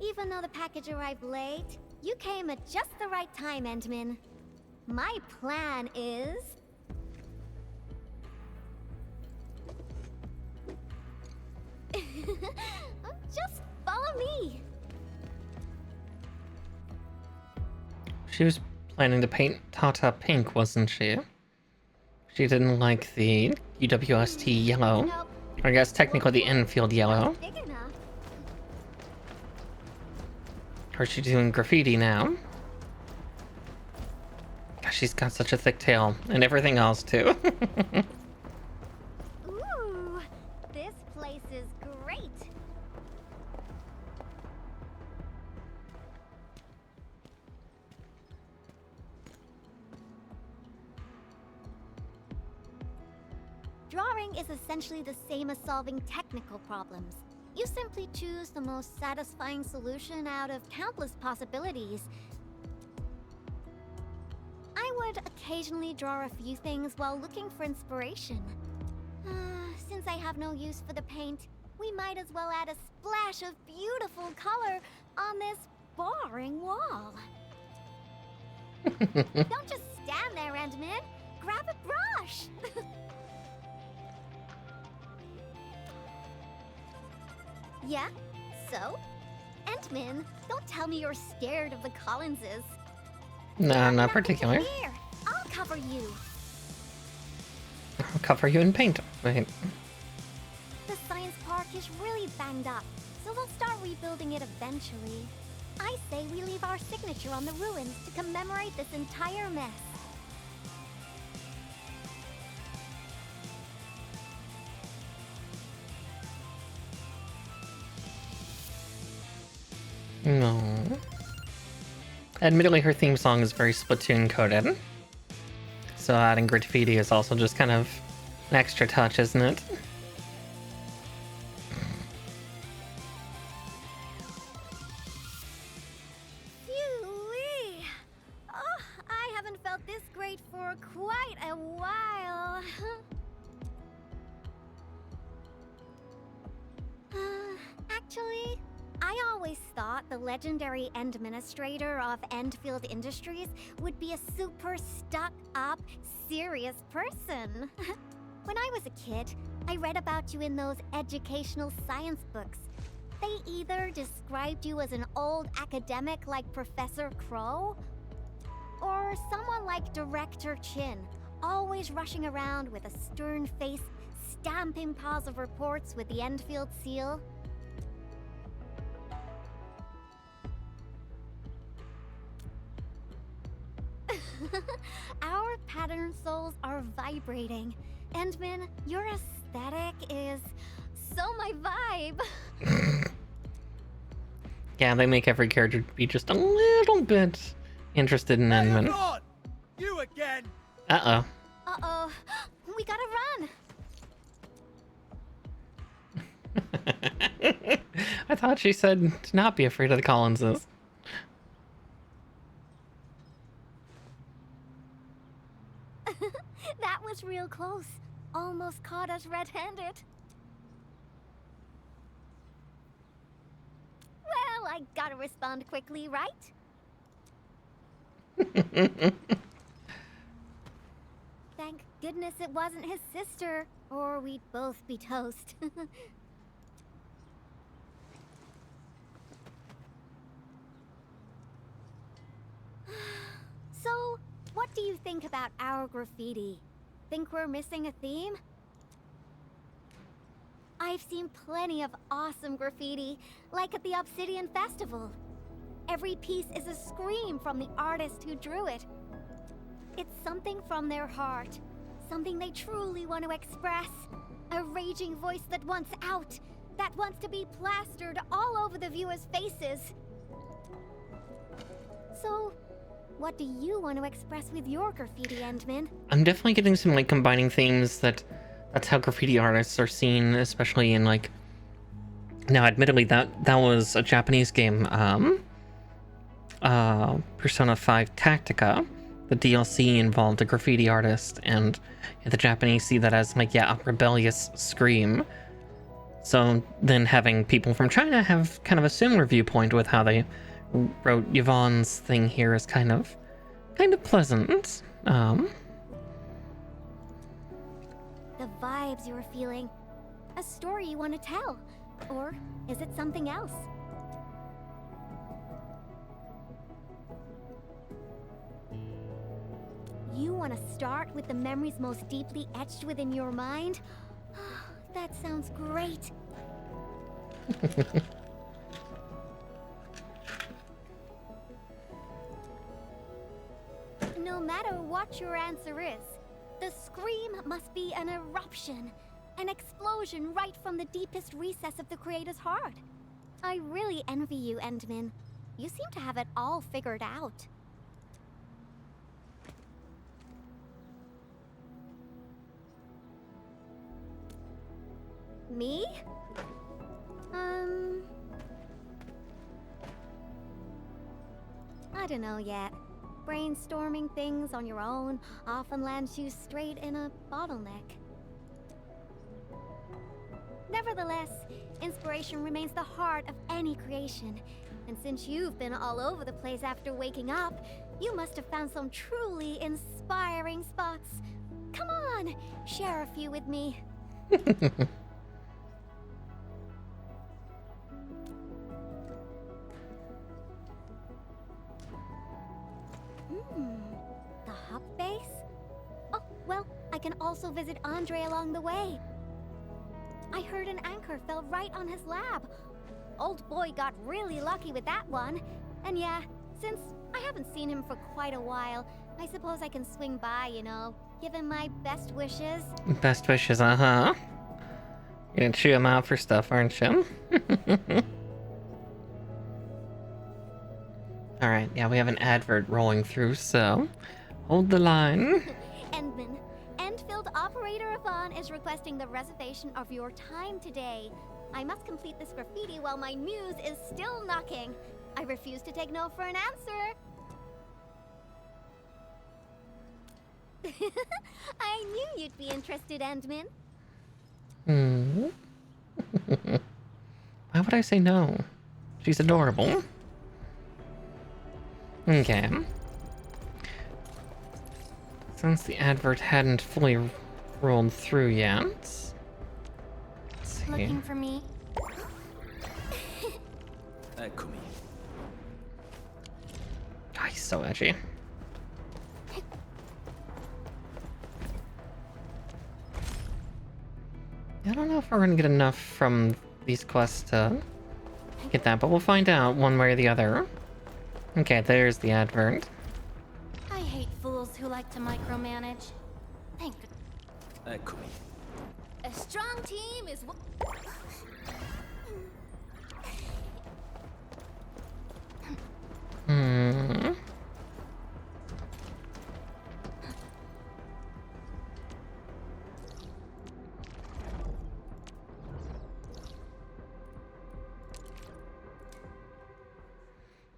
[SPEAKER 6] even though the package arrived late, you came at just the right time, Endman. My plan is... just follow me.
[SPEAKER 1] She was planning to paint Tata pink, wasn't she? She didn't like the UWST yellow.
[SPEAKER 6] Nope.
[SPEAKER 1] Or I guess technically the Enfield yellow.
[SPEAKER 6] Big enough.
[SPEAKER 1] Or she's doing graffiti now. Gosh, she's got such a thick tail. And everything else, too.
[SPEAKER 6] Ooh, this place is great. Drawing is essentially the same as solving technical problems. You simply choose the most satisfying solution out of countless possibilities. I would occasionally draw a few things while looking for inspiration. Since I have no use for the paint, we might as well add a splash of beautiful color on this boring wall. Don't just stand there, Endman. Grab a brush. Yeah? So? Endman, don't tell me you're scared of the Collinses.
[SPEAKER 1] No, not particular.
[SPEAKER 6] Here, I'll cover you.
[SPEAKER 1] I'll cover you in paint. Wait.
[SPEAKER 6] The science park is really banged up, so we'll start rebuilding it eventually. I say we leave our signature on the ruins to commemorate this entire mess.
[SPEAKER 1] No. Admittedly, her theme song is very Splatoon coded. So adding graffiti is also just kind of an extra touch, isn't it?
[SPEAKER 6] Phew-wee. Oh, I haven't felt this great for quite a while. Actually, I always thought the legendary administrator of Endfield Industries would be a super stuck-up, serious person. When I was a kid, I read about you in those educational science books. They either described you as an old academic like Professor Crow, or someone like Director Chin, always rushing around with a stern face, stamping piles of reports with the Endfield seal. Our pattern souls are vibrating. Endman, your aesthetic is so my vibe.
[SPEAKER 1] Yeah, they make every character be just a little bit interested in Endman.
[SPEAKER 5] You again!
[SPEAKER 1] Uh-oh.
[SPEAKER 6] Uh-oh. We gotta run.
[SPEAKER 1] I thought she said to not be afraid of the Collinses.
[SPEAKER 6] That was real close. Almost caught us red-handed. Well, I gotta respond quickly, right? Thank goodness it wasn't his sister, or we'd both be toast. So, what do you think about our graffiti? Think we're missing a theme? I've seen plenty of awesome graffiti, like at the Obsidian Festival. Every piece is a scream from the artist who drew it. It's something from their heart, something they truly want to express. A raging voice that wants out, that wants to be plastered all over the viewers' faces. So, what do you want to express with your graffiti, Endman?
[SPEAKER 1] I'm definitely getting some like combining themes that's how graffiti artists are seen, especially in like, now admittedly that was a Japanese game, Persona 5 Tactica. The DLC involved a graffiti artist, and the Japanese see that as like, yeah, a rebellious scream. So then having people from China have kind of a similar viewpoint with how they wrote Yvonne's thing here is kind of pleasant.
[SPEAKER 6] The vibes you're feeling. A story you want to tell. Or is it something else? You want to start with the memories most deeply etched within your mind? That sounds great. No matter what your answer is, the scream must be an eruption, an explosion right from the deepest recess of the creator's heart. I really envy you, Endman. You seem to have it all figured out. Me? I don't know yet. Brainstorming things on your own often lands you straight in a bottleneck.
[SPEAKER 2] Nevertheless, inspiration remains the heart of any creation. And since you've been all over the place after waking up, you must have found some truly inspiring spots. Come on, share a few with me. The hub base? Oh, well, I can also visit Andre along the way. I heard an anchor fell right on his lab. Old boy got really lucky with that one. And yeah, since I haven't seen him for quite a while, I suppose I can swing by, you know, give him my best wishes.
[SPEAKER 1] Best wishes, uh-huh. You're gonna chew him out for stuff, aren't you? Alright, yeah, we have an advert rolling through, so hold the line.
[SPEAKER 2] Endman, Endfield operator Yvonne is requesting the reservation of your time today. I must complete this graffiti while my muse is still knocking. I refuse to take no for an answer. I knew you'd be interested, Endman.
[SPEAKER 1] Why would I say no? She's adorable. Okay. Since the advert hadn't fully rolled through yet. Let's see.
[SPEAKER 12] Looking for me?
[SPEAKER 8] Eccomi.
[SPEAKER 1] Oh, he's so edgy. I don't know if we're gonna get enough from these quests to get that, but we'll find out one way or the other. Okay, there's the advert.
[SPEAKER 12] I hate fools who like to micromanage. Thank
[SPEAKER 8] Eccomi.
[SPEAKER 2] A strong team is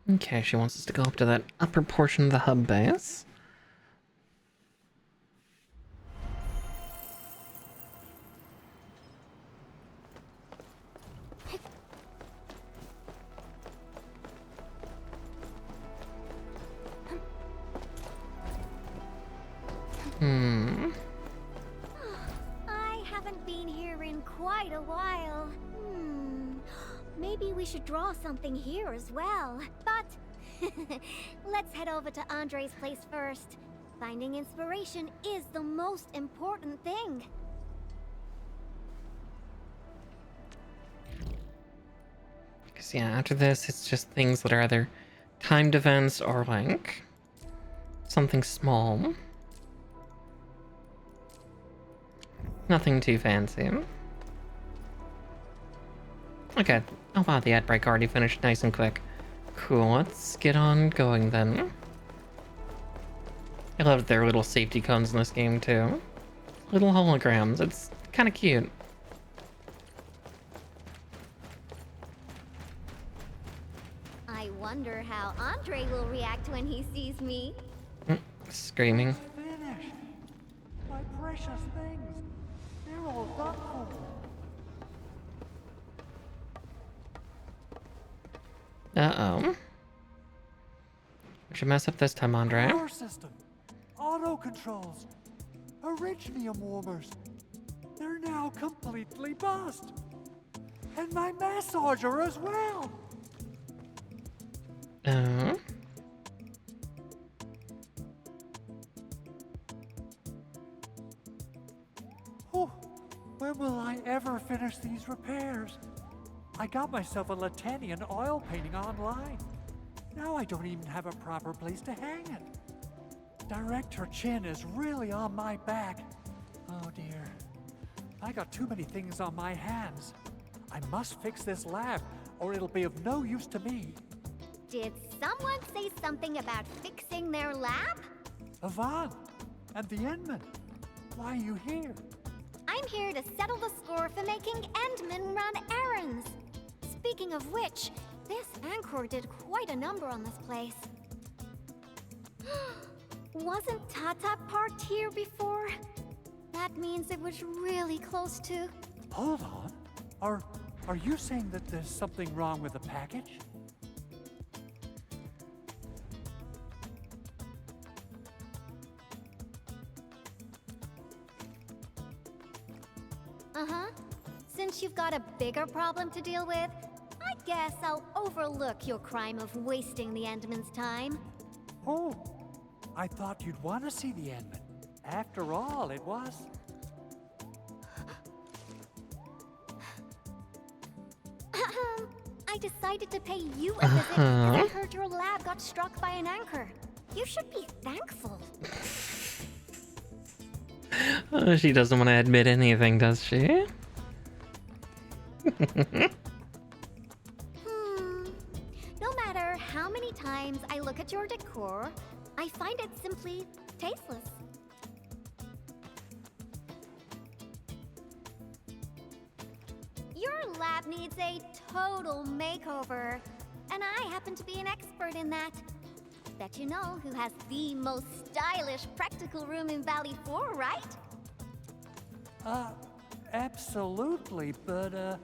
[SPEAKER 1] Okay, she wants us to go up to that upper portion of the hub base.
[SPEAKER 2] I haven't been here in quite a while. Maybe we should draw something here as well. But let's head over to Andre's place first. Finding inspiration is the most important thing.
[SPEAKER 1] Because yeah, after this, it's just things that are either timed events or like something small. Nothing too fancy. Okay. Oh wow, the ad break already finished nice and quick. Cool, let's get on going then. I love their little safety cones in this game too. Little holograms, it's kind of cute.
[SPEAKER 2] I wonder how Andre will react when he sees me.
[SPEAKER 1] Screaming.
[SPEAKER 4] Finished. My precious things. They're all done for.
[SPEAKER 1] Uh-oh. What'd you mess up this time, Andre?
[SPEAKER 4] Power system, auto controls, originium warmers. They're now completely bust. And my massager as well. Oh, when will I ever finish these repairs? I got myself a Latanian oil painting online. Now I don't even have a proper place to hang it. Director Chin is really on my back. Oh dear. I got too many things on my hands. I must fix this lab, or it'll be of no use to me.
[SPEAKER 2] Did someone say something about fixing their lab?
[SPEAKER 4] Yvonne, and the Endman. Why are you here?
[SPEAKER 2] I'm here to settle the score for making Endman run errands. Speaking of which, this Anchor did quite a number on this place. Wasn't Tata parked here before? That means it was really close to...
[SPEAKER 4] Hold on. Are you saying that there's something wrong with the package?
[SPEAKER 6] Uh-huh. Since you've got a bigger problem to deal with, I guess I'll overlook your crime of wasting the Endman's time.
[SPEAKER 4] Oh, I thought you'd want to see the Endman. After all, it was...
[SPEAKER 6] I decided to pay you a visit because I heard your lab got struck by an anchor. You should be thankful.
[SPEAKER 1] She doesn't want to admit anything, does she?
[SPEAKER 6] No matter how many times I look at your decor, I find it simply tasteless. Your lab needs a total makeover, and I happen to be an expert in that. Bet you know who has the most stylish practical room in Valley 4, right?
[SPEAKER 4] Absolutely, but,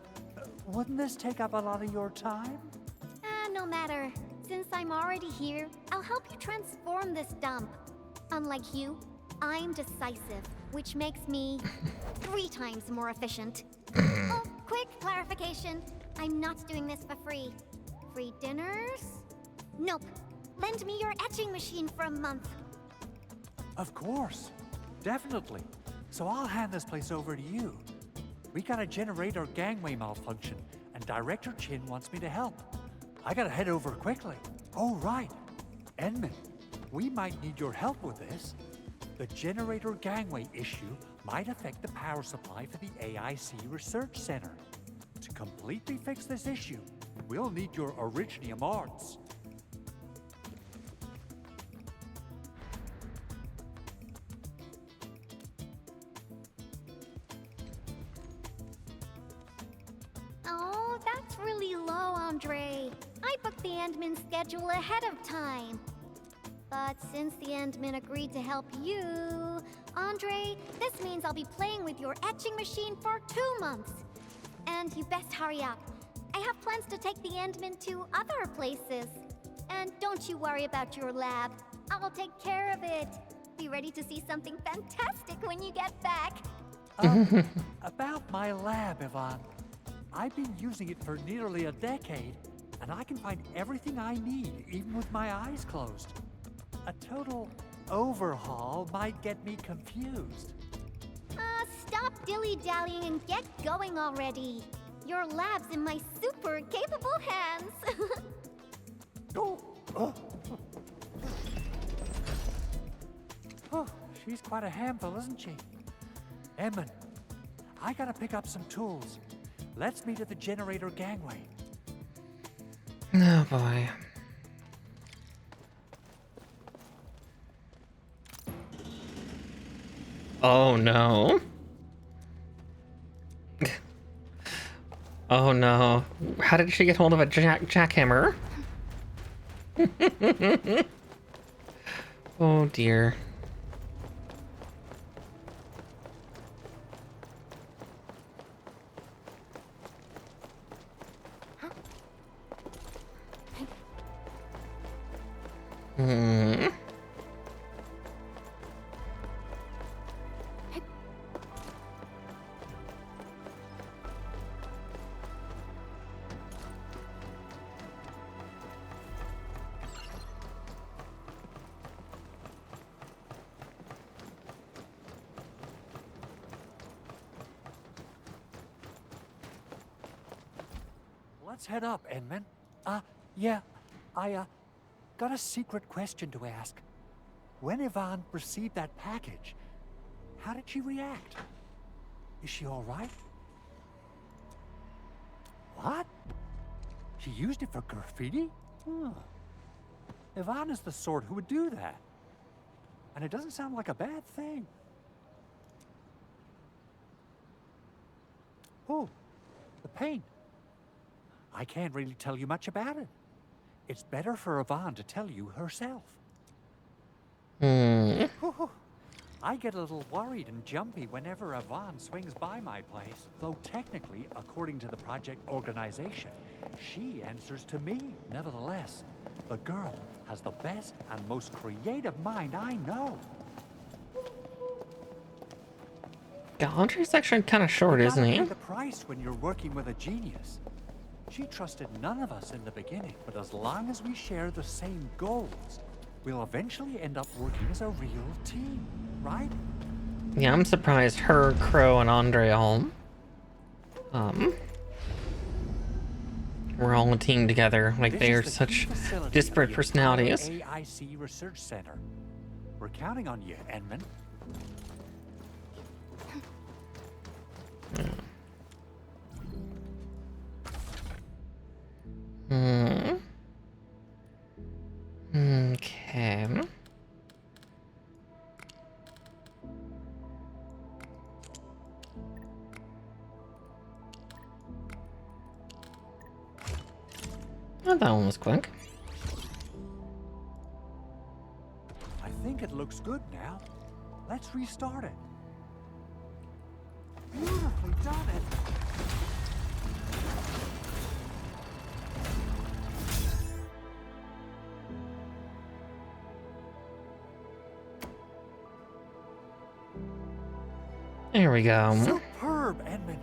[SPEAKER 4] wouldn't this take up a lot of your time?
[SPEAKER 6] No matter. Since I'm already here, I'll help you transform this dump. Unlike you, I'm decisive, which makes me 3 times more efficient. Oh, quick clarification. I'm not doing this for free. Free dinners? Nope. Lend me your etching machine for a month.
[SPEAKER 4] Of course. Definitely. So I'll hand this place over to you. We got a generator gangway malfunction, and Director Chin wants me to help. I gotta head over quickly. Oh, right. Endman, we might need your help with this. The generator gangway issue might affect the power supply for the AIC Research Center. To completely fix this issue, we'll need your Originium arts.
[SPEAKER 6] Oh, that's really low, Andre. I booked the Endman schedule ahead of time. But since the Endman agreed to help you, Andre, this means I'll be playing with your etching machine for 2 months. And you best hurry up. I have plans to take the Endman to other places. And don't you worry about your lab. I'll take care of it. Be ready to see something fantastic when you get back.
[SPEAKER 4] About my lab, Yvonne. I've been using it for nearly a decade, and I can find everything I need, even with my eyes closed. A total overhaul might get me confused.
[SPEAKER 6] Stop dilly-dallying and get going already. Your lab's in my super capable hands.
[SPEAKER 4] Oh, she's quite a handful, isn't she? Edmund, I gotta pick up some tools. Let's meet at the generator gangway.
[SPEAKER 1] Oh boy. Oh no. Oh no. How did she get hold of a jackhammer? Oh dear.
[SPEAKER 4] Let's head up, Edmund. Yeah, I got a secret question to ask. When Yvonne received that package, how did she react? Is she all right? What? She used it for graffiti? Yvonne is the sort who would do that. And it doesn't sound like a bad thing. Oh, the paint. I can't really tell you much about it. It's better for Yvonne to tell you herself. I get a little worried and jumpy whenever Yvonne swings by my place. Though technically, according to the project organization, she answers to me. Nevertheless, the girl has the best and most creative mind I know.
[SPEAKER 1] Yeah, Andre's actually kind of short,
[SPEAKER 4] You
[SPEAKER 1] isn't
[SPEAKER 4] gotta
[SPEAKER 1] he?
[SPEAKER 4] pay the price when you're working with a genius. She trusted none of us in the beginning, but as long as we share the same goals, we'll eventually end up working as a real team, right?
[SPEAKER 1] Yeah, I'm surprised her, Crow, and Andre all we're all a team together. Like, they are such disparate personalities.
[SPEAKER 4] AIC Research Center. We're counting on you, Enman.
[SPEAKER 1] Okay. Oh, that one was quick.
[SPEAKER 4] I think it looks good now. Let's restart it. Beautifully done it.
[SPEAKER 1] There we go.
[SPEAKER 4] Superb, Edmund.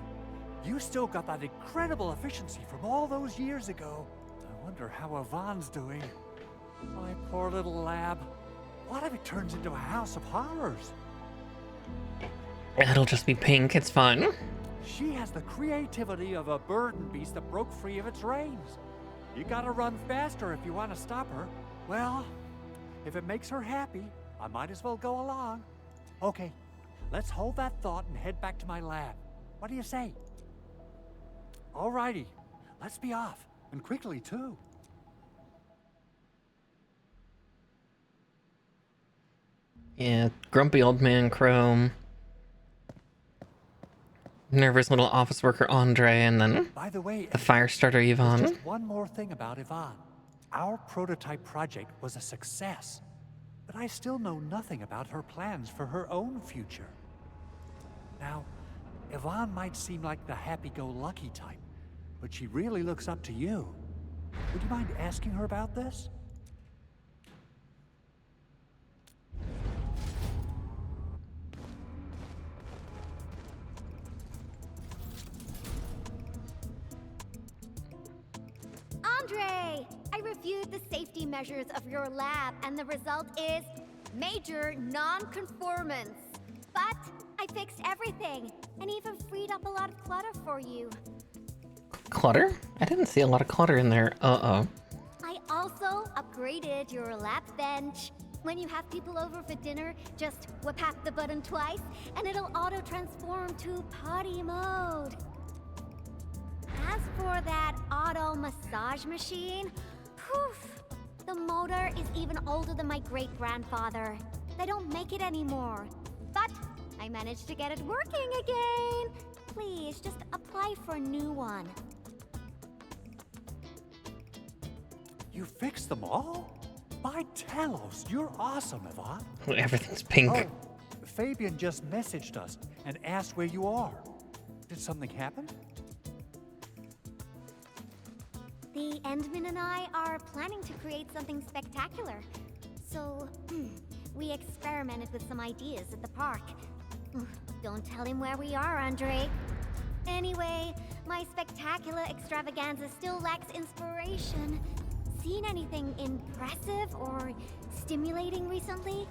[SPEAKER 4] You still got that incredible efficiency from all those years ago. I wonder how Yvonne's doing. My poor little lab. What if it turns into a house of horrors?
[SPEAKER 1] It'll just be pink, it's fun.
[SPEAKER 4] She has the creativity of a burden beast that broke free of its reins. You gotta run faster if you want to stop her. Well, if it makes her happy, I might as well go along. Okay, let's hold that thought and head back to my lab. What do you say? Alrighty, let's be off, and quickly too.
[SPEAKER 1] Yeah, grumpy old man Crow. Nervous little office worker Andre, and then
[SPEAKER 4] By the way,
[SPEAKER 1] the fire starter Yvonne.
[SPEAKER 4] Just one more thing about Yvonne. Our prototype project was a success, but I still know nothing about her plans for her own future. Now, Yvonne might seem like the happy-go-lucky type, but she really looks up to you. Would you mind asking her about this?
[SPEAKER 6] Andre! I reviewed the safety measures of your lab, and the result is major non-conformance. But I fixed everything, and even freed up a lot of clutter for you.
[SPEAKER 1] Clutter? I didn't see a lot of clutter in there. Uh-oh.
[SPEAKER 6] I also upgraded your lab bench. When you have people over for dinner, just whip the button twice, and it'll auto-transform to potty mode. As for that auto massage machine, poof, the motor is even older than my great-grandfather. They don't make it anymore. But I managed to get it working again. Please, just apply for a new one.
[SPEAKER 4] You fixed them all? By Talos, you're awesome, Yvonne.
[SPEAKER 1] Everything's pink.
[SPEAKER 4] Oh, Fabian just messaged us and asked where you are. Did something happen?
[SPEAKER 6] The Endman and I are planning to create something spectacular. So, we experimented with some ideas at the park. Don't tell him where we are, Andre. Anyway, my spectacular extravaganza still lacks inspiration. Seen anything impressive or stimulating recently?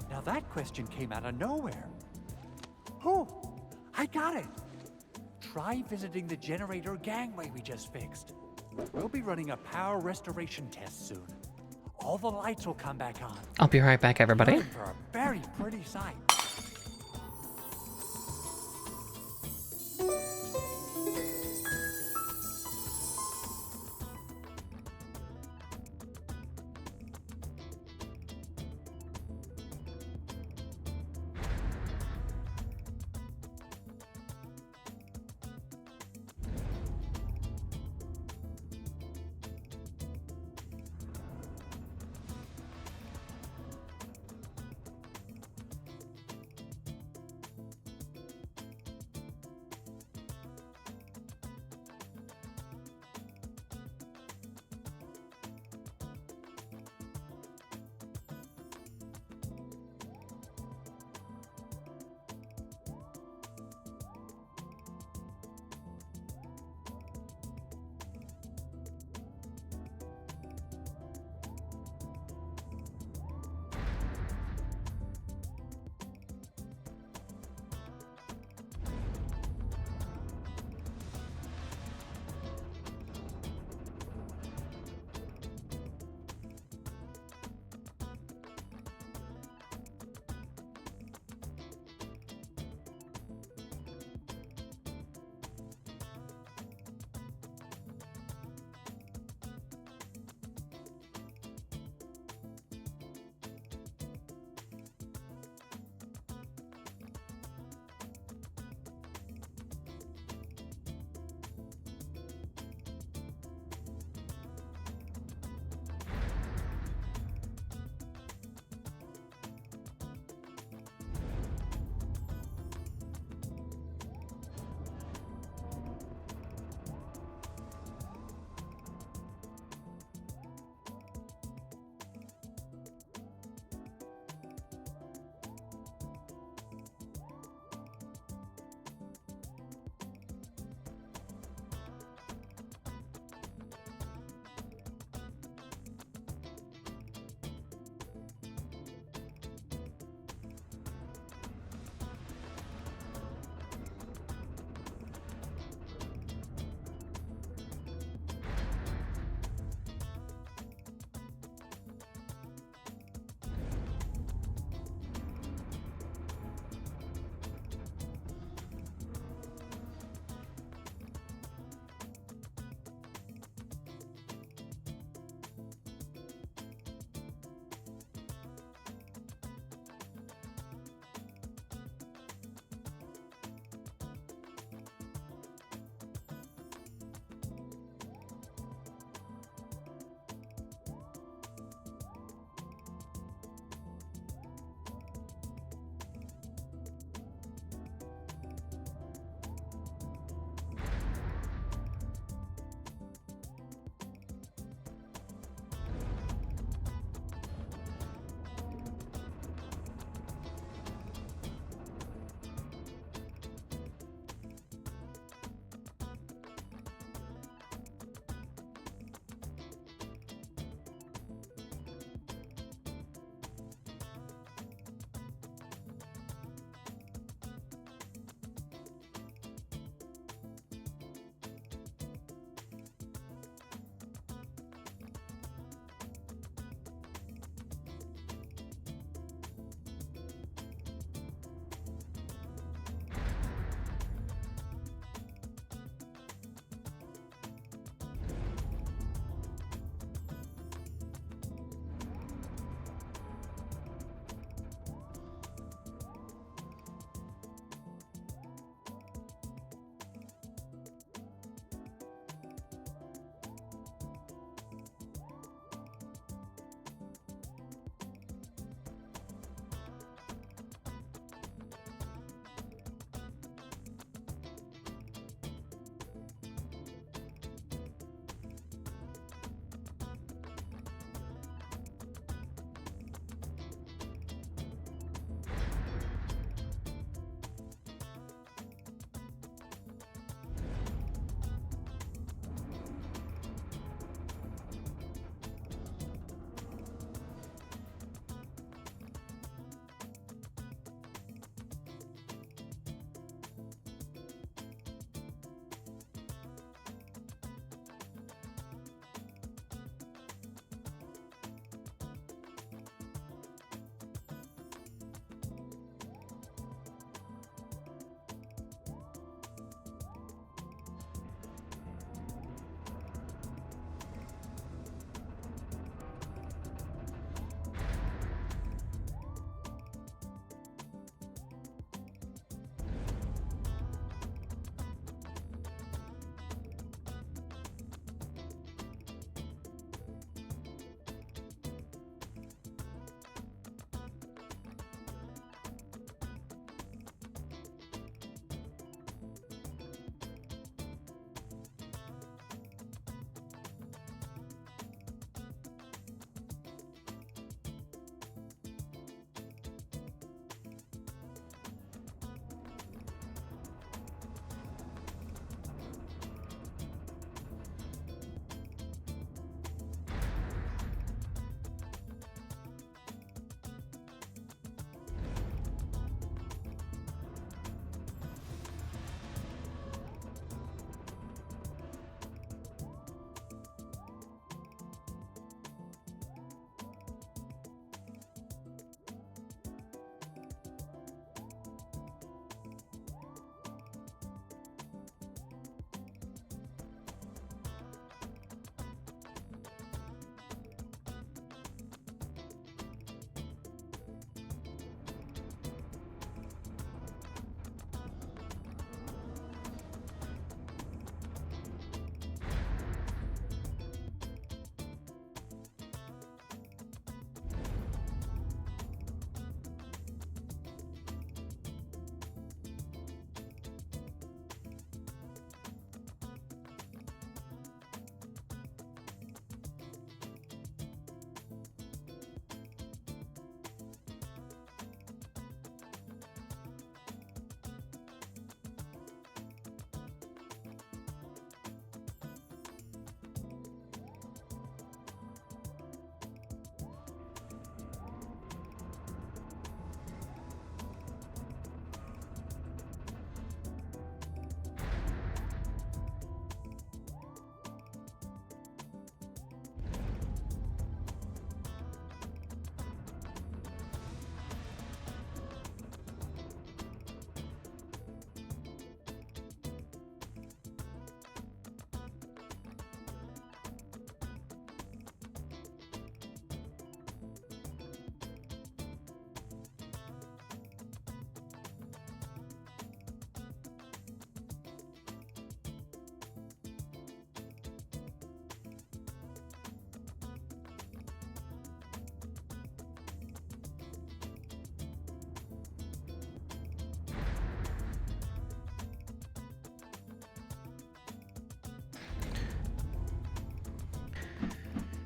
[SPEAKER 4] Now that question came out of nowhere. Oh, I got it. Try visiting the generator gangway we just fixed. We'll be running a power restoration test soon. All the lights will come back on.
[SPEAKER 1] I'll be right back, everybody.
[SPEAKER 4] For a very pretty sight.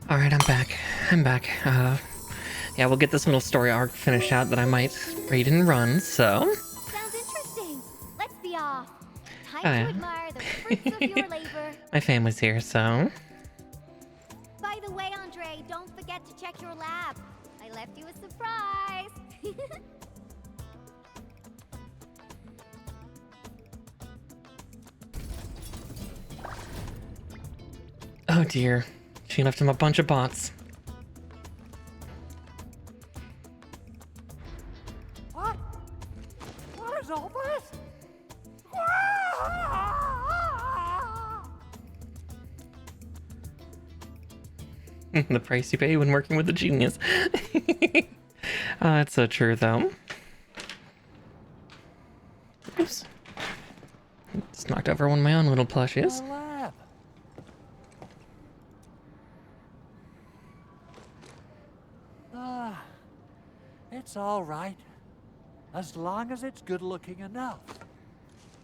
[SPEAKER 1] Alright, I'm back. Yeah, we'll get this little story arc finished out that I might read and run, so...
[SPEAKER 6] Sounds interesting. Let's be off. Time
[SPEAKER 1] Oh, yeah.
[SPEAKER 6] to admire the fruits of your labor.
[SPEAKER 1] My family's here, so...
[SPEAKER 6] By the way, Andre, don't forget to check your lab. I left you a surprise.
[SPEAKER 1] Oh dear. She left him a bunch of bots.
[SPEAKER 4] What? What is all this?
[SPEAKER 1] The price you pay when working with a genius. That's so true, though. Oops. Just knocked over one of my own little plushies.
[SPEAKER 4] Lab. It's all right. As long as it's good looking enough.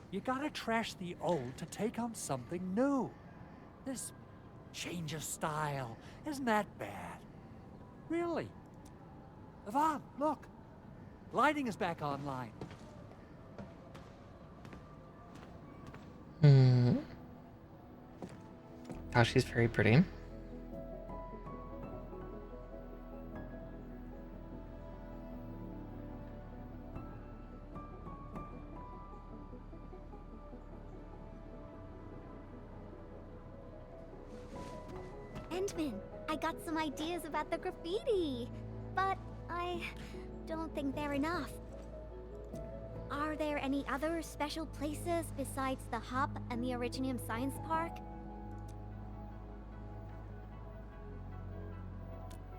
[SPEAKER 4] You gotta trash the old to take on something new. This change of style isn't that bad. Really. Yvonne, look. Lighting is back online.
[SPEAKER 1] Oh, she's very pretty.
[SPEAKER 6] Endman, I got some ideas about the graffiti, but I don't think they're enough. Are there any other special places besides the Hub and the Originium Science Park?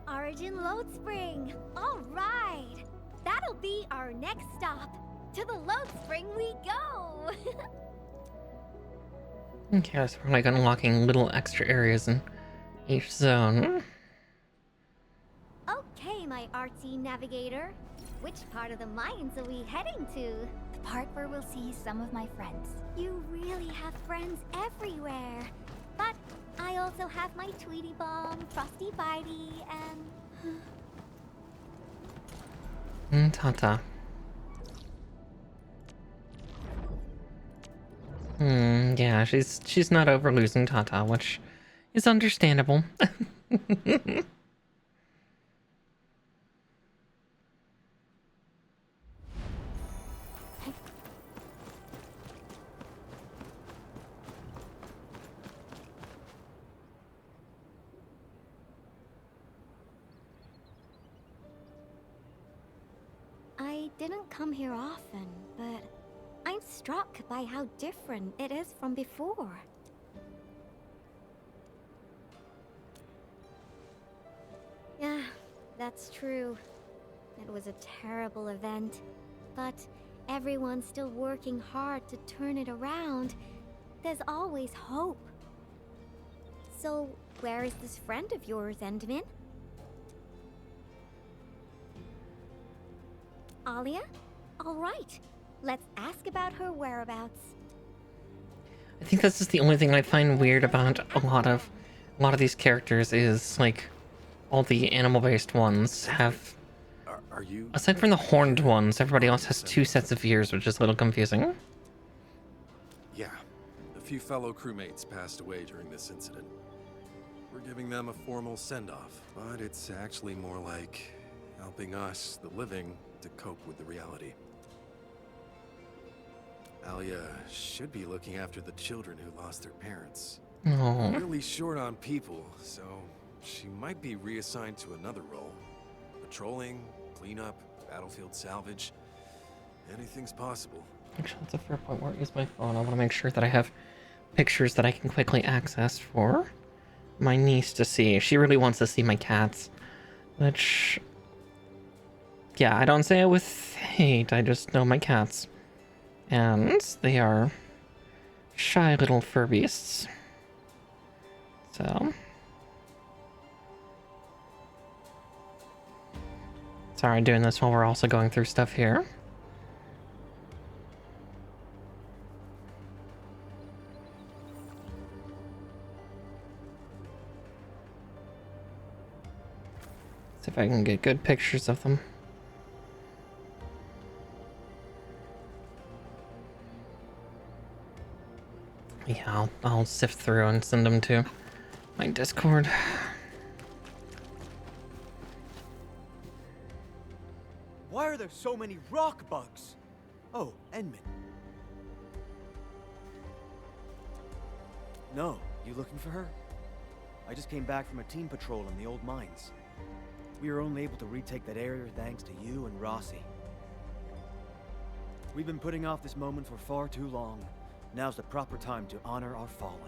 [SPEAKER 6] Origin Load Spring! All right! That'll be our next stop. To the Load Spring we go!
[SPEAKER 1] Okay, so we're like unlocking little extra areas in each zone.
[SPEAKER 6] Okay, my artsy navigator. Which part of the mines are we heading to?
[SPEAKER 2] The part where we'll see some of my friends.
[SPEAKER 6] You really have friends everywhere. But I also have my Tweety Bomb, Frosty Bitey, and...
[SPEAKER 1] Tata. Yeah, she's not over losing Tata, which is understandable.
[SPEAKER 6] I didn't come here often, but I'm struck by how different it is from before. Yeah, that's true. It was a terrible event, but everyone's still working hard to turn it around. There's always hope. So, where is this friend of yours, Endman? Alia? All right. Let's ask about her whereabouts.
[SPEAKER 1] I think that's just the only thing I find weird about a lot of these characters is like all the animal-based ones have.
[SPEAKER 11] Are you?
[SPEAKER 1] Aside from the horned ones, everybody else has two sets of ears, which is a little confusing.
[SPEAKER 21] Yeah, a few fellow crewmates passed away during this incident. We're giving them a formal send-off, but it's actually more like helping us, the living, to cope with the reality. Alia should be looking after the children who lost their parents.
[SPEAKER 1] Aww.
[SPEAKER 21] We're really short on people, so she might be reassigned to another role. Patrolling, cleanup, battlefield salvage. Anything's possible.
[SPEAKER 1] Actually, that's a fair point. Where is my phone? I want to make sure that I have pictures that I can quickly access for my niece to see. She really wants to see my cats, which... yeah, I don't say it with hate, I just know my cats. And they are shy little fur beasts. So... sorry, doing this while we're also going through stuff here. See if I can get good pictures of them. Yeah, I'll sift through and send them to my Discord.
[SPEAKER 5] Why are there so many rock bugs? Oh, Enmin. No, you looking for her? I just came back from a team patrol in the old mines. We were only able to retake that area thanks to you and Rossi. We've been putting off this moment for far too long. Now's the proper time to honor our fallen.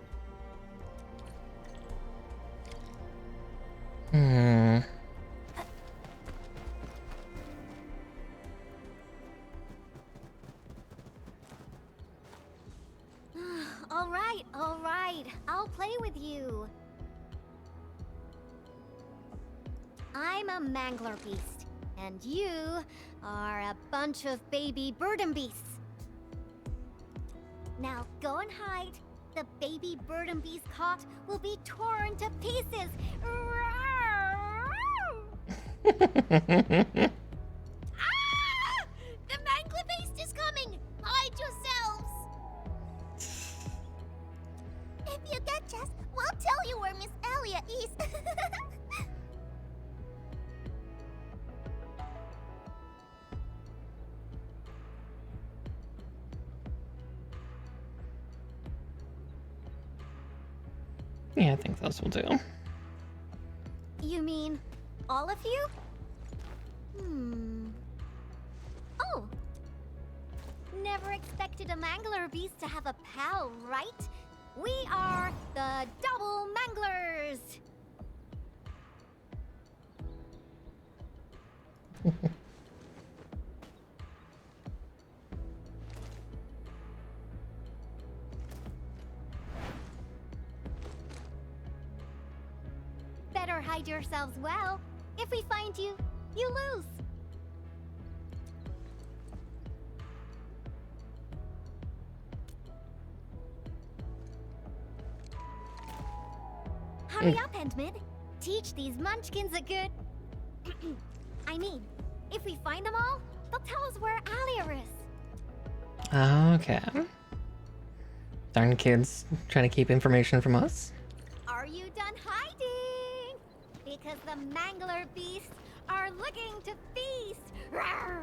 [SPEAKER 6] All right. I'll play with you. I'm a mangler beast, and you are a bunch of baby burden beasts. Now go and hide. The baby burden beast caught will be torn to pieces. Ah! The mangler beast is coming! Hide yourselves! If you catch us, we'll tell you where Miss Elia is.
[SPEAKER 1] Yeah, I think those will do.
[SPEAKER 6] You mean all of you? Oh. Never expected a mangler beast to have a pal, right? We are the double manglers. Better hide yourselves well. If we find you, you lose. Hurry up, Endman. Teach these munchkins a good... I mean, if we find them all, they'll tell us where Alia is.
[SPEAKER 1] Okay. Darn kids trying to keep information from us.
[SPEAKER 6] Are you done hiding? Because the mangler beasts are looking to feast. Rawr!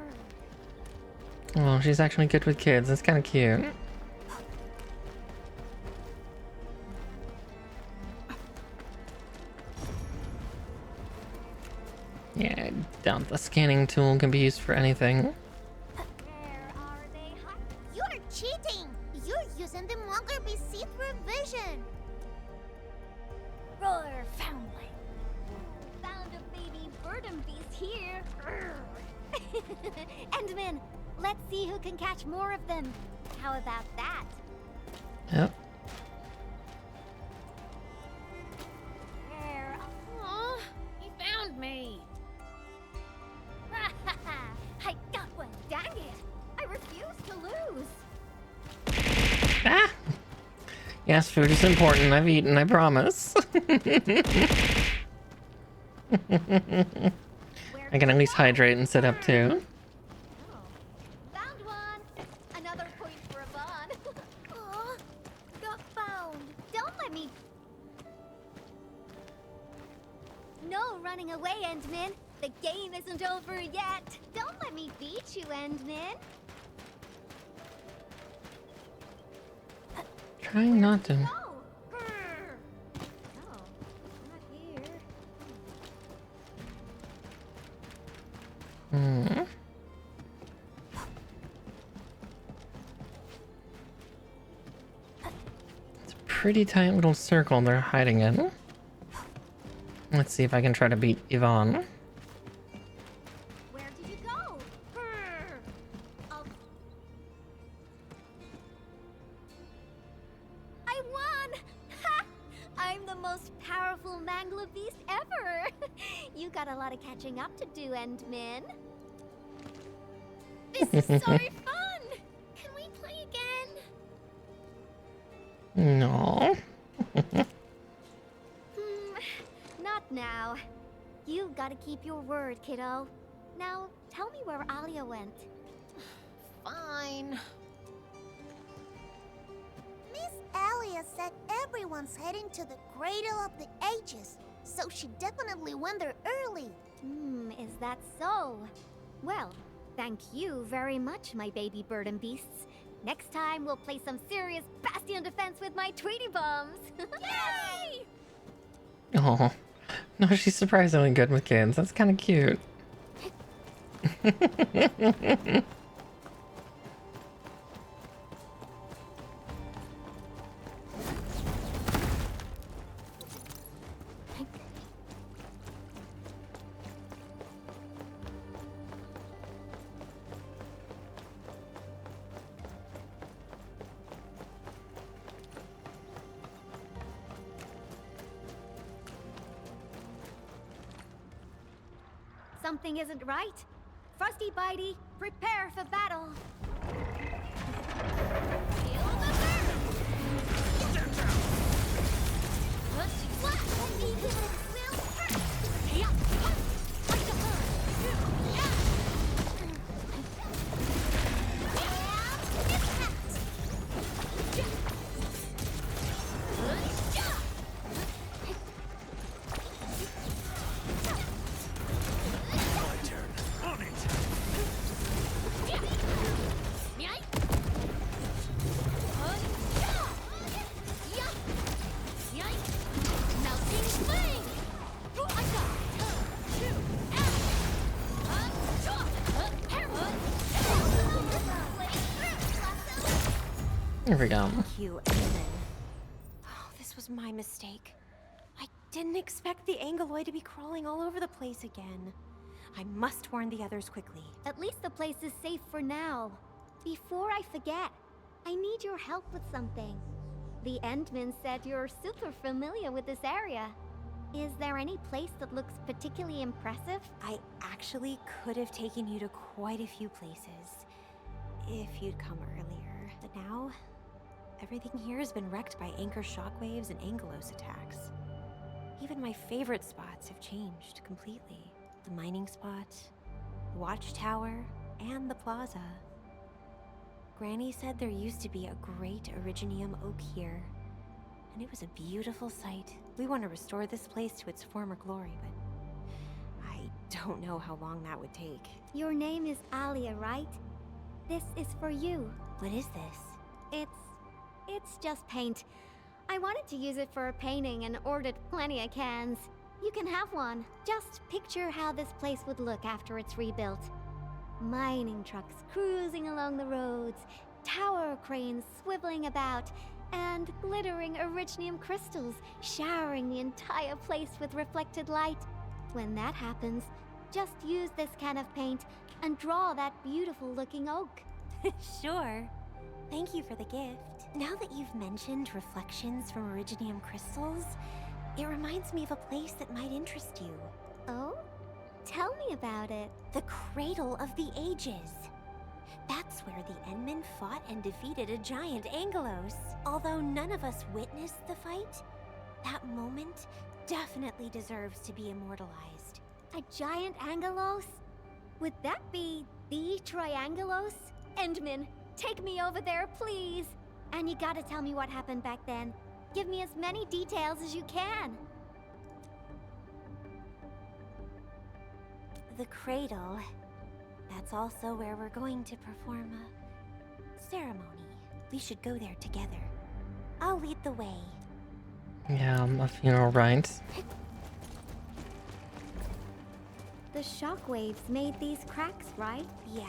[SPEAKER 1] Oh, she's actually good with kids. That's kind of cute. Yeah, I doubt the scanning tool can be used for anything.
[SPEAKER 6] You're cheating! You're using the mangler beast see-through vision! Roar, foundling! Found a baby burden beast here! Endman, let's see who can catch more of them. How about that?
[SPEAKER 1] Yep.
[SPEAKER 6] Aw, he found me! I got one, dang it! I refuse to lose!
[SPEAKER 1] Ah! Yes, food is important. I've eaten, I promise. I can at least hydrate and sit up too.
[SPEAKER 6] Found one! Another point for Yvonne. Aw, got found. Don't let me... No running away, Endman. The game isn't over yet. Don't let me beat you, Endman.
[SPEAKER 1] Trying not to.
[SPEAKER 6] No, not here.
[SPEAKER 1] It's a pretty tight little circle they're hiding in. Let's see if I can try to beat Yvonne.
[SPEAKER 6] Where did you go? I won! Ha! I'm the most powerful mangler beast ever! You got a lot of catching up to do, Endman. This is so fun! Can we play again?
[SPEAKER 1] No.
[SPEAKER 6] Not now.
[SPEAKER 2] You gotta keep your word, kiddo. Now, tell me where Alia went.
[SPEAKER 6] Fine. Miss Alia said everyone's heading to the Cradle of the Ages, so she definitely went there early.
[SPEAKER 2] Is that so? Well, thank you very much, my baby bird and beasts. Next time, we'll play some serious Bastion defense with my Tweety bombs. Yay!
[SPEAKER 1] Oh, no, she's surprisingly good with kids. That's kind of cute.
[SPEAKER 2] Something isn't right. Frosty Bitey, prepare for battle. Feel the burn! Stand down! What? Will hurt! Hey up! Like the bird! Yeah!
[SPEAKER 1] There we go.
[SPEAKER 9] Thank you, Edmund. Oh, this was my mistake. I didn't expect the Angeloid to be crawling all over the place again. I must warn the others quickly.
[SPEAKER 2] At least the place is safe for now. Before I forget, I need your help with something. The Endman said you're super familiar with this area. Is there any place that looks particularly impressive?
[SPEAKER 9] I actually could have taken you to quite a few places if you'd come earlier. But now, everything here has been wrecked by anchor shockwaves and Angelos attacks. Even my favorite spots have changed completely. The mining spot, the watchtower, and the plaza. Granny said there used to be a great Originium oak here, and it was a beautiful sight. We want to restore this place to its former glory, but I don't know how long that would take.
[SPEAKER 2] Your name is Alia, right? This is for you.
[SPEAKER 9] What is this?
[SPEAKER 2] It's just paint. I wanted to use it for a painting and ordered plenty of cans. You can have one. Just picture how this place would look after it's rebuilt. Mining trucks cruising along the roads, tower cranes swiveling about, and glittering Originium crystals showering the entire place with reflected light. When that happens, just use this can of paint and draw that beautiful looking oak.
[SPEAKER 9] Sure. Thank you for the gift. Now that you've mentioned reflections from Originium crystals, it reminds me of a place that might interest you.
[SPEAKER 2] Oh? Tell me about it.
[SPEAKER 9] The Cradle of the Ages. That's where the Endmen fought and defeated a giant Angelos. Although none of us witnessed the fight, that moment definitely deserves to be immortalized.
[SPEAKER 2] A giant Angelos? Would that be the Triangelos? Endman, take me over there, please. And you gotta tell me what happened back then. Give me as many details as you can.
[SPEAKER 9] The Cradle. That's also where we're going to perform a ceremony. We should go there together. I'll lead the way.
[SPEAKER 1] Yeah, a funeral rites.
[SPEAKER 2] The shockwaves made these cracks, right?
[SPEAKER 9] Yeah.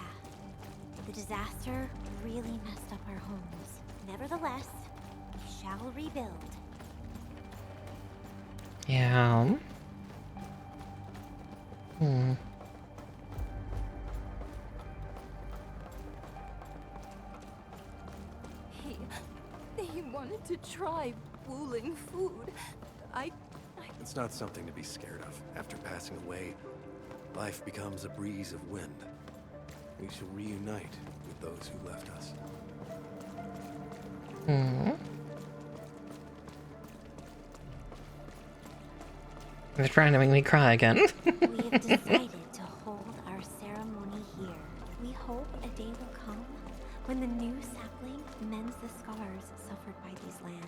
[SPEAKER 9] The disaster really messed up our homes. Nevertheless, we shall rebuild.
[SPEAKER 1] Yeah.
[SPEAKER 10] He wanted to try Wuling food.
[SPEAKER 21] It's not something to be scared of. After passing away, life becomes a breeze of wind. We shall reunite with those who left us.
[SPEAKER 1] They're trying to make me cry again.
[SPEAKER 9] We have decided to hold our ceremony here. We hope a day will come when the new sapling mends the scars suffered by these lands.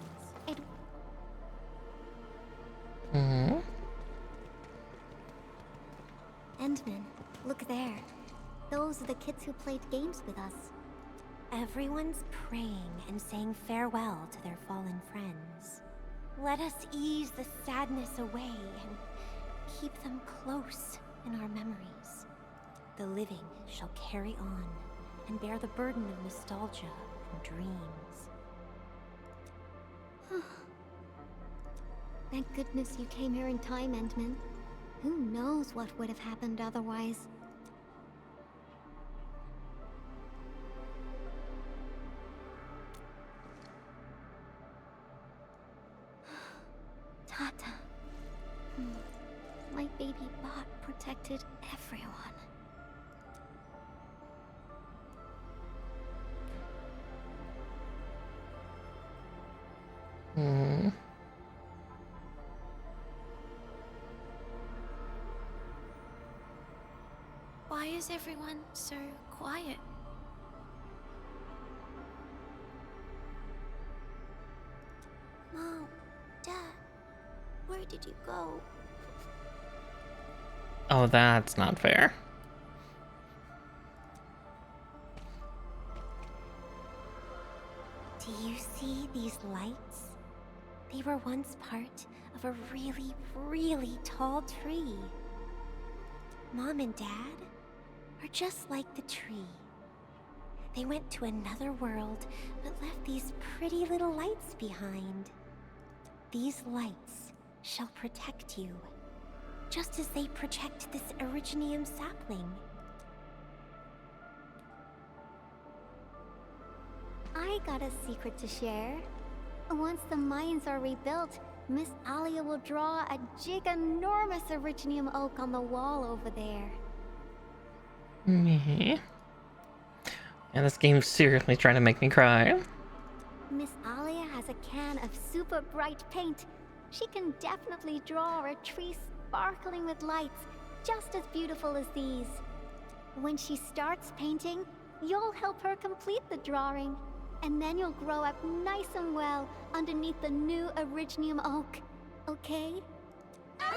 [SPEAKER 6] Endman, look there. Those are the kids who played games with us.
[SPEAKER 9] Everyone's praying and saying farewell to their fallen friends. Let us ease the sadness away and keep them close in our memories. The living shall carry on and bear the burden of nostalgia and dreams.
[SPEAKER 6] Thank goodness you came here in time, Endman. Who knows what would have happened otherwise? Tata. My baby bot protected everyone.
[SPEAKER 12] Why is everyone so quiet?
[SPEAKER 6] Mom, Dad, where did you go?
[SPEAKER 1] Oh, that's not fair.
[SPEAKER 9] Do you see these lights? They were once part of a really, really tall tree. Mom and Dad are just like the tree. They went to another world, but left these pretty little lights behind. These lights shall protect you, just as they protect this Originium sapling.
[SPEAKER 6] I got a secret to share. Once the mines are rebuilt, Miss Alia will draw a giganormous Originium oak on the wall over there.
[SPEAKER 1] Me? And this game's seriously trying to make me cry.
[SPEAKER 6] Miss Alia has a can of super bright paint. She can definitely draw a tree sparkling with lights, just as beautiful as these. When she starts painting, you'll help her complete the drawing. And then you'll grow up nice and well underneath the new Originium oak. Okay?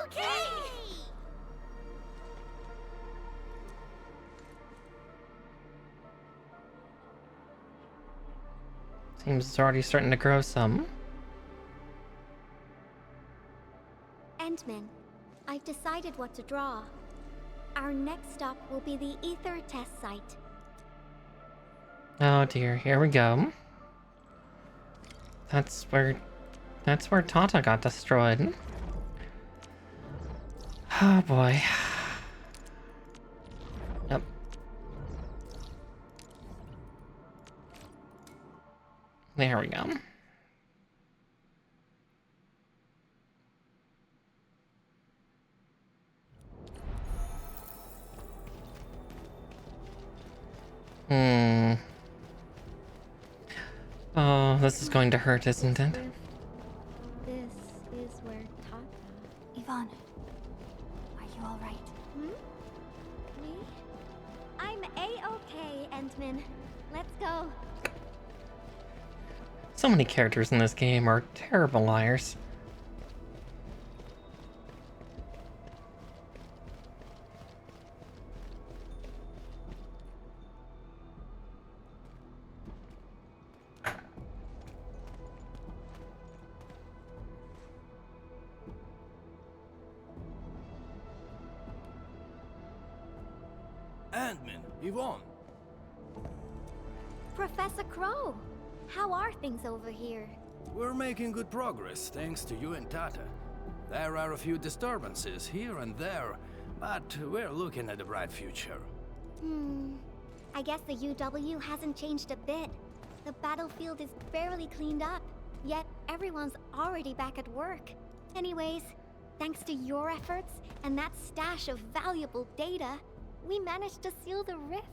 [SPEAKER 2] Okay!
[SPEAKER 1] Seems it's already starting to grow some.
[SPEAKER 6] Endman, I've decided what to draw. Our next stop will be the Ether test site.
[SPEAKER 1] Oh dear, here we go. That's where Tata got destroyed. Oh boy. Yep. There we go. Oh, this is going to hurt, isn't it?
[SPEAKER 6] This is where Tata...
[SPEAKER 12] Yvonne, are you alright?
[SPEAKER 6] Me? I'm A-okay, Endman. Let's go.
[SPEAKER 1] So many characters in this game are terrible liars.
[SPEAKER 7] Endman, Yvonne.
[SPEAKER 6] Professor Crow, how are things over here?
[SPEAKER 7] We're making good progress, thanks to you and Tata. There are a few disturbances here and there, but we're looking at a bright future.
[SPEAKER 6] I guess the UW hasn't changed a bit. The battlefield is barely cleaned up, yet everyone's already back at work. Anyways, thanks to your efforts and that stash of valuable data, we managed to seal the rift.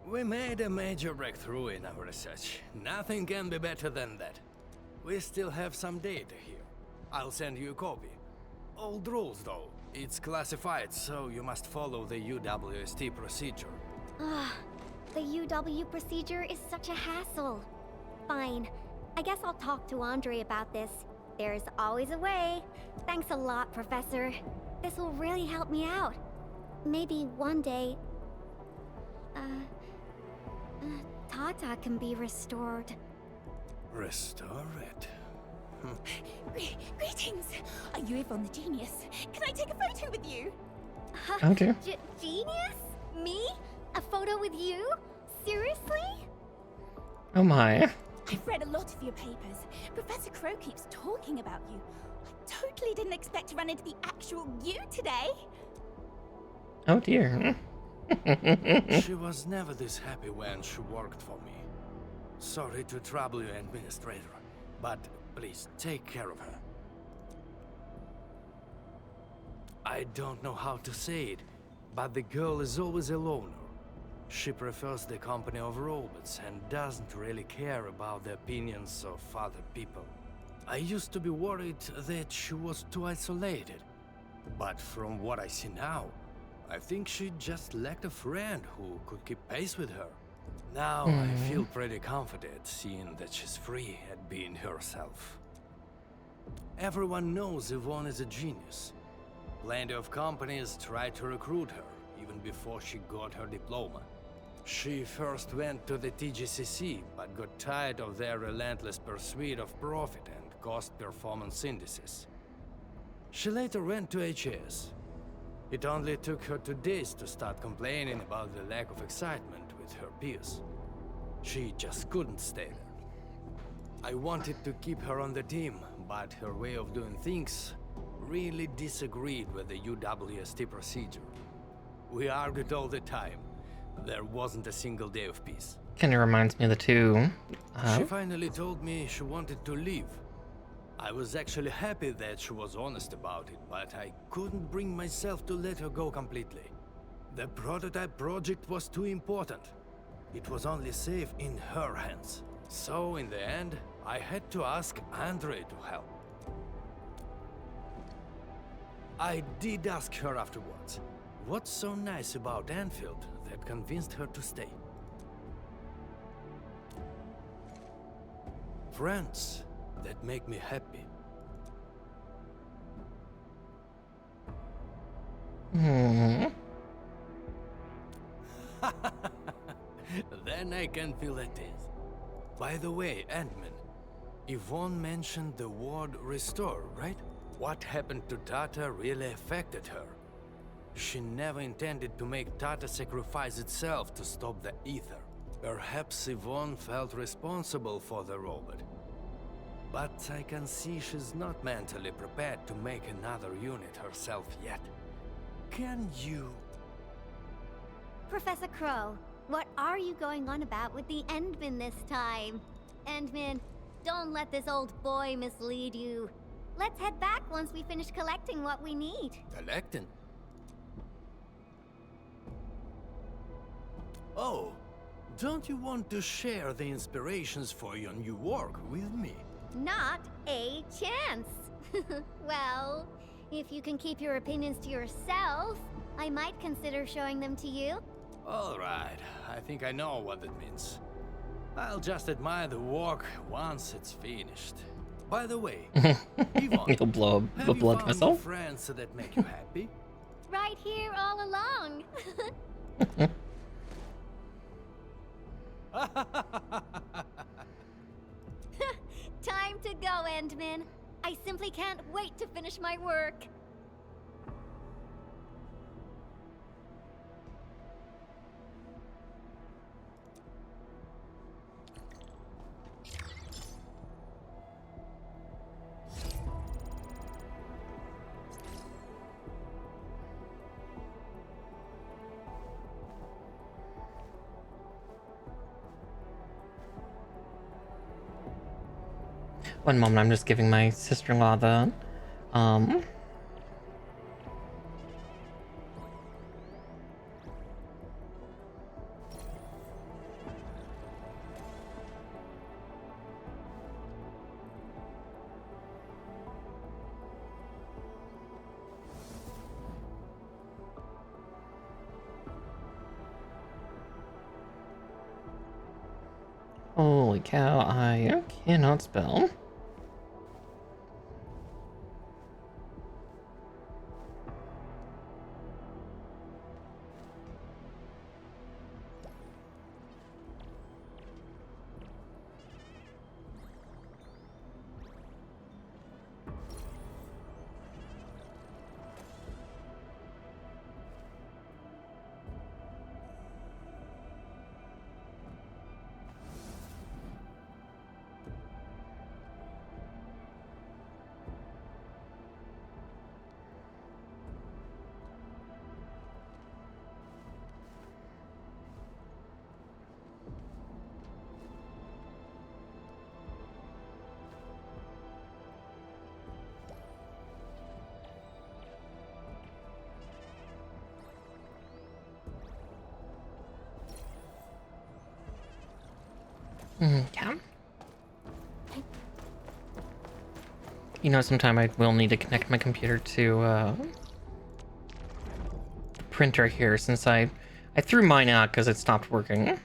[SPEAKER 7] We made a major breakthrough in our research. Nothing can be better than that. We still have some data here. I'll send you a copy. Old rules, though. It's classified, so you must follow the UWST procedure.
[SPEAKER 6] Ugh, the UW procedure is such a hassle. Fine. I guess I'll talk to Andre about this. There's always a way. Thanks a lot, Professor. This will really help me out. Maybe one day... Tata can be restored.
[SPEAKER 7] Restore it?
[SPEAKER 10] Greetings! Are you Yvonne the Genius? Can I take a photo with you?
[SPEAKER 1] Okay.
[SPEAKER 6] Genius? Me? A photo with you? Seriously?
[SPEAKER 1] Oh my.
[SPEAKER 10] I've read a lot of your papers. Professor Crow keeps talking about you. I totally didn't expect to run into the actual you today.
[SPEAKER 1] Oh dear.
[SPEAKER 7] She was never this happy when she worked for me. Sorry to trouble you, Administrator, but please take care of her. I don't know how to say it, but the girl is always a loner. She prefers the company of robots and doesn't really care about the opinions of other people. I used to be worried that she was too isolated, but from what I see now, I think she just lacked a friend who could keep pace with her. Now I feel pretty confident seeing that she's free at being herself. Everyone knows Yvonne is a genius. Plenty of companies tried to recruit her, even before she got her diploma. She first went to the TGCC, but got tired of their relentless pursuit of profit and cost performance indices. She later went to HAS. It only took her 2 days to start complaining about the lack of excitement with her peers. She just couldn't stay there. I wanted to keep her on the team, but her way of doing things really disagreed with the UWST procedure. We argued all the time. There wasn't a single day of peace.
[SPEAKER 1] Kind of reminds me of the two.
[SPEAKER 7] She finally told me she wanted to leave. I was actually happy that she was honest about it, but I couldn't bring myself to let her go completely. The prototype project was too important. It was only safe in her hands. So in the end, I had to ask Andre to help. I did ask her afterwards, what's so nice about Endfield that convinced her to stay? Friends that make me happy. Then I can feel at ease. By the way, Ant-Man, Yvonne mentioned the word restore, right? What happened to Tata really affected her. She never intended to make Tata sacrifice itself to stop the ether. Perhaps Yvonne felt responsible for the robot. But I can see she's not mentally prepared to make another unit herself yet. Can you...
[SPEAKER 6] Professor Crow, what are you going on about with the Endman this time? Endman, don't let this old boy mislead you. Let's head back once we finish collecting what we need.
[SPEAKER 7] Collecting? Oh, don't you want to share the inspirations for your new work with me?
[SPEAKER 6] Not a chance. Well, if you can keep your opinions to yourself, I might consider showing them to you.
[SPEAKER 7] All right, I think I know what that means. I'll just admire the work once it's finished. By the way, Yvonne,
[SPEAKER 1] you'll blow
[SPEAKER 7] have
[SPEAKER 1] a
[SPEAKER 7] you
[SPEAKER 1] blood
[SPEAKER 7] found
[SPEAKER 1] vessel?
[SPEAKER 7] friends that make you happy?
[SPEAKER 6] Right here all along. Time to go, Endman. I simply can't wait to finish my work.
[SPEAKER 1] One moment, I'm just giving my sister-in-law the, Holy cow, I cannot spell. Okay. You know, sometime I will need to connect my computer to the printer here, since I threw mine out because it stopped working.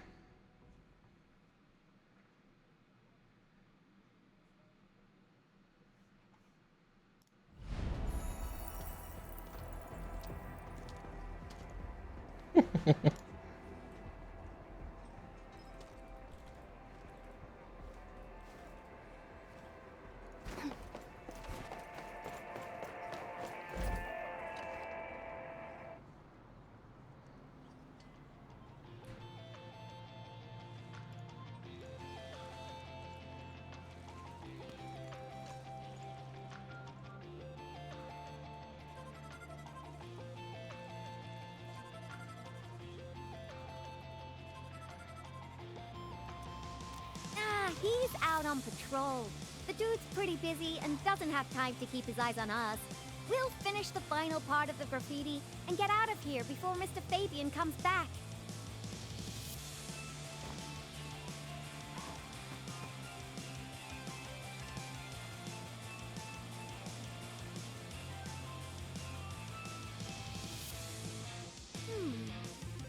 [SPEAKER 6] He's out on patrol. The dude's pretty busy and doesn't have time to keep his eyes on us. We'll finish the final part of the graffiti and get out of here before Mr. Fabian comes back.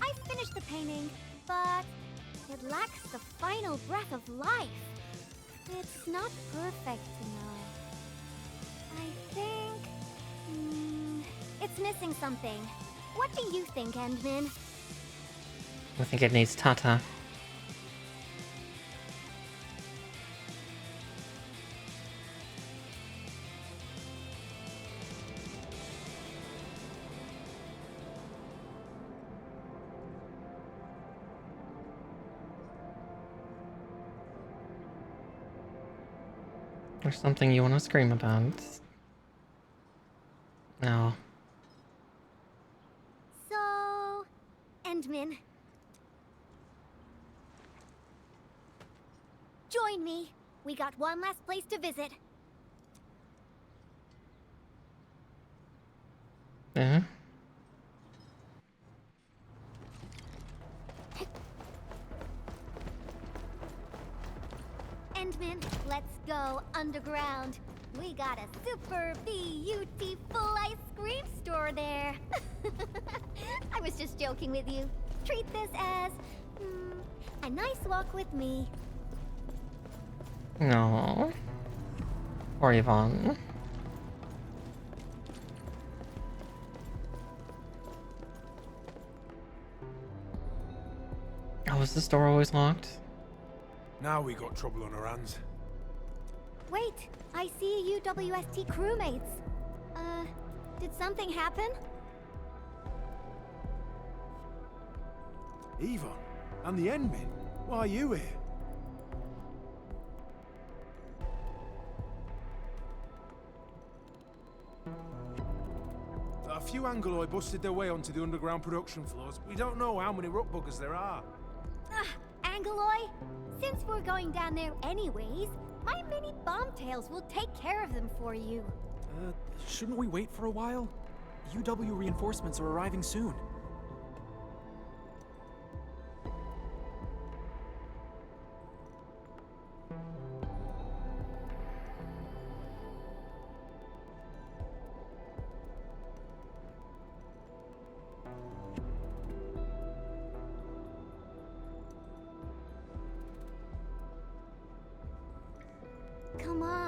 [SPEAKER 6] I finished the painting, but it lacks the final breath of life. It's not perfect, you know. I think... it's missing something. What do you think, Endman?
[SPEAKER 1] I think it needs Tata. There's something you want to scream about. No.
[SPEAKER 6] So... Endman. Join me. We got one last place to visit.
[SPEAKER 1] Yeah.
[SPEAKER 6] Endman, let's go underground. We got a super beautiful ice cream store there. I was just joking with you. Treat this as a nice walk with me.
[SPEAKER 1] No. Or Yvonne. Oh, is this door always locked?
[SPEAKER 3] Now we got trouble on our hands.
[SPEAKER 6] Wait, I see UWST crewmates. Did something happen?
[SPEAKER 3] Yvonne, and the Endman? Why are you here? A few Angoloi busted their way onto the underground production floors. We don't know how many rock buggers there are.
[SPEAKER 6] Angoloi? Since we're going down there anyways, my mini bombtails will take care of them for you.
[SPEAKER 5] Shouldn't we wait for a while? UW reinforcements are arriving soon.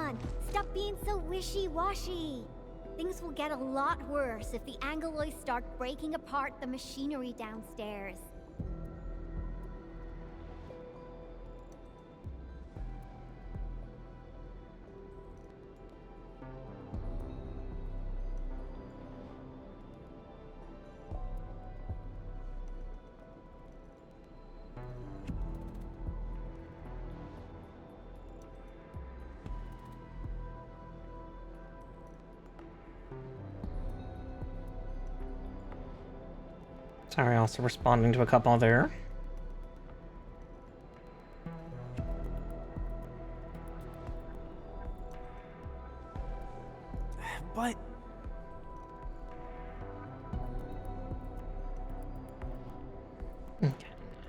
[SPEAKER 6] on, stop being so wishy-washy. Things will get a lot worse if the Angeloys start breaking apart the machinery downstairs.
[SPEAKER 1] Sorry, also responding to a couple there.
[SPEAKER 5] But...
[SPEAKER 1] Okay,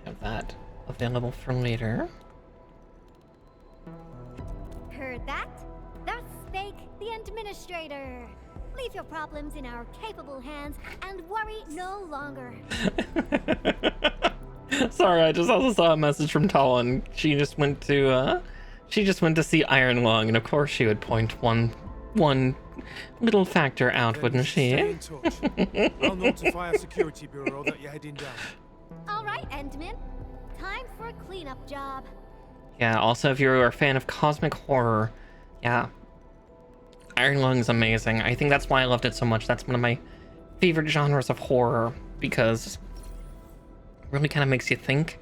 [SPEAKER 1] have that available for later.
[SPEAKER 6] Heard that? That's Spake, the Administrator. Leave your problems in our capable hands and worry no longer.
[SPEAKER 1] Sorry, I just also saw a message from Talon. She just went to see Iron Lung, and of course she would point one little factor out, wouldn't she?
[SPEAKER 3] Stay in touch. I'll notify our security bureau that you're heading down.
[SPEAKER 6] All right, Endman. Time for a cleanup job.
[SPEAKER 1] Yeah, also if you're a fan of cosmic horror, yeah, Iron Lung is amazing. I think that's why I loved it so much. That's one of my favorite genres of horror, because it really kind of makes you think,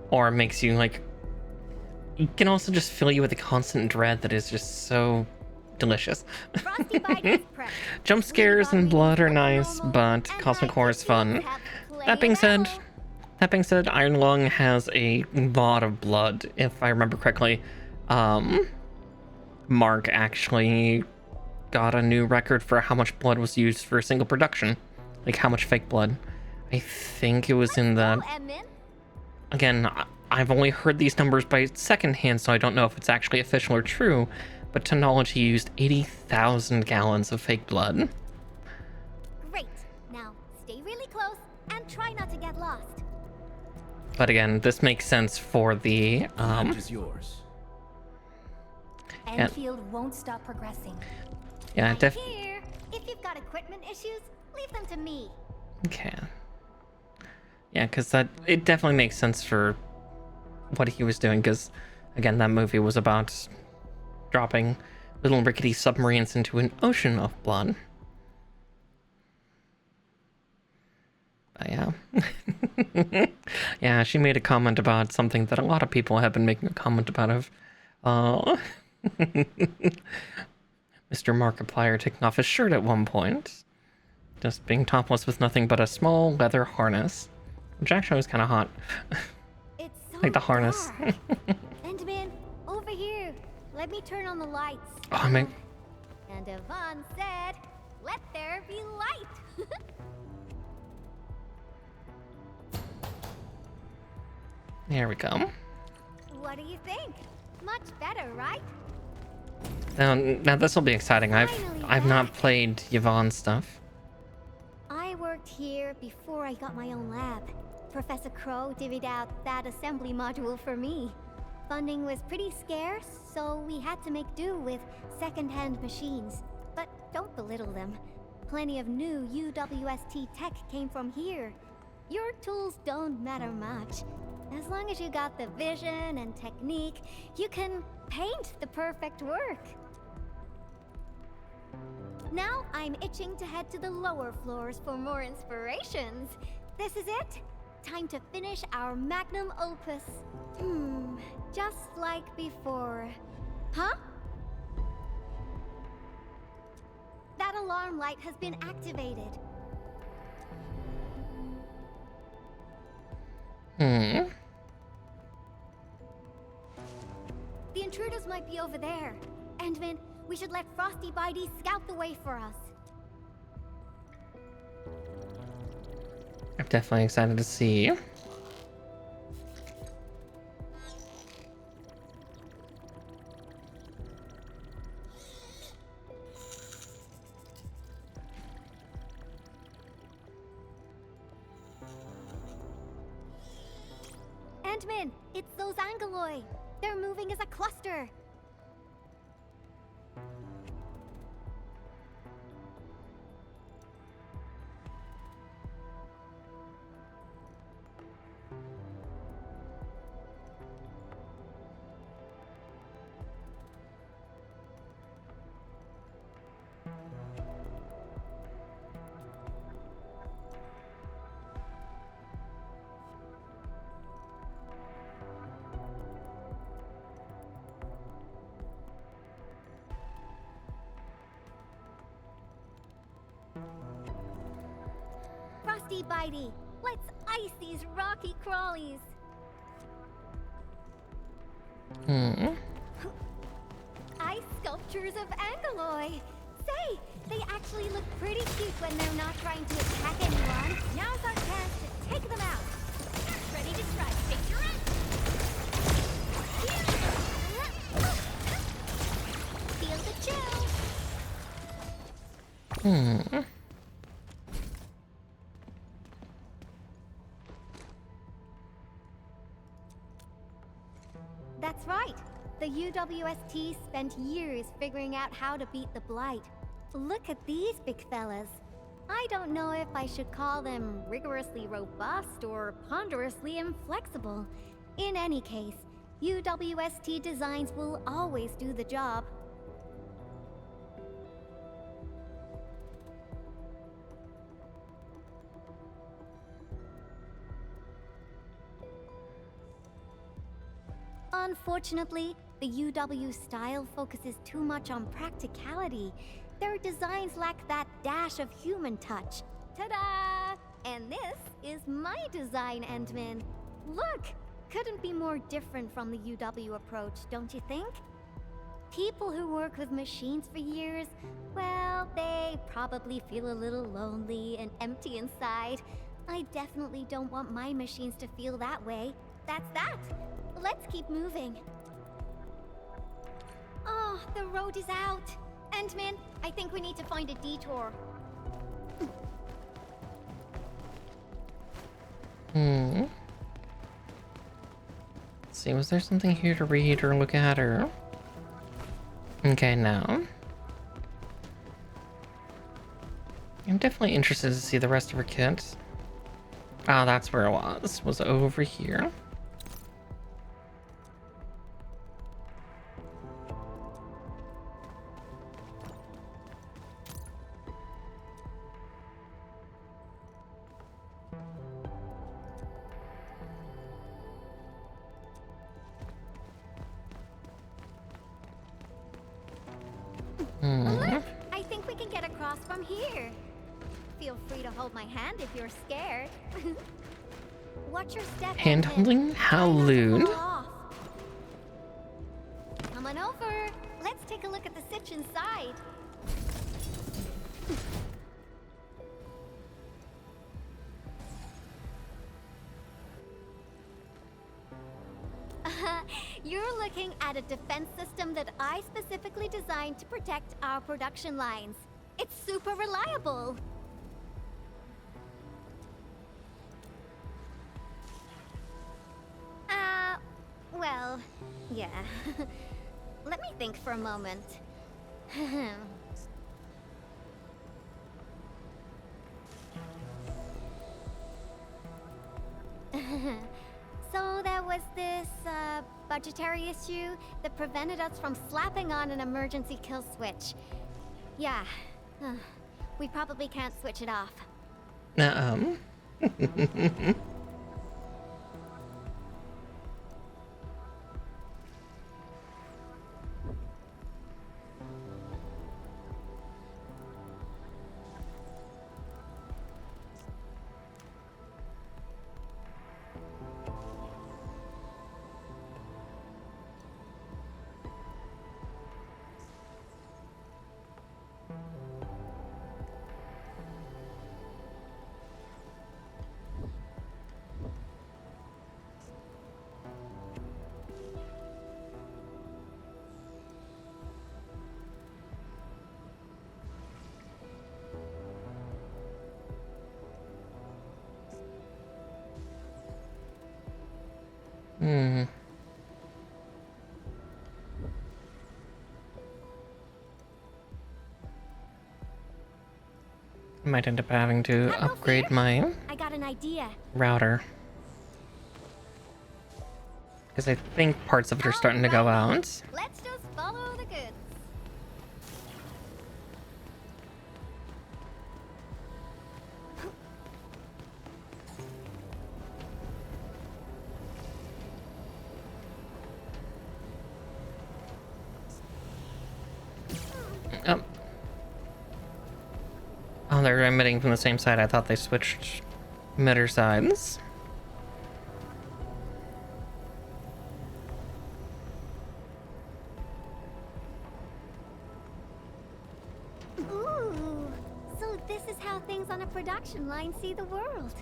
[SPEAKER 1] or makes you like, it can also just fill you with a constant dread that is just so delicious. Jump scares and blood are nice, but cosmic horror is fun. That being said, Iron Lung has a lot of blood, if I remember correctly. Mark actually got a new record for how much blood was used for a single production. Like how much fake blood. I think it was in the... Again, I've only heard these numbers by secondhand, so I don't know if it's actually official or true, but Technology used 80,000 gallons of fake blood.
[SPEAKER 6] Great. Now, stay really close and try not to get lost.
[SPEAKER 1] But again, this makes sense for the...
[SPEAKER 8] Land is yours.
[SPEAKER 12] Endfield won't stop progressing.
[SPEAKER 1] Yeah,
[SPEAKER 6] Here, if you've got equipment issues, leave them to me.
[SPEAKER 1] Okay. Yeah, because it definitely makes sense for what he was doing, because, again, that movie was about dropping little rickety submarines into an ocean of blood. But yeah. Yeah, she made a comment about something that a lot of people have been making a comment about of, Mr. Markiplier taking off his shirt at one point. Just being topless with nothing but a small leather harness. Which actually was kind of hot.
[SPEAKER 6] It's so
[SPEAKER 1] like the harness.
[SPEAKER 6] Endman, over here. Let me turn on the lights.
[SPEAKER 1] Oh, man.
[SPEAKER 6] And Yvonne said, let there be light.
[SPEAKER 1] There we go.
[SPEAKER 6] What do you think? Much better, right?
[SPEAKER 1] Now this will be exciting. I've not played Yvonne's stuff.
[SPEAKER 6] I worked here before I got my own lab. Professor Crow divvied out that assembly module for me. Funding was pretty scarce, so we had to make do with second-hand machines. But don't belittle them. Plenty of new UWST tech came from here. Your tools don't matter much. As long as you got the vision and technique, you can paint the perfect work. Now I'm itching to head to the lower floors for more inspirations. This is it. Time to finish our magnum opus. Just like before. Huh? That alarm light has been activated. The intruders might be over there. Endman, we should let Frosty Bitey scout the way for us.
[SPEAKER 1] I'm definitely excited to see.
[SPEAKER 6] Endman, it's those Angeloi. They're moving as a cluster. bitey. Let's ice these rocky crawlies. Ice sculptures of Angeloy. Say, they actually look pretty cute when they're not trying to attack anyone. Now's our chance to take them out. Ready to strike, picture it? Feel the chill. That's right. The UWST spent years figuring out how to beat the Blight. Look at these big fellas. I don't know if I should call them rigorously robust or ponderously inflexible. In any case, UWST designs will always do the job. Unfortunately, the UW style focuses too much on practicality. Their designs lack that dash of human touch. Ta-da! And this is my design, Endman. Look! Couldn't be more different from the UW approach, don't you think? People who work with machines for years, well, they probably feel a little lonely and empty inside. I definitely don't want my machines to feel that way. That's that! Let's keep moving. Oh, the road is out. Endman, I think we need to find a detour.
[SPEAKER 1] Let's see, was there something here to read or look at or... Okay, now. I'm definitely interested to see the rest of her kit. Ah, that's where it was over here.
[SPEAKER 6] Look, I think we can get across from here. Feel free to hold my hand if you're scared. Watch your step.
[SPEAKER 1] Hand holding? How lewd.
[SPEAKER 6] Come on over. Let's take a look at the sitch inside. You're looking at a defense system that I specifically designed to protect our production lines. It's super reliable. Well, yeah. Let me think for a moment. So there was this, budgetary issue that prevented us from slapping on an emergency kill switch. Yeah. We probably can't switch it off.
[SPEAKER 1] Might end up having to upgrade my
[SPEAKER 6] I got an idea.
[SPEAKER 1] router. Because I think parts of it are starting to go out.
[SPEAKER 6] Let's just follow the goods.
[SPEAKER 1] Oh, they're emitting from the same side. I thought they switched Emitter sides.
[SPEAKER 6] Ooh, so this is how things on a production line see the world.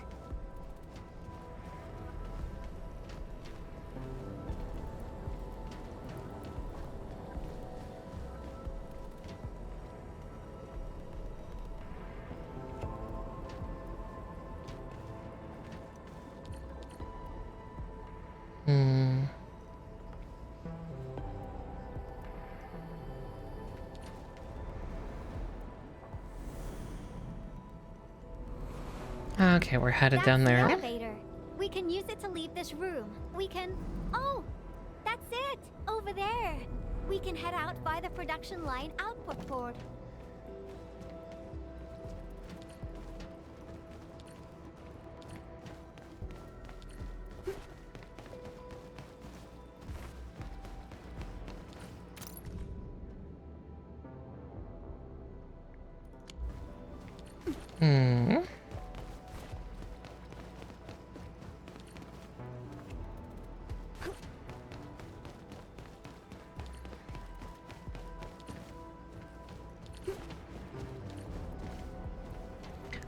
[SPEAKER 1] Okay, we're headed down there.
[SPEAKER 6] That's the elevator. We can use it to leave this room. We can... Oh! That's it! Over there! We can head out by the production line output port.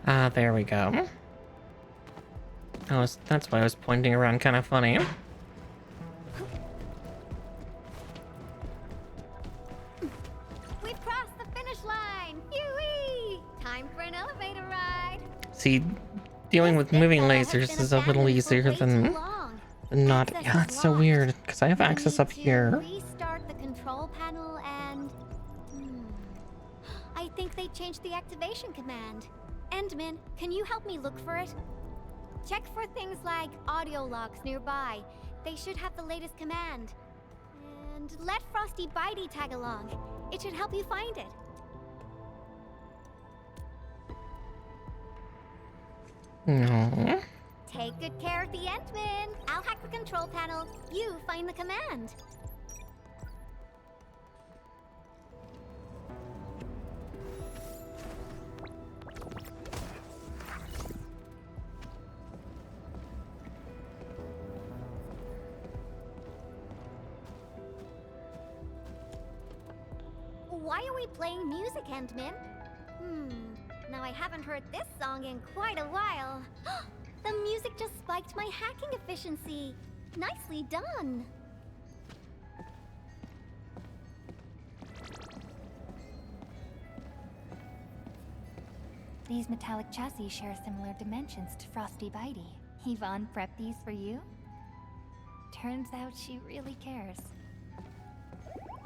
[SPEAKER 1] Ah, there we go. That's why I was pointing around kind of funny.
[SPEAKER 6] We've crossed the finish line! Yui! Time for an elevator ride!
[SPEAKER 1] See, dealing with moving lasers is a little easier than not. Yeah, it's so weird because I have access up here.
[SPEAKER 6] Restart the control panel and... I think they changed the activation command. Endman, can you help me look for it? Check for things like audio logs nearby. They should have the latest command. And let Frosty Bitey tag along. It should help you find it.
[SPEAKER 1] No.
[SPEAKER 6] Take good care of the Endman. I'll hack the control panel. You find the command. Why are we playing music, Endman? Now I haven't heard this song in quite a while. The music just spiked my hacking efficiency. Nicely done.
[SPEAKER 15] These metallic chassis share similar dimensions to Frosty Bitey. Yvonne prepped these for you? Turns out she really cares.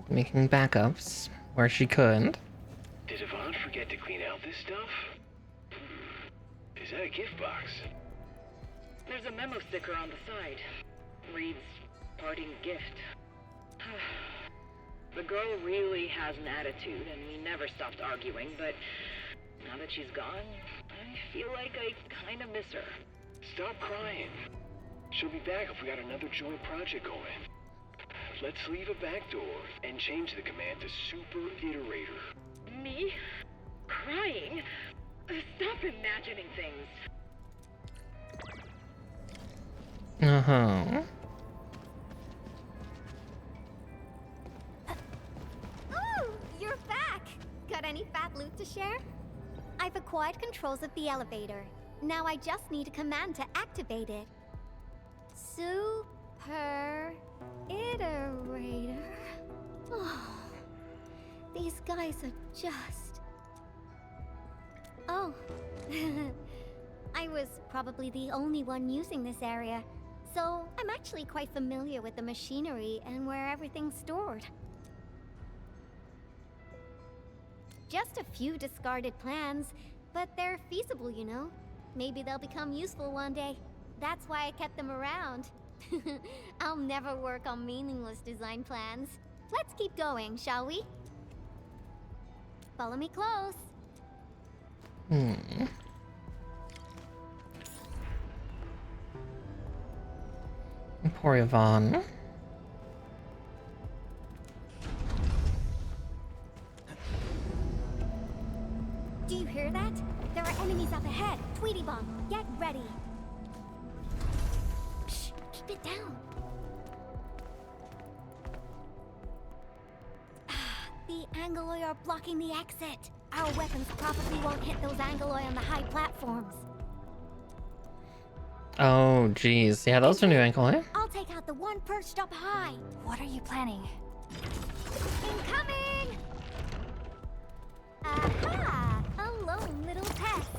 [SPEAKER 1] Making backups where she could.
[SPEAKER 22] Did Yvonne forget to clean out this stuff? Is that a gift box?
[SPEAKER 23] There's a memo sticker on the side. Reads, parting gift. The girl really has an attitude, and we never stopped arguing, but now that she's gone, I feel like I kind of miss her.
[SPEAKER 22] Stop crying. She'll be back if we got another joint project going. Let's leave a backdoor and change the command to Super Iterator.
[SPEAKER 23] Me? Crying? Stop imagining things.
[SPEAKER 1] Uh-huh.
[SPEAKER 6] Ooh, you're back! Got any fat loot to share? I've acquired controls of the elevator. Now I just need a command to activate it. Super Iterator. Oh, these guys are just... Oh. I was probably the only one using this area, so I'm actually quite familiar with the machinery and where everything's stored. Just a few discarded plans, but they're feasible, you know. Maybe they'll become useful one day. That's why I kept them around. I'll never work on meaningless design plans. Let's keep going, shall we? Follow me close.
[SPEAKER 1] Poor Yvonne.
[SPEAKER 6] Do you hear that? There are enemies up ahead. Tweety Bomb, get ready. Angoloi are blocking the exit. Our weapons probably won't hit those Angoloi on the high platforms.
[SPEAKER 1] Oh, geez. Yeah, those are new ankle, eh?
[SPEAKER 6] I'll take out the one perched up high.
[SPEAKER 15] What are you planning?
[SPEAKER 6] Incoming! Aha! A lone little test.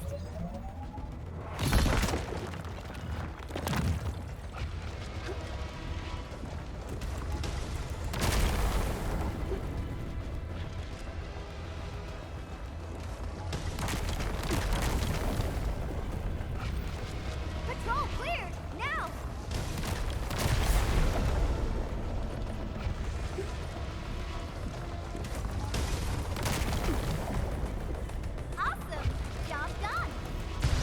[SPEAKER 6] Patrol cleared! Now! Awesome! Job done!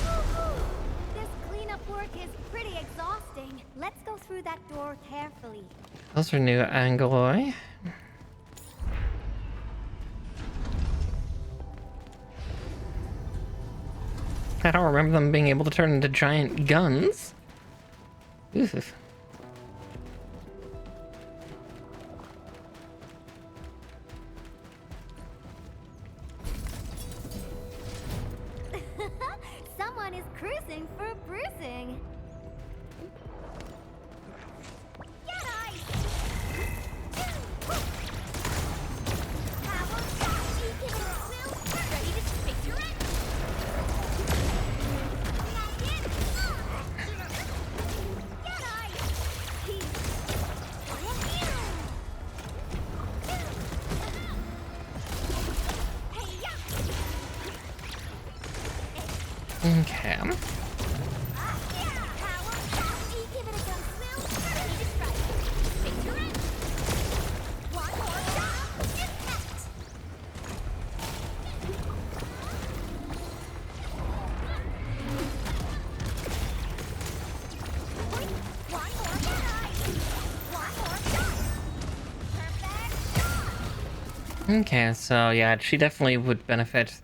[SPEAKER 6] Woo-hoo. This cleanup work is pretty exhausting. Let's go through that door carefully.
[SPEAKER 1] Those are new Angoloi. I don't remember them being able to turn into giant guns. Oof.
[SPEAKER 6] Someone is cruising for a bruising. Get ice! Power shot! You give it a smell. Ready to take your end. Get ice!
[SPEAKER 1] Okay. Okay, so yeah, she definitely would benefit,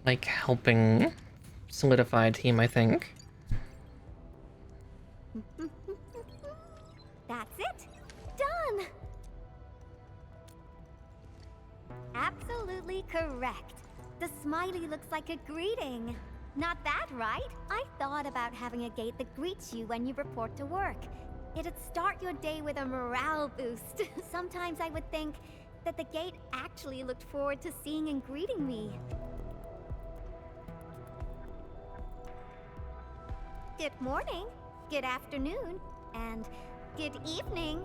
[SPEAKER 1] like, helping solidify a team, I think.
[SPEAKER 6] That's it. Done. Absolutely correct. The smiley looks like a greeting. Not that, right? I thought about having a gate that greets you when you report to work. It'd start your day with a morale boost. Sometimes I would think that the gate actually looked forward to seeing and greeting me. Good morning, good afternoon, and good evening.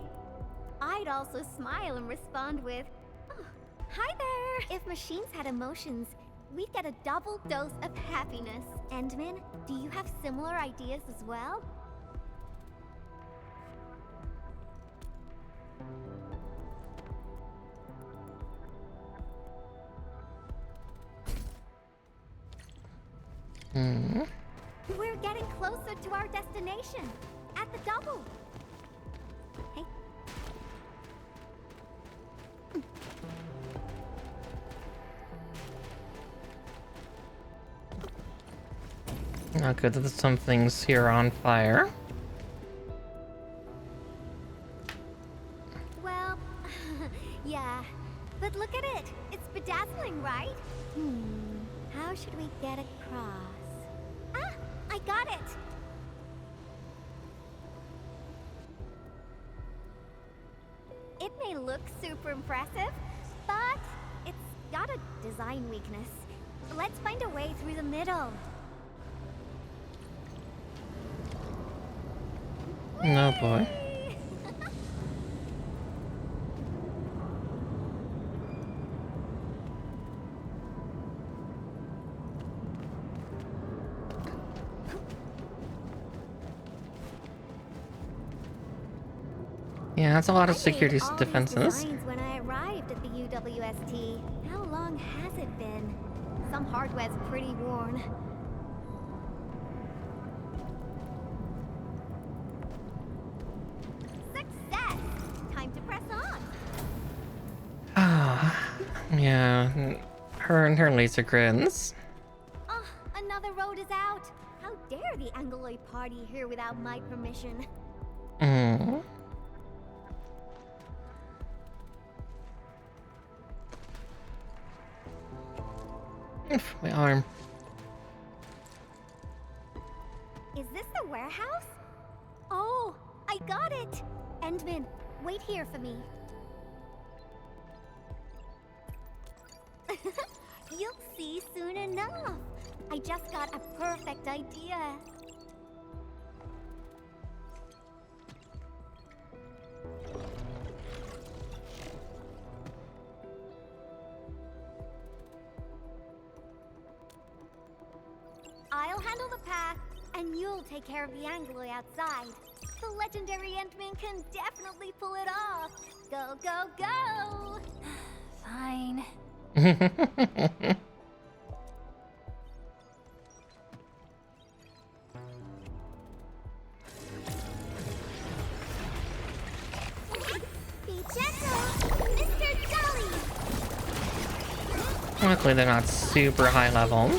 [SPEAKER 6] I'd also smile and respond with, oh, hi there. If machines had emotions, we'd get a double dose of happiness. Endman, do you have similar ideas as well? We're getting closer to our destination. At the double. Hey.
[SPEAKER 1] Not good that some things here are on fire.
[SPEAKER 6] Well, yeah. But look at it. It's bedazzling, right? How should we get across? Ah, I got it. It may look super impressive, but it's got a design weakness. Let's find a way through the middle.
[SPEAKER 1] No boy. Yeah, that's a lot of security defenses.
[SPEAKER 6] When I arrived at the UWST, how long has it been? Some hardware's pretty worn. Success! Time to press on.
[SPEAKER 1] Ah, yeah, her and her laser grins.
[SPEAKER 6] Oh, another road is out. How dare the Angoloid party here without my permission?
[SPEAKER 1] My arm.
[SPEAKER 6] Is this the warehouse? Oh, I got it! Endman, wait here for me. You'll see soon enough. I just got a perfect idea. I'll handle the path, and you'll take care of the Angloy outside. The legendary Endman can definitely pull it off. Go, go, go!
[SPEAKER 15] Fine.
[SPEAKER 6] Be gentle, Mr. Jolly!
[SPEAKER 1] Luckily, they're not super high level.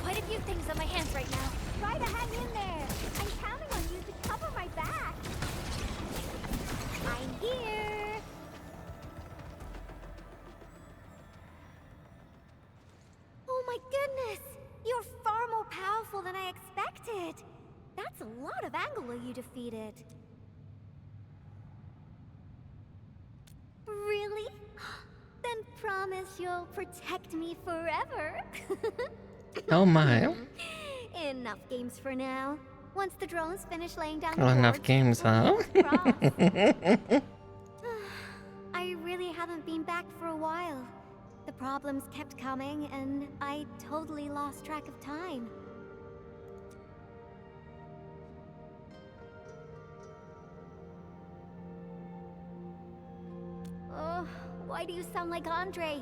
[SPEAKER 6] Quite a few things on my hands right now. Try to hang in there. I'm counting on you to cover my back. I'm here. Oh my goodness! You're far more powerful than I expected. That's a lot of Anglo you defeated. Really? Then promise you'll protect me forever.
[SPEAKER 1] Oh my.
[SPEAKER 6] Enough games for now. Once the drones finish laying down the
[SPEAKER 1] Oh, enough
[SPEAKER 6] boards,
[SPEAKER 1] games, huh?
[SPEAKER 6] I really haven't been back for a while. The problems kept coming, and I totally lost track of time. Oh, why do you sound like Andre?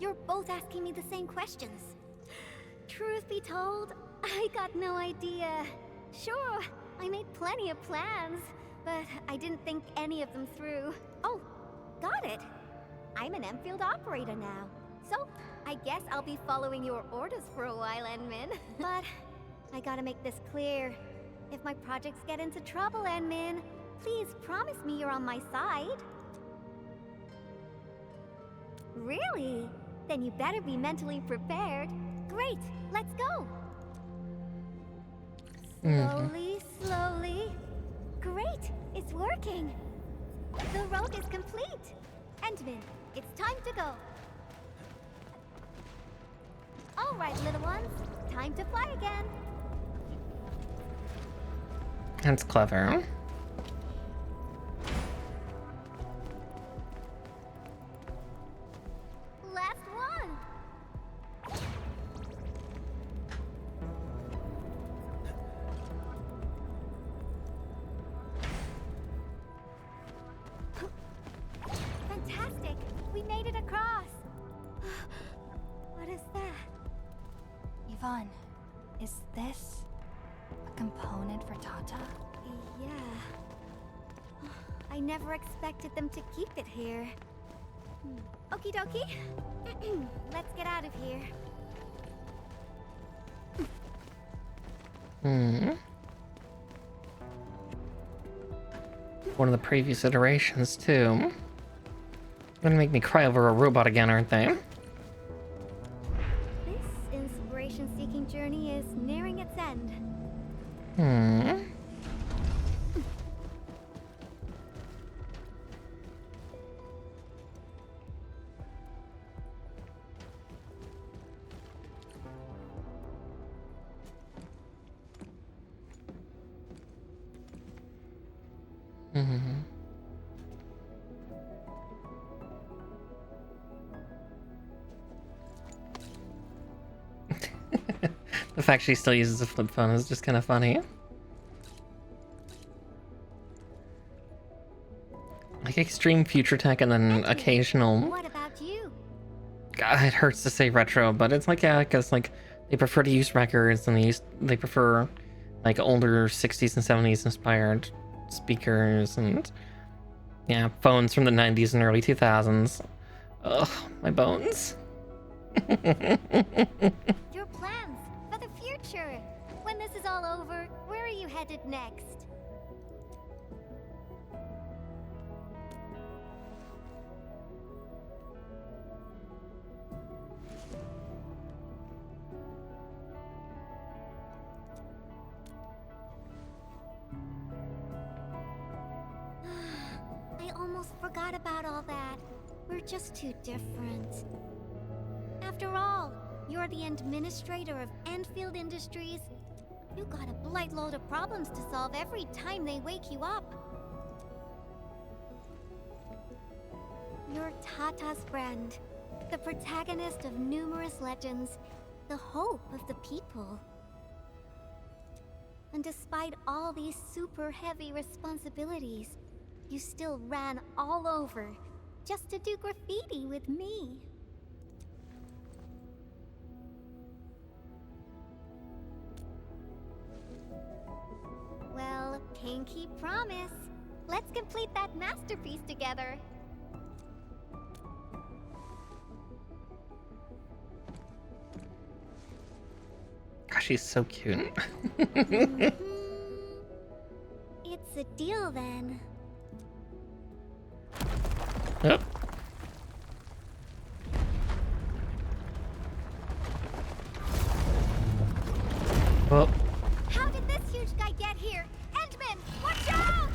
[SPEAKER 6] You're both asking me the same questions. Truth be told, I got no idea. Sure, I made plenty of plans, but I didn't think any of them through. Oh, got it. I'm an Endfield operator now, so I guess I'll be following your orders for a while, Endman. But I gotta make this clear. If my projects get into trouble, Endman, please promise me you're on my side. Really? Then you better be mentally prepared. Great, let's go. Slowly, slowly. Great, it's working. The road is complete. Endman, it's time to go. All right, little ones, time to fly again.
[SPEAKER 1] That's clever.
[SPEAKER 6] Last one. Fantastic! We made it across! What is that?
[SPEAKER 15] Yvonne, is this a component for Tata?
[SPEAKER 6] Yeah. I never expected them to keep it here. Okie dokie. Let's get out of here.
[SPEAKER 1] One of the previous iterations, too. Gonna make me cry over a robot again, aren't they?
[SPEAKER 6] This inspiration-seeking journey is nearing its end.
[SPEAKER 1] The fact she still uses a flip phone is just kind of funny. Like extreme future tech and then occasional.
[SPEAKER 6] What about you?
[SPEAKER 1] God, it hurts to say retro, but it's like, yeah, because like they prefer to use records and they prefer like older 60s and 70s inspired speakers and yeah, phones from the 90s and early 2000s. Ugh, my bones.
[SPEAKER 6] Your plans for the future. When this is all over, where are you headed next? almost forgot about all that. We're just too different. After all, you're the administrator of Endfield Industries. You got a blight load of problems to solve every time they wake you up. You're Tata's friend, the protagonist of numerous legends, the hope of the people. And despite all these super heavy responsibilities, you still ran all over just to do graffiti with me. Well, pinky promise. Let's complete that masterpiece together.
[SPEAKER 1] Gosh, she's so cute.
[SPEAKER 6] It's a deal then.
[SPEAKER 1] Yep. Well,
[SPEAKER 6] How did this huge guy get here? Endman, watch out!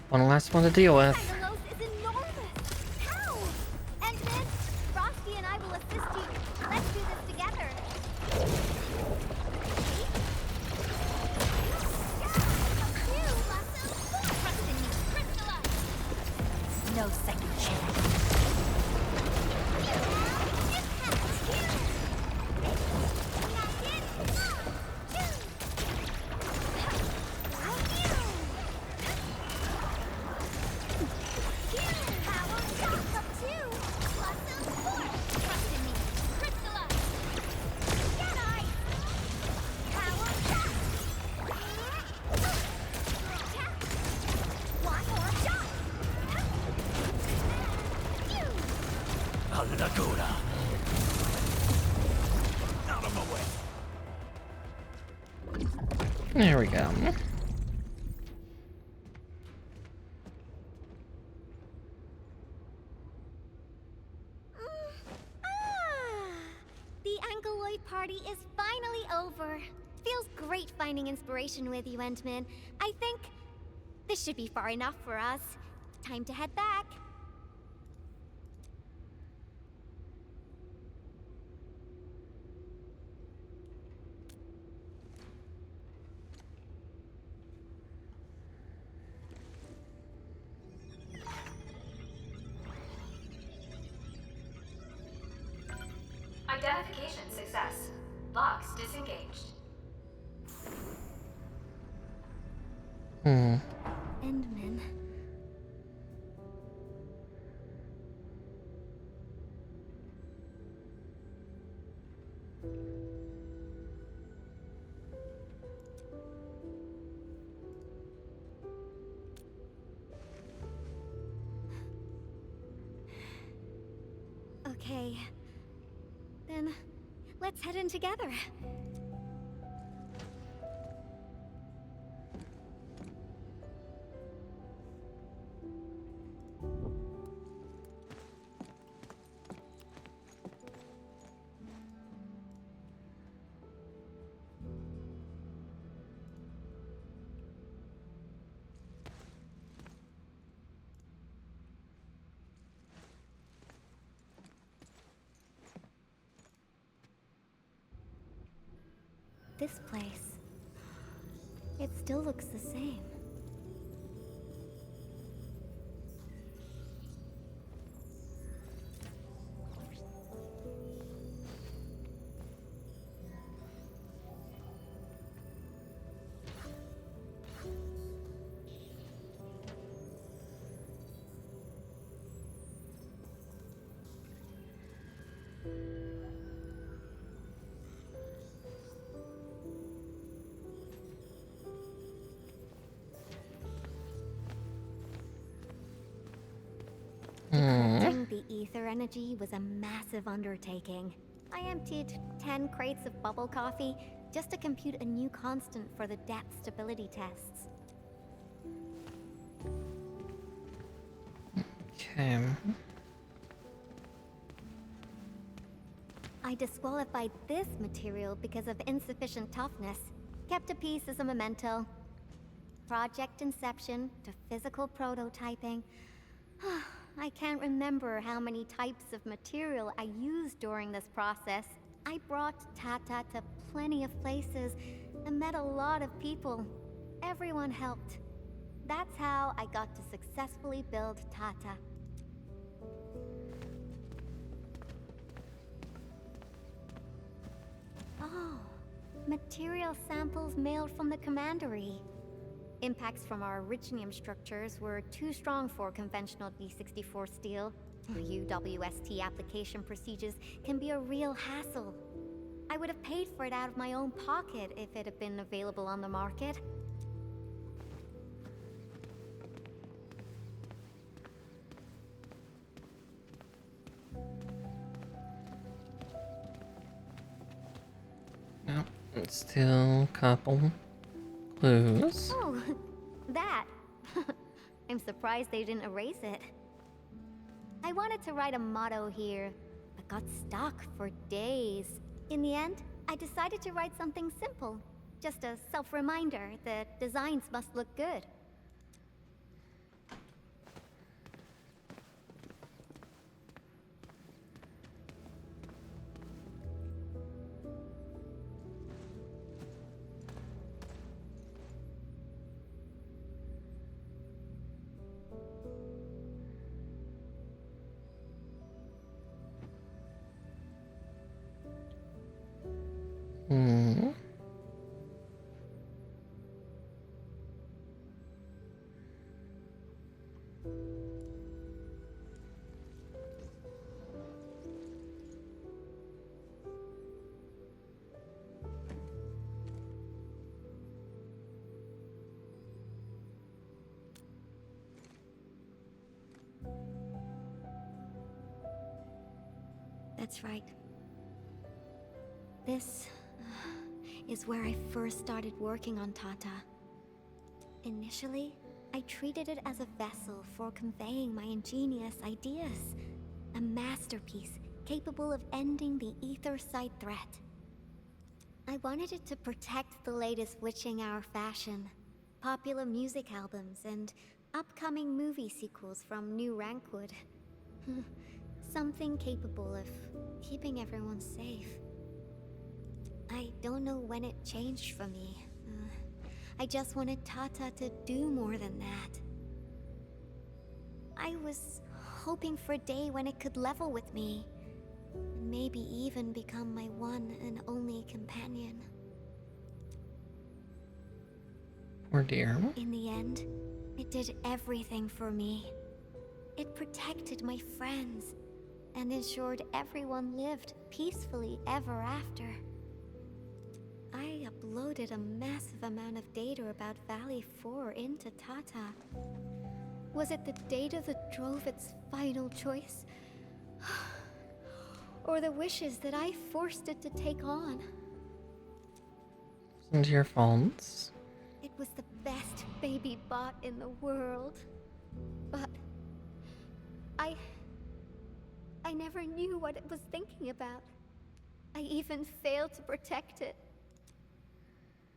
[SPEAKER 1] one last one to deal with.
[SPEAKER 6] Angelos is enormous. How? Endman, Frosty and I will assist you. Let's do this together.
[SPEAKER 15] No second chance.
[SPEAKER 1] There we go.
[SPEAKER 6] The Angeloid party is finally over. Feels great finding inspiration with you, Endman. I think this should be far enough for us. Time to head back.
[SPEAKER 13] Identification success. Locks disengaged.
[SPEAKER 6] Endman. Okay. Then, let's head in together. This place, it still looks the same. Decrypting the ether energy was a massive undertaking. I emptied 10 crates of bubble coffee just to compute a new constant for the depth stability tests.
[SPEAKER 1] Okay.
[SPEAKER 6] I disqualified this material because of insufficient toughness. Kept a piece as a memento. project inception to physical prototyping. I can't remember how many types of material I used during this process. I brought Tata to plenty of places and met a lot of people. Everyone helped. That's how I got to successfully build Tata. Oh, material samples mailed from the commandery. Impacts from our Richnium structures were too strong for conventional D64 steel. UWST application procedures can be a real hassle. I would have paid for it out of my own pocket if it had been available on the market.
[SPEAKER 1] Nope, it's still a couple clues.
[SPEAKER 6] Oh, that. I'm surprised they didn't erase it. I wanted to write a motto here, but got stuck for days. In the end, I decided to write something simple. Just a self-reminder that designs must look good.
[SPEAKER 1] Hmm.
[SPEAKER 6] That's right. This is where I first started working on Tata. Initially, I treated it as a vessel for conveying my ingenious ideas. A masterpiece capable of ending the Ether side threat. I wanted it to protect the latest witching hour fashion, popular music albums, and upcoming movie sequels from New Rankwood. Something capable of keeping everyone safe. I don't know when it changed for me. I just wanted Tata to do more than that. I was hoping for a day when it could level with me. And maybe even become my one and only companion.
[SPEAKER 1] Poor dear.
[SPEAKER 6] In the end, it did everything for me. It protected my friends and ensured everyone lived peacefully ever after. I uploaded a massive amount of data about Valley 4 into Tata. Was it the data that drove its final choice? Or the wishes that I forced it to take on?
[SPEAKER 1] Isn't your fault?
[SPEAKER 6] It was the best baby bot in the world. But I never knew what it was thinking about. I even failed to protect it.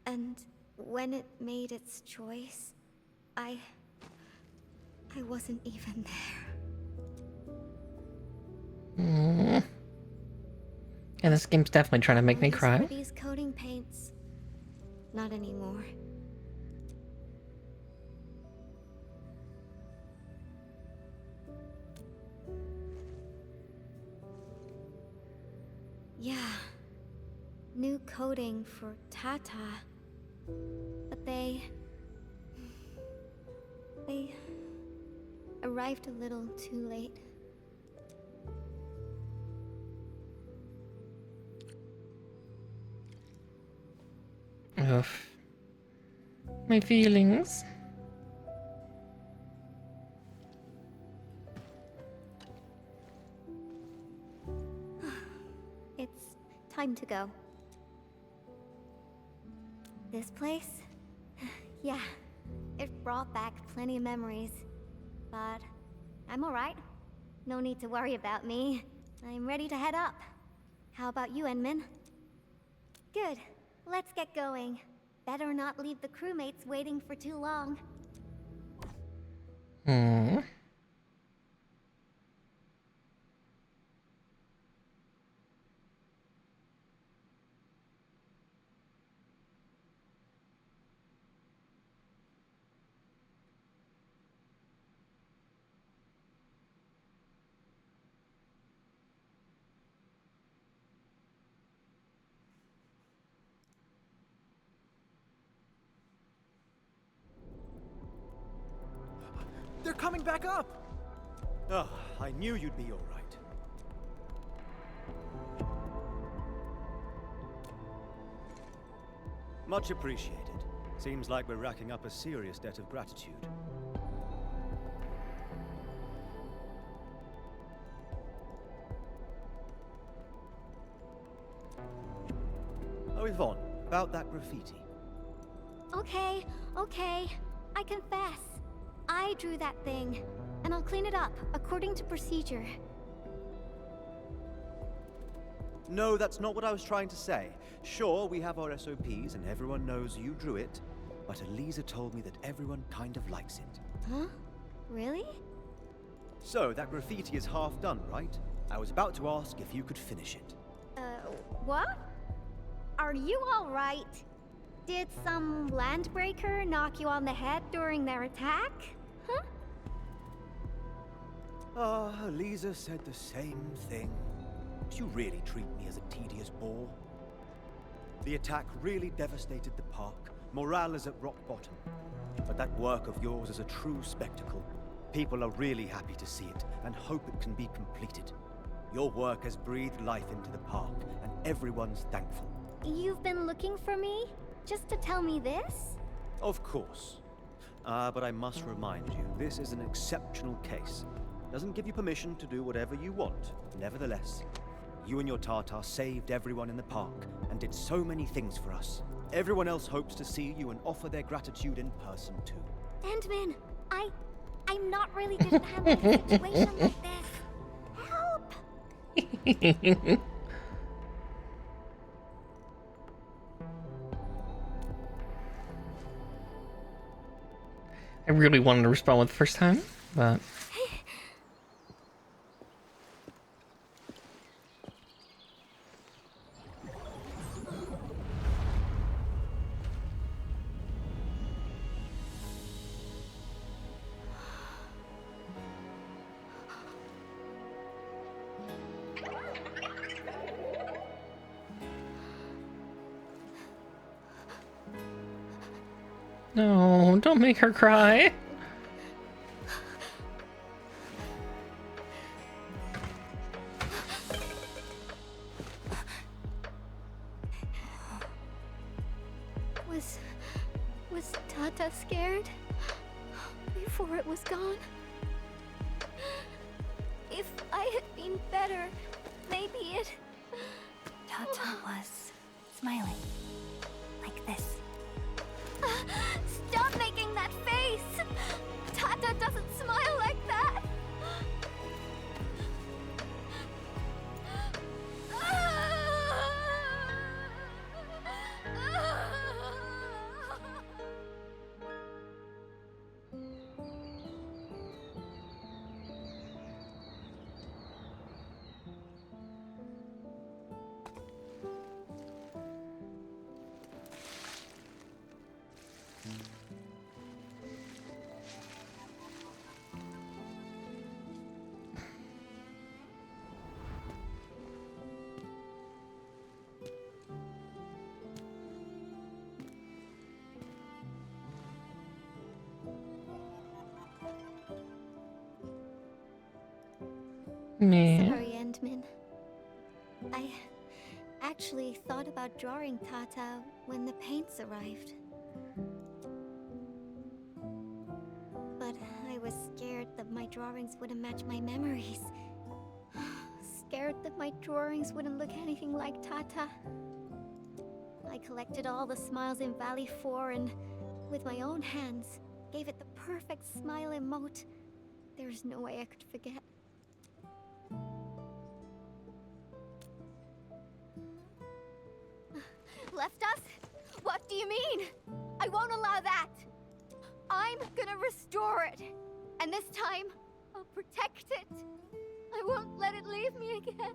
[SPEAKER 6] And when it made its choice, I wasn't even there.
[SPEAKER 1] Mm. Yeah, this game's definitely trying to make me cry.
[SPEAKER 6] For these coating paints, not anymore. Yeah, new coating for Tata. But they arrived a little too late.
[SPEAKER 1] Oof. My feelings.
[SPEAKER 6] It's time to go. This place? Yeah, it brought back plenty of memories. But I'm alright. No need to worry about me. I'm ready to head up. How about you, Enmin? Good. Let's get going. Better not leave the crewmates waiting for too long.
[SPEAKER 1] Hmm.
[SPEAKER 5] They're coming back up! Oh, I knew you'd be alright. Much appreciated. Seems like we're racking up a serious debt of gratitude. Oh, Yvonne, about that graffiti.
[SPEAKER 6] Okay, okay. I confess. I drew that thing, and I'll clean it up according to procedure.
[SPEAKER 5] No, that's not what I was trying to say. Sure, we have our SOPs and everyone knows you drew it, but Elisa told me that everyone kind of likes it.
[SPEAKER 6] Huh? Really?
[SPEAKER 5] So, that graffiti is half done, right? I was about to ask if you could finish it.
[SPEAKER 6] What? Are you alright? Did some landbreaker knock you on the head during their attack? Huh?
[SPEAKER 5] Elisa said the same thing. You really treat me as a tedious bore. The attack really devastated the park. Morale is at rock bottom. But that work of yours is a true spectacle. People are really happy to see it and hope it can be completed. Your work has breathed life into the park, and everyone's thankful.
[SPEAKER 6] You've been looking for me? Just to tell me this?
[SPEAKER 5] Of course. But I must remind you, this is an exceptional case. Doesn't give you permission to do whatever you want. Nevertheless, you and your Tartar saved everyone in the park and did so many things for us. Everyone else hopes to see you and offer their gratitude in person too.
[SPEAKER 6] Endman, I'm not really good at handling a situation like this. Help!
[SPEAKER 1] I really wanted to respond with the first time, but... No, don't make her cry.
[SPEAKER 6] Was Tata scared? Before it was gone? If I had been better, maybe it...
[SPEAKER 15] Tata was smiling. Like this.
[SPEAKER 6] Stop making that face! Tata doesn't smile like that!
[SPEAKER 1] Man.
[SPEAKER 6] Sorry, Endman. I actually thought about drawing Tata when the paints arrived. But I was scared that my drawings wouldn't match my memories. Scared that my drawings wouldn't look anything like Tata. I collected all the smiles in Valley 4 and, with my own hands, gave it the perfect smile emote. There's no way I could forget. Left us? What do you mean? I won't allow that. I'm gonna restore it. And this time, I'll protect it. I won't let it leave me again.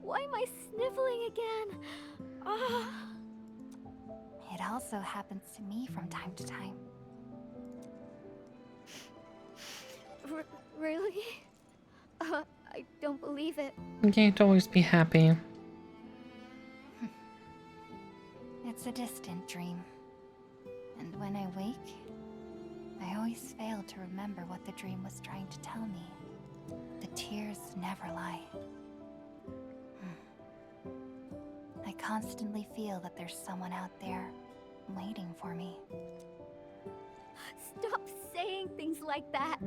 [SPEAKER 6] Why am I sniffling again?
[SPEAKER 15] It also happens to me from time to time.
[SPEAKER 6] Really? I don't believe it.
[SPEAKER 1] You can't always be happy.
[SPEAKER 15] It's a distant dream. And when I wake, I always fail to remember what the dream was trying to tell me. The tears never lie. I constantly feel that there's someone out there waiting for me.
[SPEAKER 6] Stop saying things like that.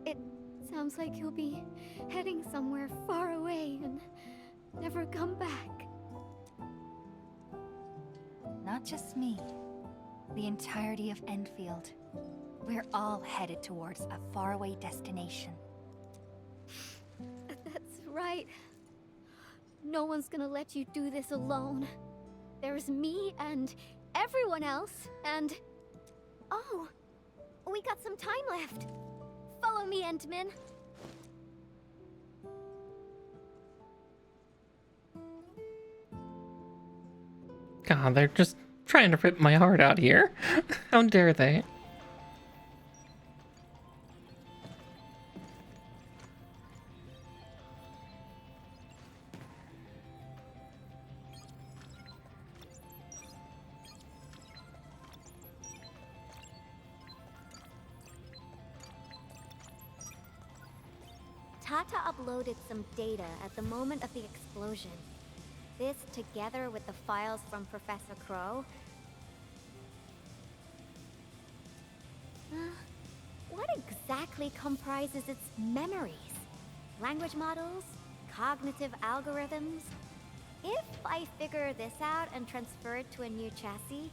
[SPEAKER 6] It sounds like you'll be heading somewhere far away and never come back.
[SPEAKER 15] Not just me. The entirety of Endfield. We're all headed towards a faraway destination.
[SPEAKER 6] That's right. No one's gonna let you do this alone. There's me and everyone else, and... Oh, we got some time left. Follow me, Endman.
[SPEAKER 1] God, they're just trying to rip my heart out here. How dare they?
[SPEAKER 2] Tata uploaded some data at the moment of the explosion. This, together with the files from Professor Crow... what exactly comprises its memories? Language models? Cognitive algorithms? If I figure this out and transfer it to a new chassis...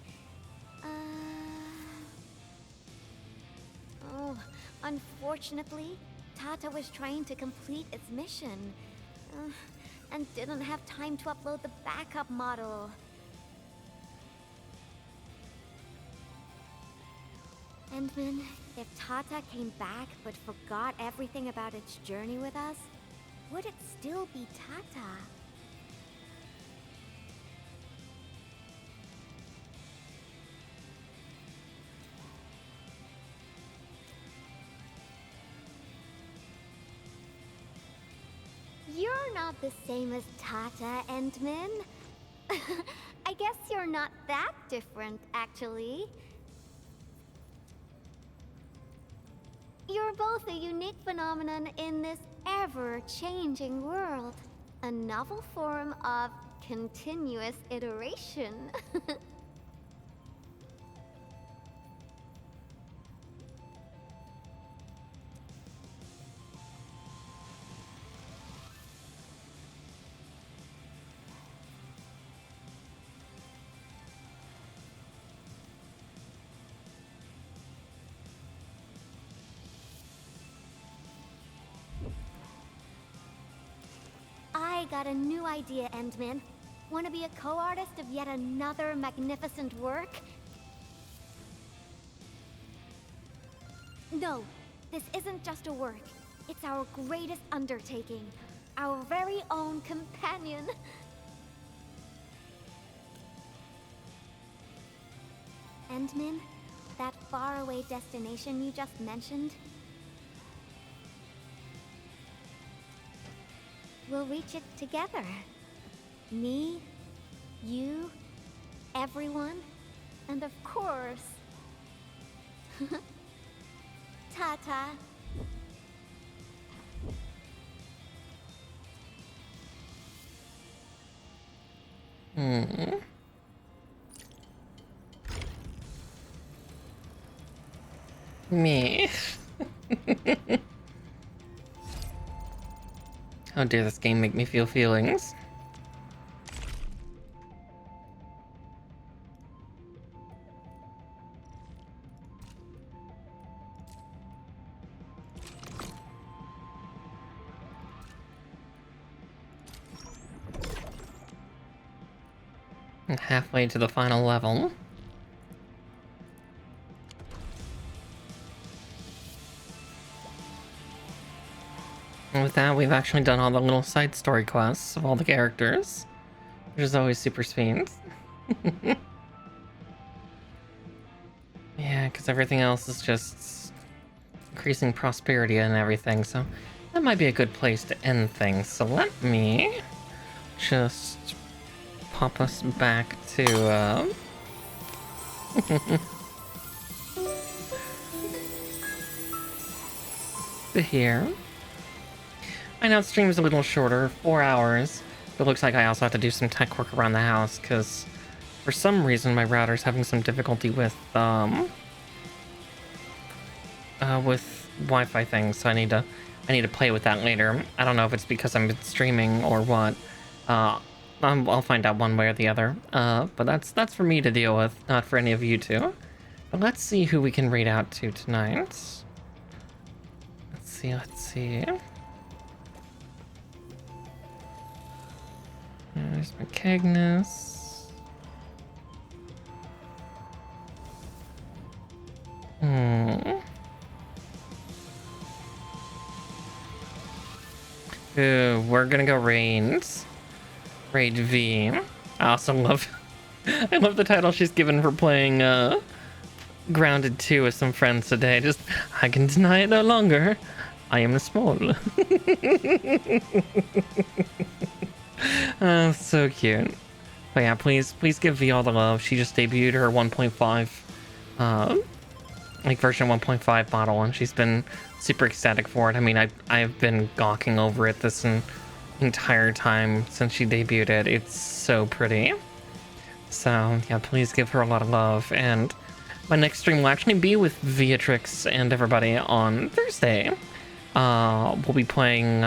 [SPEAKER 2] Oh, unfortunately, Tata was trying to complete its mission. And didn't have time to upload the backup model. Endman, if Tata came back but forgot everything about its journey with us, would it still be Tata? You're not the same as Tata, Endman. I guess you're not that different, actually. You're both a unique phenomenon in this ever-changing world. A novel form of continuous iteration. I got a new idea, Endman. Want to be a co-artist of yet another magnificent work? No, this isn't just a work. It's our greatest undertaking. Our very own companion. Endman, that faraway destination you just mentioned, we'll reach it together. Me, you, everyone, and of course... Tata.
[SPEAKER 1] Me. How dare this game make me feel feelings? Halfway to the final level. And with that, we've actually done all the little side story quests of all the characters, which is always super sweet. Yeah, because everything else is just increasing prosperity and everything, so that might be a good place to end things. So let me just pop us back to here. I know stream's a little shorter, 4 hours, but it looks like I also have to do some tech work around the house because for some reason my router's having some difficulty with Wi-Fi things, so I need to play with that later. I don't know if it's because I'm streaming or what. I'll find out one way or the other. But that's for me to deal with, not for any of you to. But let's see who we can raid out to tonight. Let's see. There's McCagnus. Ooh, we're gonna go raid V. I also love I love the title she's given for playing Grounded 2 with some friends today. Just, I can deny it no longer. I am small. So cute. But yeah, please give V all the love. She just debuted her 1.5 like version 1.5 model, and she's been super ecstatic for it. I mean, I've been gawking over it this entire time since she debuted it. It's so pretty. So yeah, please give her a lot of love. And my next stream will actually be with Beatrix and everybody on Thursday. We'll be playing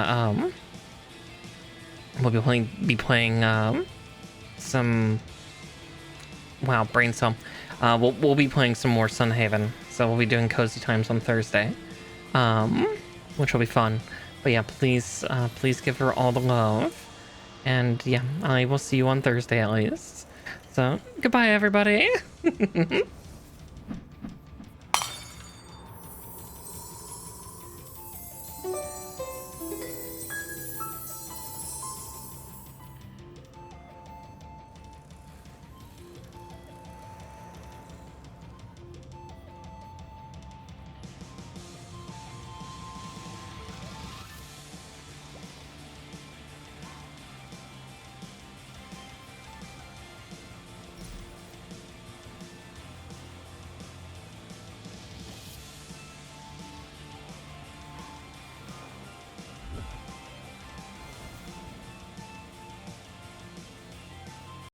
[SPEAKER 1] some, wow, brain cell. We'll be playing some more Sunhaven, so we'll be doing cozy times on Thursday, which will be fun. But yeah, please give her all the love, and yeah, I will see you on Thursday at least. So goodbye, everybody.